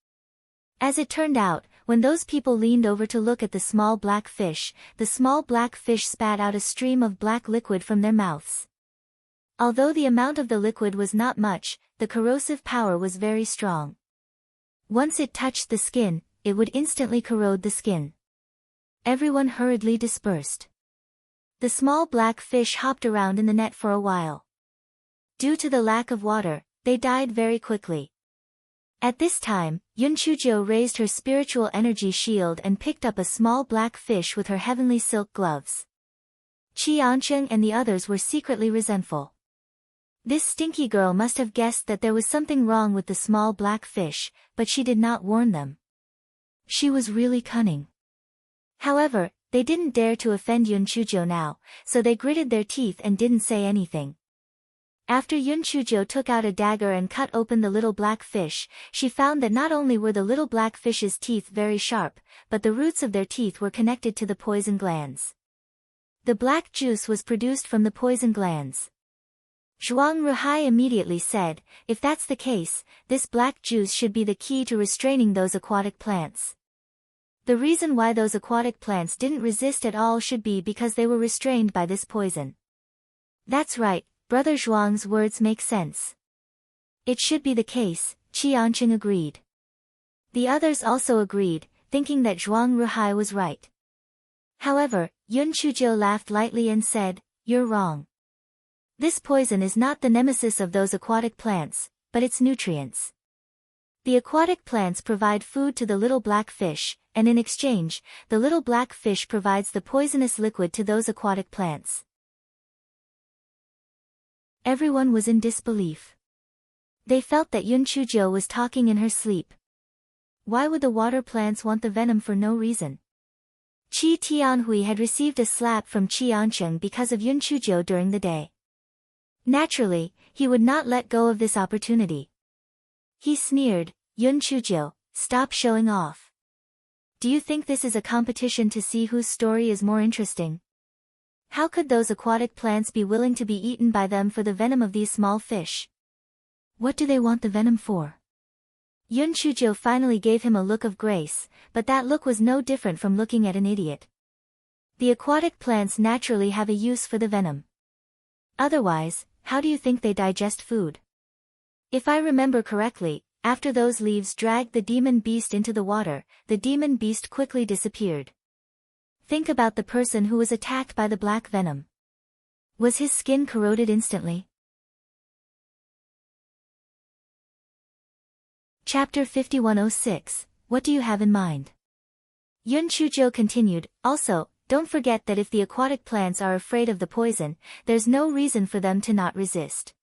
A: As it turned out, when those people leaned over to look at the small black fish spat out a stream of black liquid from their mouths. Although the amount of the liquid was not much, the corrosive power was very strong. Once it touched the skin, it would instantly corrode the skin. Everyone hurriedly dispersed. The small black fish hopped around in the net for a while. Due to the lack of water, they died very quickly. At this time, Yun Chujo raised her spiritual energy shield and picked up a small black fish with her heavenly silk gloves. Qiancheng and the others were secretly resentful. This stinky girl must have guessed that there was something wrong with the small black fish, but she did not warn them. She was really cunning. However, they didn't dare to offend Yun Chujo now, so they gritted their teeth and didn't say anything. After Yun Chujo took out a dagger and cut open the little black fish, she found that not only were the little black fish's teeth very sharp, but the roots of their teeth were connected to the poison glands. The black juice was produced from the poison glands. Zhuang Ruhai immediately said, if that's the case, this black juice should be the key to restraining those aquatic plants. The reason why those aquatic plants didn't resist at all should be because they were restrained by this poison. That's right, Brother Zhuang's words make sense. It should be the case, Qiancheng agreed. The others also agreed, thinking that Zhuang Ruhai was right. However, Yun Chujo laughed lightly and said, you're wrong. This poison is not the nemesis of those aquatic plants, but its nutrients. The aquatic plants provide food to the little black fish, and in exchange, the little black fish provides the poisonous liquid to those aquatic plants. Everyone was in disbelief. They felt that Yun Chujo was talking in her sleep. Why would the water plants want the venom for no reason? Qi Tianhui had received a slap from Qiancheng because of Yun Chujo during the day. Naturally, he would not let go of this opportunity. He sneered, Yun Chujo, stop showing off. Do you think this is a competition to see whose story is more interesting? How could those aquatic plants be willing to be eaten by them for the venom of these small fish? What do they want the venom for? Yun Chujo finally gave him a look of grace, but that look was no different from looking at an idiot. The aquatic plants naturally have a use for the venom. Otherwise, how do you think they digest food? If I remember correctly, after those leaves dragged the demon beast into the water, the demon beast quickly disappeared. Think about the person who was attacked by the black venom. Was his skin corroded instantly? Chapter 5106, What do you have in mind? Yun Chujo continued, also, don't forget that if the aquatic plants are afraid of the poison, there's no reason for them to not resist.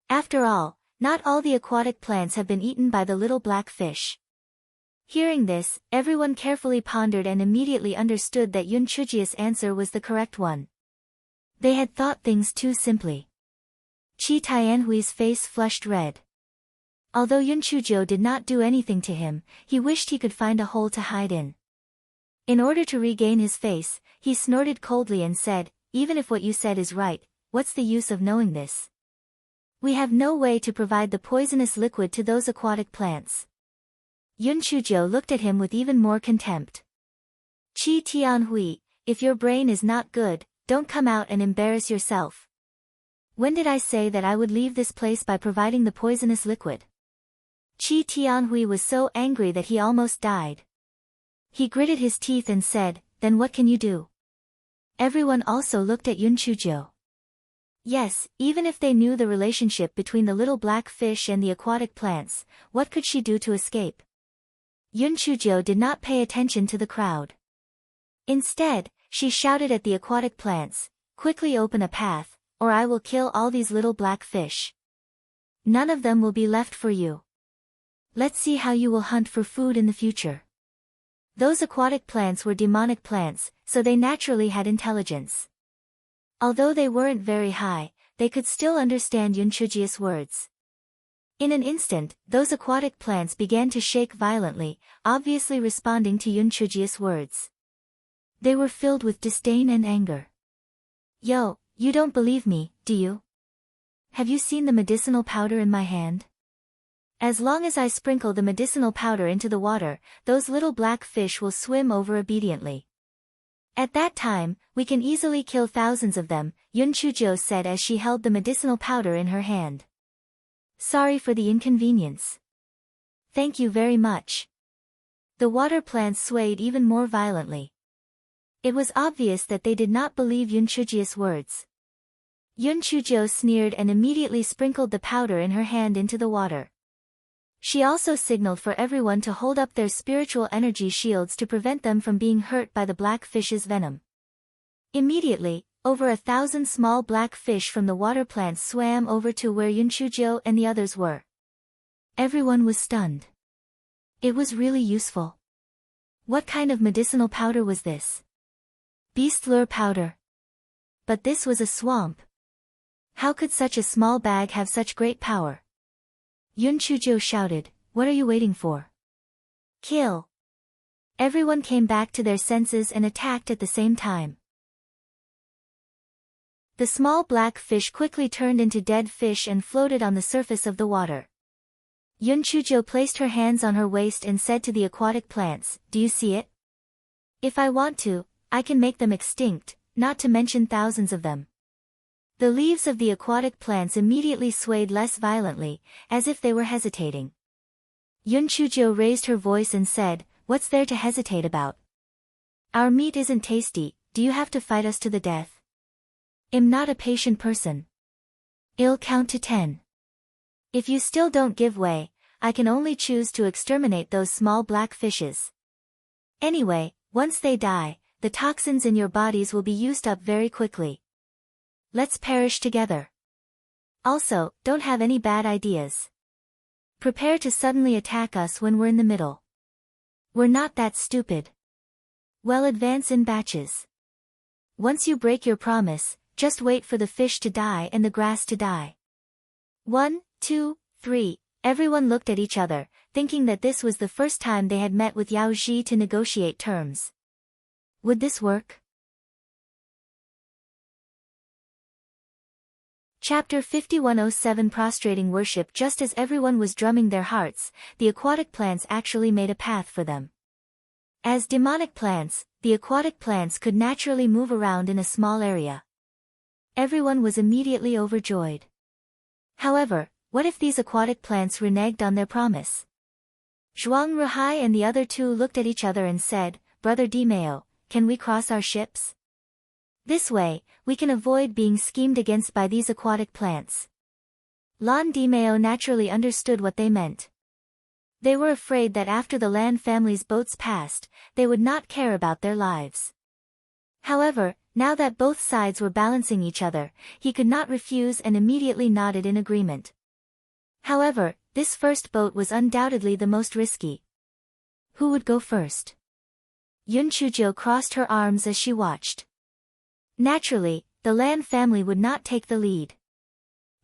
A: After all, not all the aquatic plants have been eaten by the little black fish. Hearing this, everyone carefully pondered and immediately understood that Yun Chujia's answer was the correct one. They had thought things too simply. Chi Tianhui's face flushed red. Although Yun Chujo did not do anything to him, he wished he could find a hole to hide in. In order to regain his face, he snorted coldly and said, even if what you said is right, what's the use of knowing this? We have no way to provide the poisonous liquid to those aquatic plants. Yun Chujo looked at him with even more contempt. Chi Tianhui, if your brain is not good, don't come out and embarrass yourself. When did I say that I would leave this place by providing the poisonous liquid? Chi Tianhui was so angry that he almost died. He gritted his teeth and said, then what can you do? Everyone also looked at Yun Chujo. Yes, even if they knew the relationship between the little black fish and the aquatic plants, what could she do to escape? Yun Chujo did not pay attention to the crowd. Instead, she shouted at the aquatic plants, quickly open a path, or I will kill all these little black fish. None of them will be left for you. Let's see how you will hunt for food in the future. Those aquatic plants were demonic plants, so they naturally had intelligence. Although they weren't very high, they could still understand Yun Chujia's words. In an instant, those aquatic plants began to shake violently, obviously responding to Yun Chujia's words. They were filled with disdain and anger. Yo, you don't believe me, do you? Have you seen the medicinal powder in my hand? As long as I sprinkle the medicinal powder into the water, those little black fish will swim over obediently. At that time, we can easily kill thousands of them, Yun Chujo said as she held the medicinal powder in her hand. Sorry for the inconvenience. Thank you very much. The water plants swayed even more violently. It was obvious that they did not believe Yun Chujia's words. Yun Chujo sneered and immediately sprinkled the powder in her hand into the water. She also signaled for everyone to hold up their spiritual energy shields to prevent them from being hurt by the black fish's venom. Immediately, over 1,000 small black fish from the water plants swam over to where Yun Chujo and the others were. Everyone was stunned. It was really useful. What kind of medicinal powder was this? Beast lure powder. But this was a swamp. How could such a small bag have such great power? Yun Chujo shouted, what are you waiting for? Kill! Everyone came back to their senses and attacked at the same time. The small black fish quickly turned into dead fish and floated on the surface of the water. Yun Chujo placed her hands on her waist and said to the aquatic plants, do you see it? If I want to, I can make them extinct, not to mention thousands of them. The leaves of the aquatic plants immediately swayed less violently, as if they were hesitating. Yun Chujo raised her voice and said, what's there to hesitate about? Our meat isn't tasty, do you have to fight us to the death? I'm not a patient person. I'll count to 10. If you still don't give way, I can only choose to exterminate those small black fishes. Anyway, once they die, the toxins in your bodies will be used up very quickly. Let's perish together. Also, don't have any bad ideas. Prepare to suddenly attack us when we're in the middle. We're not that stupid. Well, advance in batches. Once you break your promise, just wait for the fish to die and the grass to die. 1, 2, 3, everyone looked at each other, thinking that this was the first time they had met with Yao Ji to negotiate terms. Would this work? Chapter 5107 Prostrating Worship. Just as everyone was drumming their hearts, the aquatic plants actually made a path for them. As demonic plants, the aquatic plants could naturally move around in a small area. Everyone was immediately overjoyed. However, what if these aquatic plants reneged on their promise? Zhuang Ruhai and the other two looked at each other and said, "Brother Dimeo, can we cross our ships? This way, we can avoid being schemed against by these aquatic plants." Lan Dimeo naturally understood what they meant. They were afraid that after the land family's boats passed, they would not care about their lives. However, now that both sides were balancing each other, he could not refuse and immediately nodded in agreement. However, this first boat was undoubtedly the most risky. Who would go first? Yun Chuzhou crossed her arms as she watched. Naturally, the land family would not take the lead.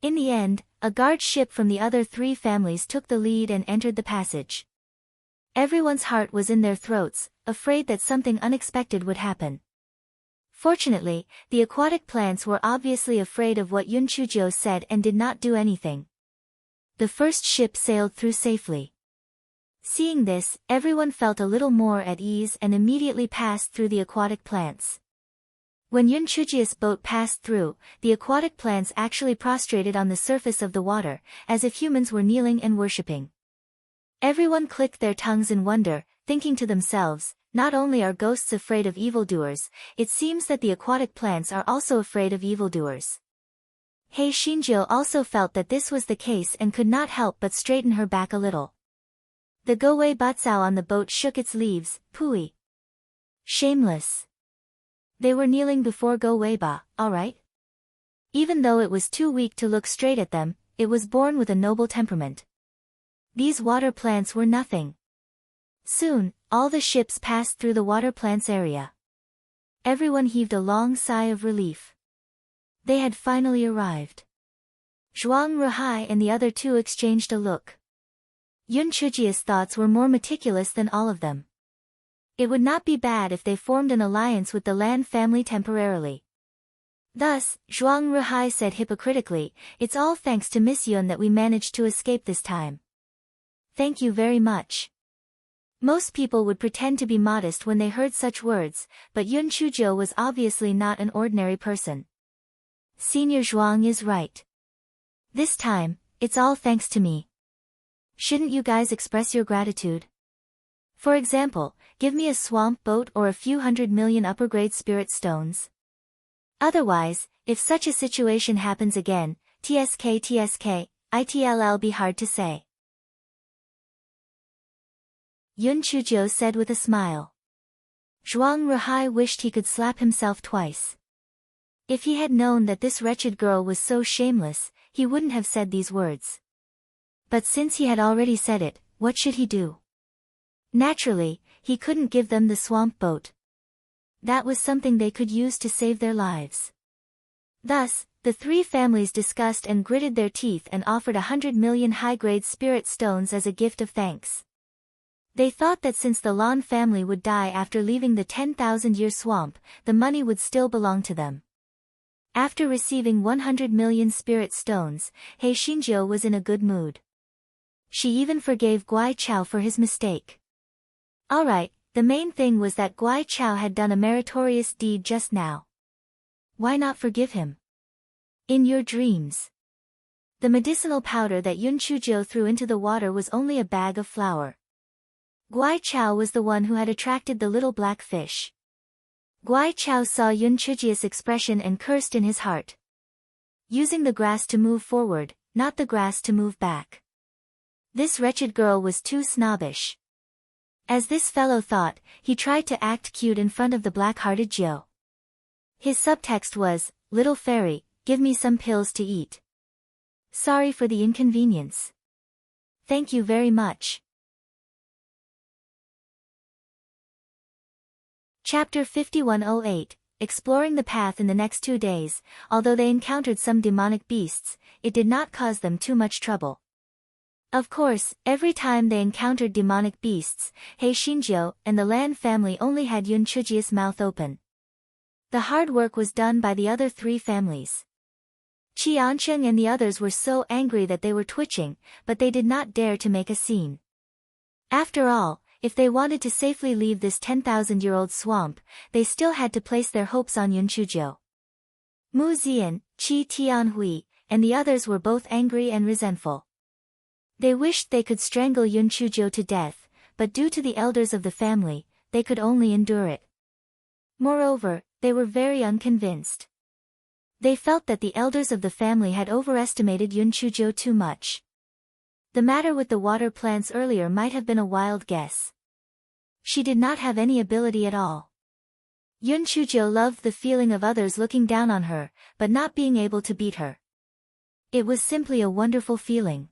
A: In the end, a guard ship from the other three families took the lead and entered the passage. Everyone's heart was in their throats, afraid that something unexpected would happen. Fortunately, the aquatic plants were obviously afraid of what Yun Chuzhou said and did not do anything. The first ship sailed through safely. Seeing this, everyone felt a little more at ease and immediately passed through the aquatic plants. When Yun Chuzhou's boat passed through, the aquatic plants actually prostrated on the surface of the water, as if humans were kneeling and worshipping. Everyone clicked their tongues in wonder, thinking to themselves, not only are ghosts afraid of evildoers, it seems that the aquatic plants are also afraid of evildoers. He Xinjiu also felt that this was the case and could not help but straighten her back a little. The Gowei Batsao on the boat shook its leaves, "Pui. Shameless." They were kneeling before Gowei Ba, all right? Even though it was too weak to look straight at them, it was born with a noble temperament. These water plants were nothing. Soon, all the ships passed through the water plants area. Everyone heaved a long sigh of relief. They had finally arrived. Zhuang Ruhai and the other two exchanged a look. Yun Chuzhou's thoughts were more meticulous than all of them. It would not be bad if they formed an alliance with the land family temporarily. Thus, Zhuang Ruhai said hypocritically, "It's all thanks to Miss Yun that we managed to escape this time. Thank you very much." Most people would pretend to be modest when they heard such words, but Yun Chuzhou was obviously not an ordinary person. Senior Zhuang is right. This time, it's all thanks to me. Shouldn't you guys express your gratitude? For example, give me a swamp boat or a few 100 million upper-grade spirit stones. Otherwise, if such a situation happens again, it'll be hard to say. Yun Chuzhou said with a smile. Zhuang Ruhai wished he could slap himself twice. If he had known that this wretched girl was so shameless, he wouldn't have said these words. But since he had already said it, what should he do? Naturally, he couldn't give them the swamp boat. That was something they could use to save their lives. Thus, the three families discussed and gritted their teeth and offered 100 million high-grade spirit stones as a gift of thanks. They thought that since the Lan family would die after leaving the 10,000-year swamp, the money would still belong to them. After receiving 100 million spirit stones, He Xinjiu was in a good mood. She even forgave Guai Chao for his mistake. Alright, the main thing was that Guai Chao had done a meritorious deed just now. Why not forgive him? In your dreams. The medicinal powder that Yun Chuzhou threw into the water was only a bag of flour. Guai Chao was the one who had attracted the little black fish. Guai Chao saw Yun Chuzhou's expression and cursed in his heart. Using the grass to move forward, not the grass to move back. This wretched girl was too snobbish. As this fellow thought, he tried to act cute in front of the black-hearted Jiu. His subtext was, "Little fairy, give me some pills to eat. Sorry for the inconvenience. Thank you very much." Chapter 5108, Exploring the path. In the next 2 days, although they encountered some demonic beasts, it did not cause them too much trouble. Of course, every time they encountered demonic beasts, He Xinjiu and the Lan family only had Yun Chuzhou's mouth open. The hard work was done by the other three families. Qiansheng and the others were so angry that they were twitching, but they did not dare to make a scene. After all, if they wanted to safely leave this 10,000-year-old swamp, they still had to place their hopes on Yunqiuzhou. Mu Zian, Qi Tianhui, and the others were both angry and resentful. They wished they could strangle Yunqiuzhou to death, but due to the elders of the family, they could only endure it. Moreover, they were very unconvinced. They felt that the elders of the family had overestimated Yunqiuzhou too much. The matter with the water plants earlier might have been a wild guess. She did not have any ability at all. Yunqiuzhou loved the feeling of others looking down on her, but not being able to beat her. It was simply a wonderful feeling.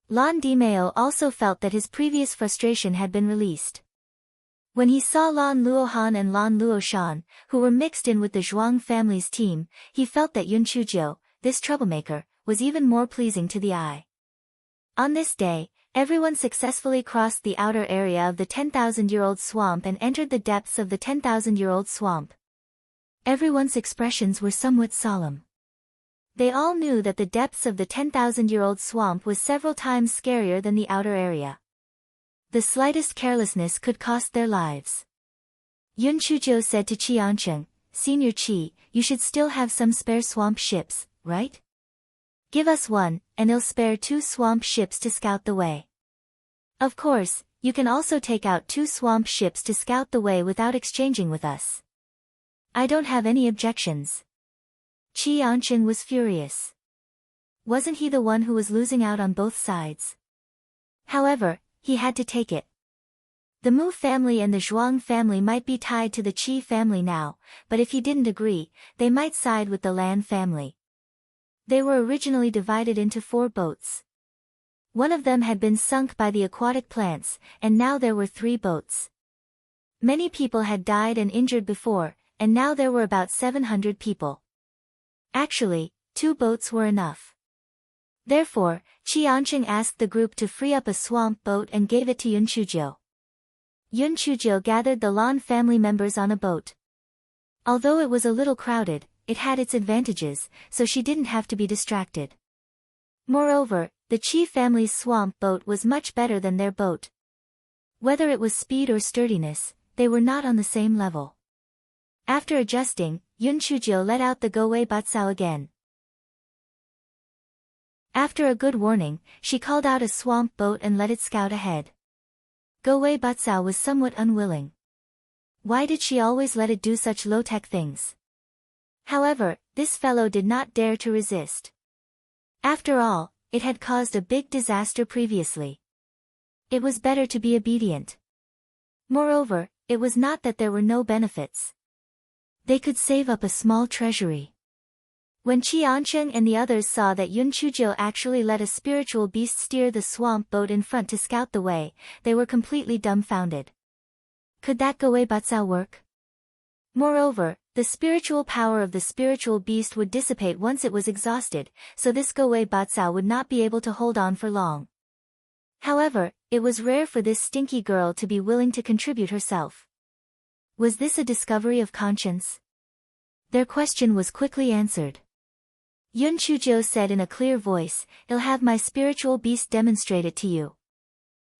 A: Lan Dimeo also felt that his previous frustration had been released. When he saw Lan Luohan and Lan Luoshan, who were mixed in with the Zhuang family's team, he felt that Yunqiuzhou, this troublemaker, was even more pleasing to the eye. On this day, everyone successfully crossed the outer area of the 10,000-year-old swamp and entered the depths of the 10,000-year-old swamp. Everyone's expressions were somewhat solemn. They all knew that the depths of the 10,000-year-old swamp was several times scarier than the outer area. The slightest carelessness could cost their lives. Yunqiuzhou said to Qiansheng, "Senior Qi, you should still have some spare swamp ships, right? Give us one, and I'll spare 2 swamp ships to scout the way. Of course, you can also take out 2 swamp ships to scout the way without exchanging with us. I don't have any objections." Qiansheng was furious. Wasn't he the one who was losing out on both sides? However, he had to take it. The Mu family and the Zhuang family might be tied to the Qi family now, but if he didn't agree, they might side with the Lan family. They were originally divided into 4 boats. One of them had been sunk by the aquatic plants, and now there were 3 boats. Many people had died and injured before, and now there were about 700 people. Actually, 2 boats were enough. Therefore, Qiansheng asked the group to free up a swamp boat and gave it to Yunqiuzhou. Yunqiuzhou gathered the Lan family members on a boat. Although it was a little crowded, it had its advantages, so she didn't have to be distracted. Moreover, the Qi family's swamp boat was much better than their boat. Whether it was speed or sturdiness, they were not on the same level. After adjusting, Yunqiuzhou let out the Gowei Batsao again. After a good warning, she called out a swamp boat and let it scout ahead. Gowei Batsao was somewhat unwilling. Why did she always let it do such low-tech things? However, this fellow did not dare to resist. After all, it had caused a big disaster previously. It was better to be obedient. Moreover, it was not that there were no benefits. They could save up a small treasury. When Qiansheng and the others saw that Yunqiuzhou actually let a spiritual beast steer the swamp boat in front to scout the way, they were completely dumbfounded. Could that Gowei Batsao work? Moreover, the spiritual power of the spiritual beast would dissipate once it was exhausted, so this Gowei Batsao would not be able to hold on for long. However, it was rare for this stinky girl to be willing to contribute herself. Was this a discovery of conscience? Their question was quickly answered. Yunqiuzhou said in a clear voice, "I'll have my spiritual beast demonstrate it to you.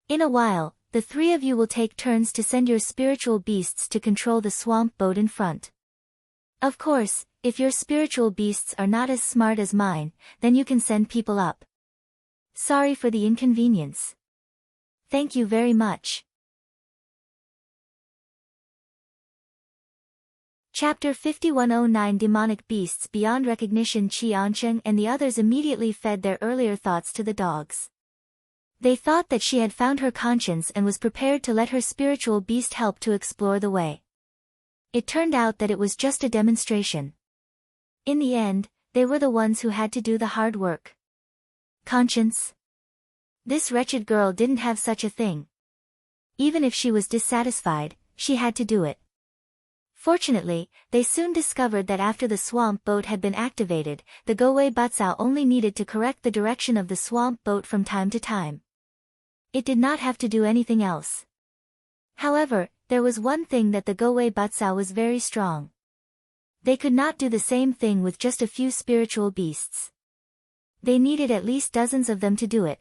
A: In a while, the 3 of you will take turns to send your spiritual beasts to control the swamp boat in front. Of course, if your spiritual beasts are not as smart as mine, then you can send people up. Sorry for the inconvenience. Thank you very much." Chapter 5109 Demonic Beasts Beyond Recognition. Qiansheng and the others immediately fed their earlier thoughts to the dogs. They thought that she had found her conscience and was prepared to let her spiritual beast help to explore the way. It turned out that it was just a demonstration. In the end, they were the ones who had to do the hard work. Conscience? This wretched girl didn't have such a thing. Even if she was dissatisfied, she had to do it. Fortunately, they soon discovered that after the swamp boat had been activated, the Gowei Batsao only needed to correct the direction of the swamp boat from time to time. It did not have to do anything else. However, there was one thing that the Gowei Batsao was very strong. They could not do the same thing with just a few spiritual beasts. They needed at least dozens of them to do it.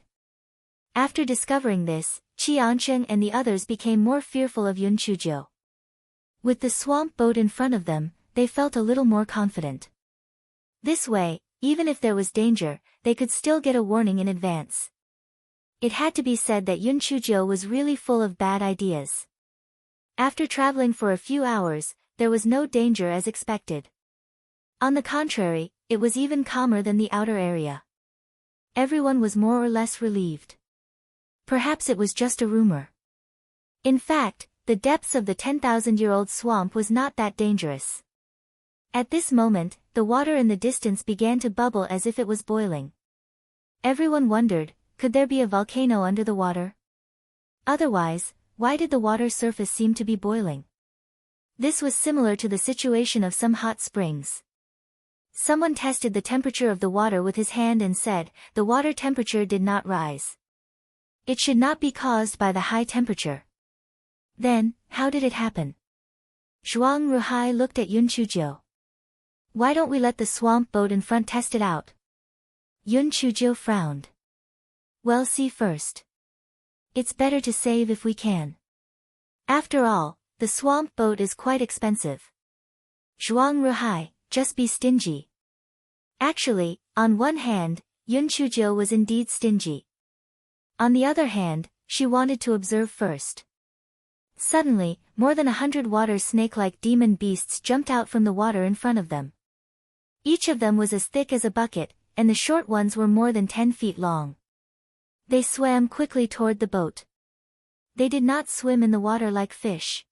A: After discovering this, Qiansheng and the others became more fearful of Yun Chujiu. With the swamp boat in front of them, they felt a little more confident. This way, even if there was danger, they could still get a warning in advance. It had to be said that Yun Chujiu was really full of bad ideas. After traveling for a few hours, there was no danger as expected. On the contrary, it was even calmer than the outer area. Everyone was more or less relieved. Perhaps it was just a rumor. In fact, the depths of the 10,000-year-old swamp was not that dangerous. At this moment, the water in the distance began to bubble as if it was boiling. Everyone wondered, could there be a volcano under the water? Otherwise, why did the water surface seem to be boiling? This was similar to the situation of some hot springs. Someone tested the temperature of the water with his hand and said, the water temperature did not rise. It should not be caused by the high temperature. Then, how did it happen? Zhuang Ruhai looked at Yun Chujiu. Why don't we let the swamp boat in front test it out? Yun Chujiu frowned. Well, see first. It's better to save if we can. After all, the swamp boat is quite expensive. Zhuang Ruhai, just be stingy. Actually, on one hand, Yun Chujiu was indeed stingy. On the other hand, she wanted to observe first. Suddenly, more than 100 water snake-like demon beasts jumped out from the water in front of them. Each of them was as thick as a bucket, and the short ones were more than 10 feet long. They swam quickly toward the boat. They did not swim in the water like fish.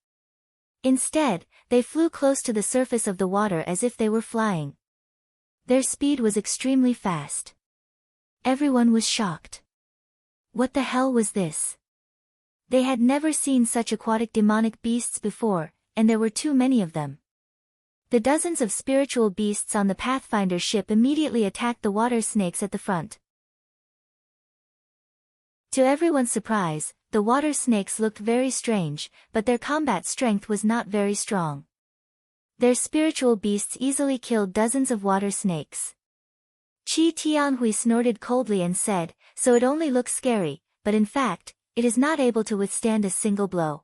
A: Instead, they flew close to the surface of the water as if they were flying. Their speed was extremely fast. Everyone was shocked. What the hell was this? They had never seen such aquatic demonic beasts before, and there were too many of them. The dozens of spiritual beasts on the Pathfinder ship immediately attacked the water snakes at the front. To everyone's surprise, the water snakes looked very strange, but their combat strength was not very strong. Their spiritual beasts easily killed dozens of water snakes. Qi Tianhui snorted coldly and said, so it only looks scary, but in fact, it is not able to withstand a single blow.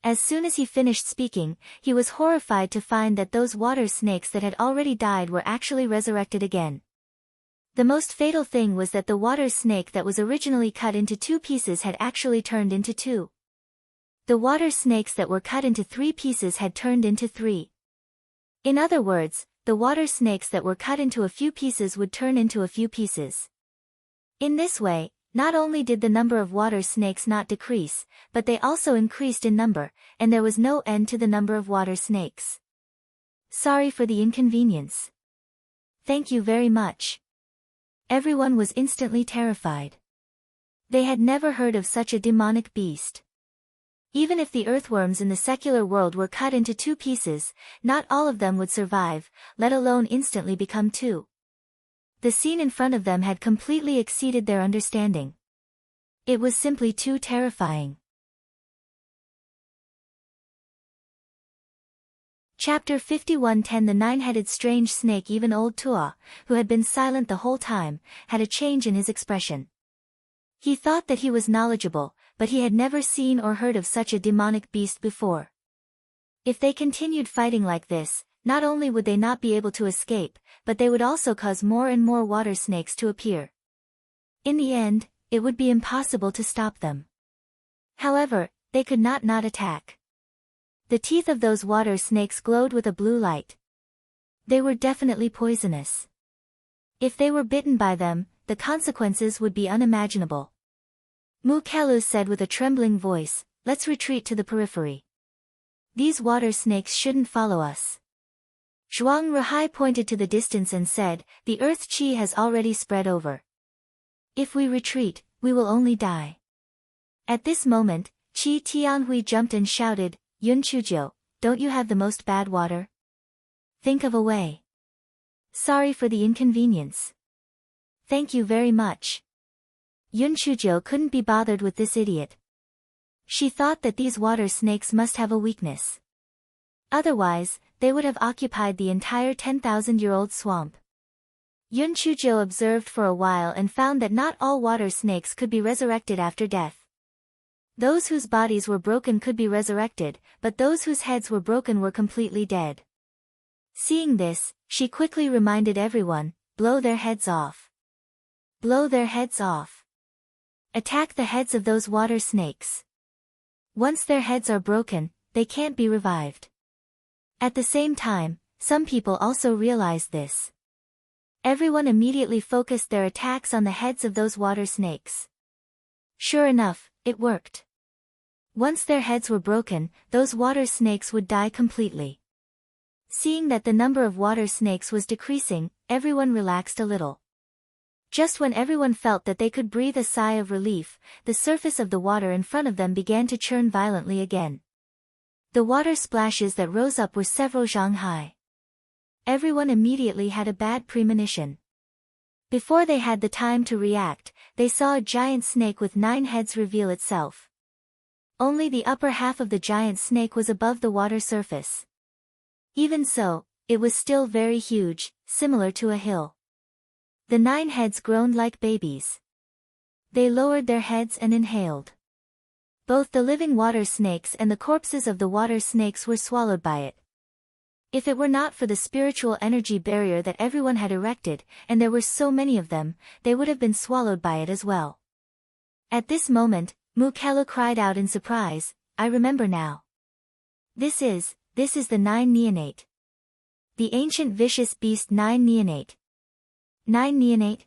A: As soon as he finished speaking, he was horrified to find that those water snakes that had already died were actually resurrected again. The most fatal thing was that the water snake that was originally cut into 2 pieces had actually turned into 2. The water snakes that were cut into 3 pieces had turned into 3. In other words, the water snakes that were cut into a few pieces would turn into a few pieces. In this way, not only did the number of water snakes not decrease, but they also increased in number, and there was no end to the number of water snakes. Sorry for the inconvenience. Thank you very much. Everyone was instantly terrified. They had never heard of such a demonic beast. Even if the earthworms in the secular world were cut into 2 pieces, not all of them would survive, let alone instantly become 2. The scene in front of them had completely exceeded their understanding. It was simply too terrifying. Chapter 51:10 The nine-headed strange snake. Even old Tua, who had been silent the whole time, had a change in his expression. He thought that he was knowledgeable, but he had never seen or heard of such a demonic beast before. If they continued fighting like this, not only would they not be able to escape, but they would also cause more and more water snakes to appear. In the end, it would be impossible to stop them. However, they could not attack. The teeth of those water snakes glowed with a blue light. They were definitely poisonous. If they were bitten by them, the consequences would be unimaginable. Mu Kelu said with a trembling voice, let's retreat to the periphery. These water snakes shouldn't follow us. Zhuang Ruhai pointed to the distance and said, the earth qi has already spread over. If we retreat, we will only die. At this moment, Qi Tianhui jumped and shouted, Yun Chujiu, don't you have the most bad water? Think of a way. Sorry for the inconvenience. Thank you very much. Yun Chujiu couldn't be bothered with this idiot. She thought that these water snakes must have a weakness. Otherwise, they would have occupied the entire 10,000-year-old swamp. Yun Chujo observed for a while and found that not all water snakes could be resurrected after death. Those whose bodies were broken could be resurrected, but those whose heads were broken were completely dead. Seeing this, she quickly reminded everyone, blow their heads off. Blow their heads off. Attack the heads of those water snakes. Once their heads are broken, they can't be revived. At the same time, some people also realized this. Everyone immediately focused their attacks on the heads of those water snakes. Sure enough, it worked. Once their heads were broken, those water snakes would die completely. Seeing that the number of water snakes was decreasing, everyone relaxed a little. Just when everyone felt that they could breathe a sigh of relief, the surface of the water in front of them began to churn violently again. The water splashes that rose up were several zhang high. Everyone immediately had a bad premonition. Before they had the time to react, they saw a giant snake with 9 heads reveal itself. Only the upper half of the giant snake was above the water surface. Even so, it was still very huge, similar to a hill. The 9 heads groaned like babies. They lowered their heads and inhaled. Both the living water snakes and the corpses of the water snakes were swallowed by it. If it were not for the spiritual energy barrier that everyone had erected, and there were so many of them, they would have been swallowed by it as well. At this moment, Mukelu cried out in surprise, I remember now. This is the 9 neonate. The ancient vicious beast 9 neonate. 9 neonate?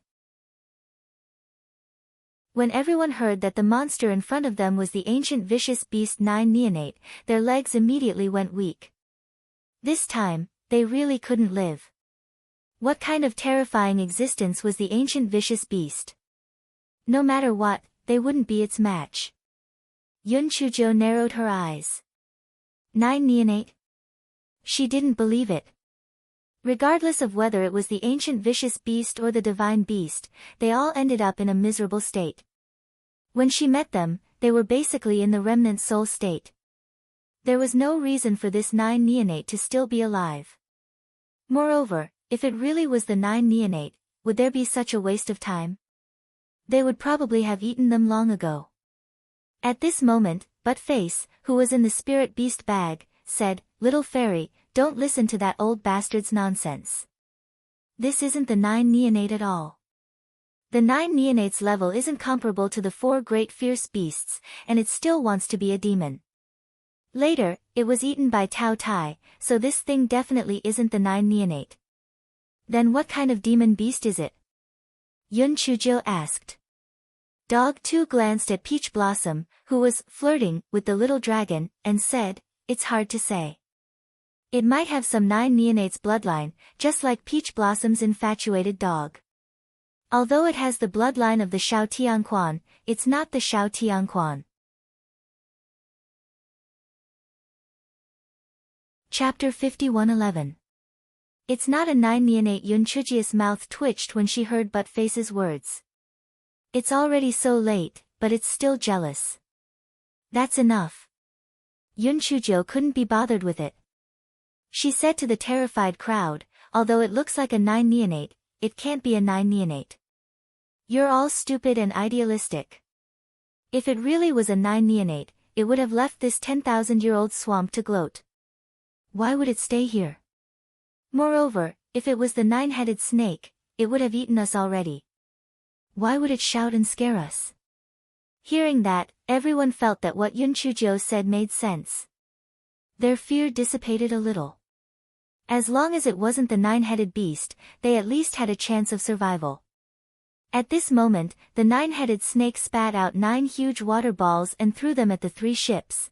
A: When everyone heard that the monster in front of them was the ancient vicious beast 9 neonate, their legs immediately went weak. This time, they really couldn't live. What kind of terrifying existence was the ancient vicious beast? No matter what, they wouldn't be its match. Yun Chujo narrowed her eyes. 9 neonate? She didn't believe it. Regardless of whether it was the ancient vicious beast or the divine beast, they all ended up in a miserable state. When she met them, they were basically in the remnant soul state. There was no reason for this 9 neonate to still be alive. Moreover, if it really was the 9 neonate, would there be such a waste of time? They would probably have eaten them long ago. At this moment, Buttface, who was in the spirit beast bag, said, Little fairy, don't listen to that old bastard's nonsense. This isn't the 9 neonate at all. The 9 neonate's level isn't comparable to the 4 great fierce beasts, and it still wants to be a demon. Later, it was eaten by Tao Tai, so this thing definitely isn't the 9 neonate. Then what kind of demon beast is it? Yun Chujo asked. Dog 2 glanced at Peach Blossom, who was flirting with the little dragon, and said, It's hard to say. It might have some 9 neonates bloodline, just like Peach Blossom's infatuated dog. Although it has the bloodline of the Shao Tianquan, it's not the Shao Tianquan. Chapter 51:11. It's not a 9 neonate. Yun Chujia's mouth twitched when she heard Buttface's words. It's already so late, but it's still jealous. That's enough. Yun Chujo couldn't be bothered with it. She said to the terrified crowd, although it looks like a 9 neonate, it can't be a 9 neonate. You're all stupid and idealistic. If it really was a 9 neonate, it would have left this 10,000-year-old swamp to gloat. Why would it stay here? Moreover, if it was the 9-headed snake, it would have eaten us already. Why would it shout and scare us? Hearing that, everyone felt that what Yun Chujo said made sense. Their fear dissipated a little. As long as it wasn't the 9-headed beast, they at least had a chance of survival. At this moment, the 9-headed snake spat out 9 huge water balls and threw them at the 3 ships.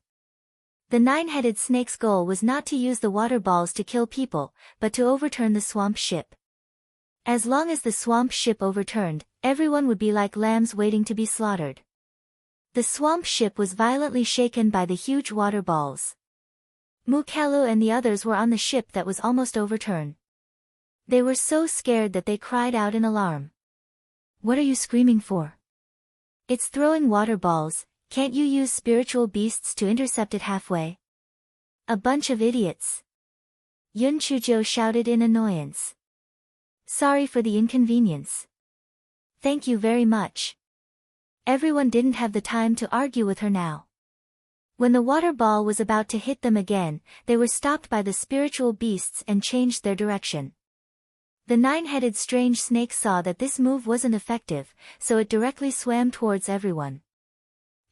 A: The 9-headed snake's goal was not to use the water balls to kill people, but to overturn the swamp ship. As long as the swamp ship overturned, everyone would be like lambs waiting to be slaughtered. The swamp ship was violently shaken by the huge water balls. Mukelu and the others were on the ship that was almost overturned. They were so scared that they cried out in alarm. What are you screaming for? It's throwing water balls. Can't you use spiritual beasts to intercept it halfway? A bunch of idiots. Yun Chujo shouted in annoyance. Sorry for the inconvenience. Thank you very much. Everyone didn't have the time to argue with her now. When the water ball was about to hit them again, they were stopped by the spiritual beasts and changed their direction. The nine-headed strange snake saw that this move wasn't effective, so it directly swam towards everyone.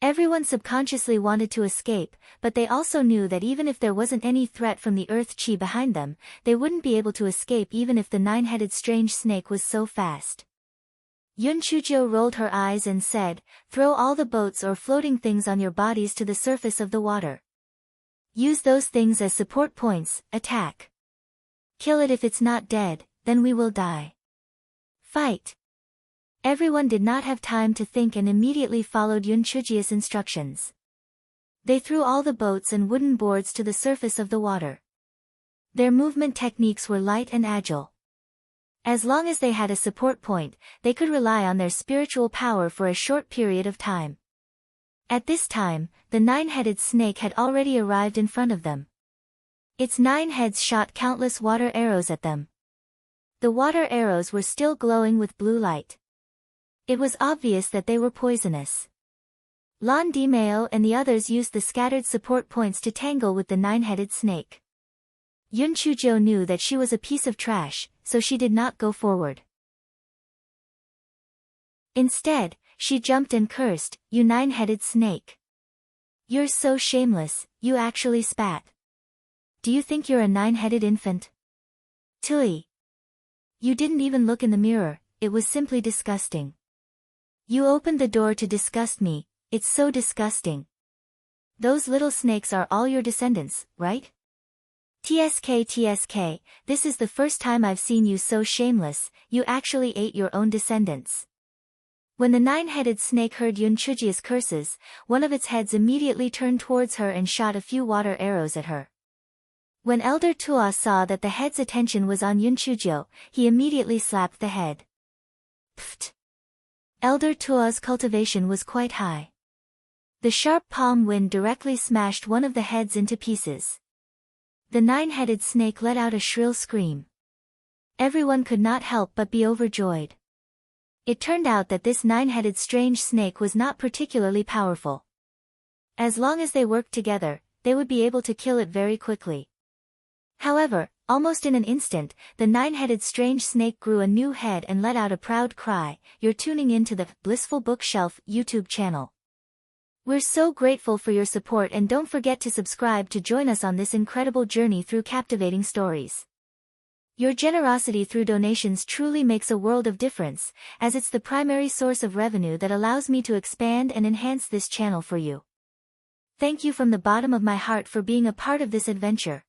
A: Everyone subconsciously wanted to escape, but they also knew that even if there wasn't any threat from the earth chi behind them, they wouldn't be able to escape even if the nine-headed strange snake was so fast. Yun Chujo rolled her eyes and said, throw all the boats or floating things on your bodies to the surface of the water. Use those things as support points, attack. Kill it if it's not dead, then we will die. Fight. Everyone did not have time to think and immediately followed Yun Chuji's instructions. They threw all the boats and wooden boards to the surface of the water. Their movement techniques were light and agile. As long as they had a support point, they could rely on their spiritual power for a short period of time. At this time, the nine-headed snake had already arrived in front of them. Its 9 heads shot countless water arrows at them. The water arrows were still glowing with blue light. It was obvious that they were poisonous. Lan Dimeo and the others used the scattered support points to tangle with the nine-headed snake. Yun Chujo knew that she was a piece of trash, so she did not go forward. Instead, she jumped and cursed, "You nine-headed snake. You're so shameless, you actually spat. Do you think you're a nine-headed infant? Tui. You didn't even look in the mirror, it was simply disgusting. You opened the door to disgust me, it's so disgusting. Those little snakes are all your descendants, right? TSK, this is the first time I've seen you so shameless, you actually ate your own descendants." When the nine-headed snake heard Yun Chuji's curses, one of its heads immediately turned towards her and shot a few water arrows at her. When Elder Tua saw that the head's attention was on Yun Chujo, he immediately slapped the head. Pfft! Elder Tua's cultivation was quite high. The sharp palm wind directly smashed one of the heads into pieces. The nine-headed snake let out a shrill scream. Everyone could not help but be overjoyed. It turned out that this nine-headed strange snake was not particularly powerful. As long as they worked together, they would be able to kill it very quickly. However, almost in an instant, the nine-headed strange snake grew a new head and let out a proud cry. You're tuning into the Blissful Bookshelf YouTube channel. We're so grateful for your support and don't forget to subscribe to join us on this incredible journey through captivating stories. Your generosity through donations truly makes a world of difference, as it's the primary source of revenue that allows me to expand and enhance this channel for you. Thank you from the bottom of my heart for being a part of this adventure.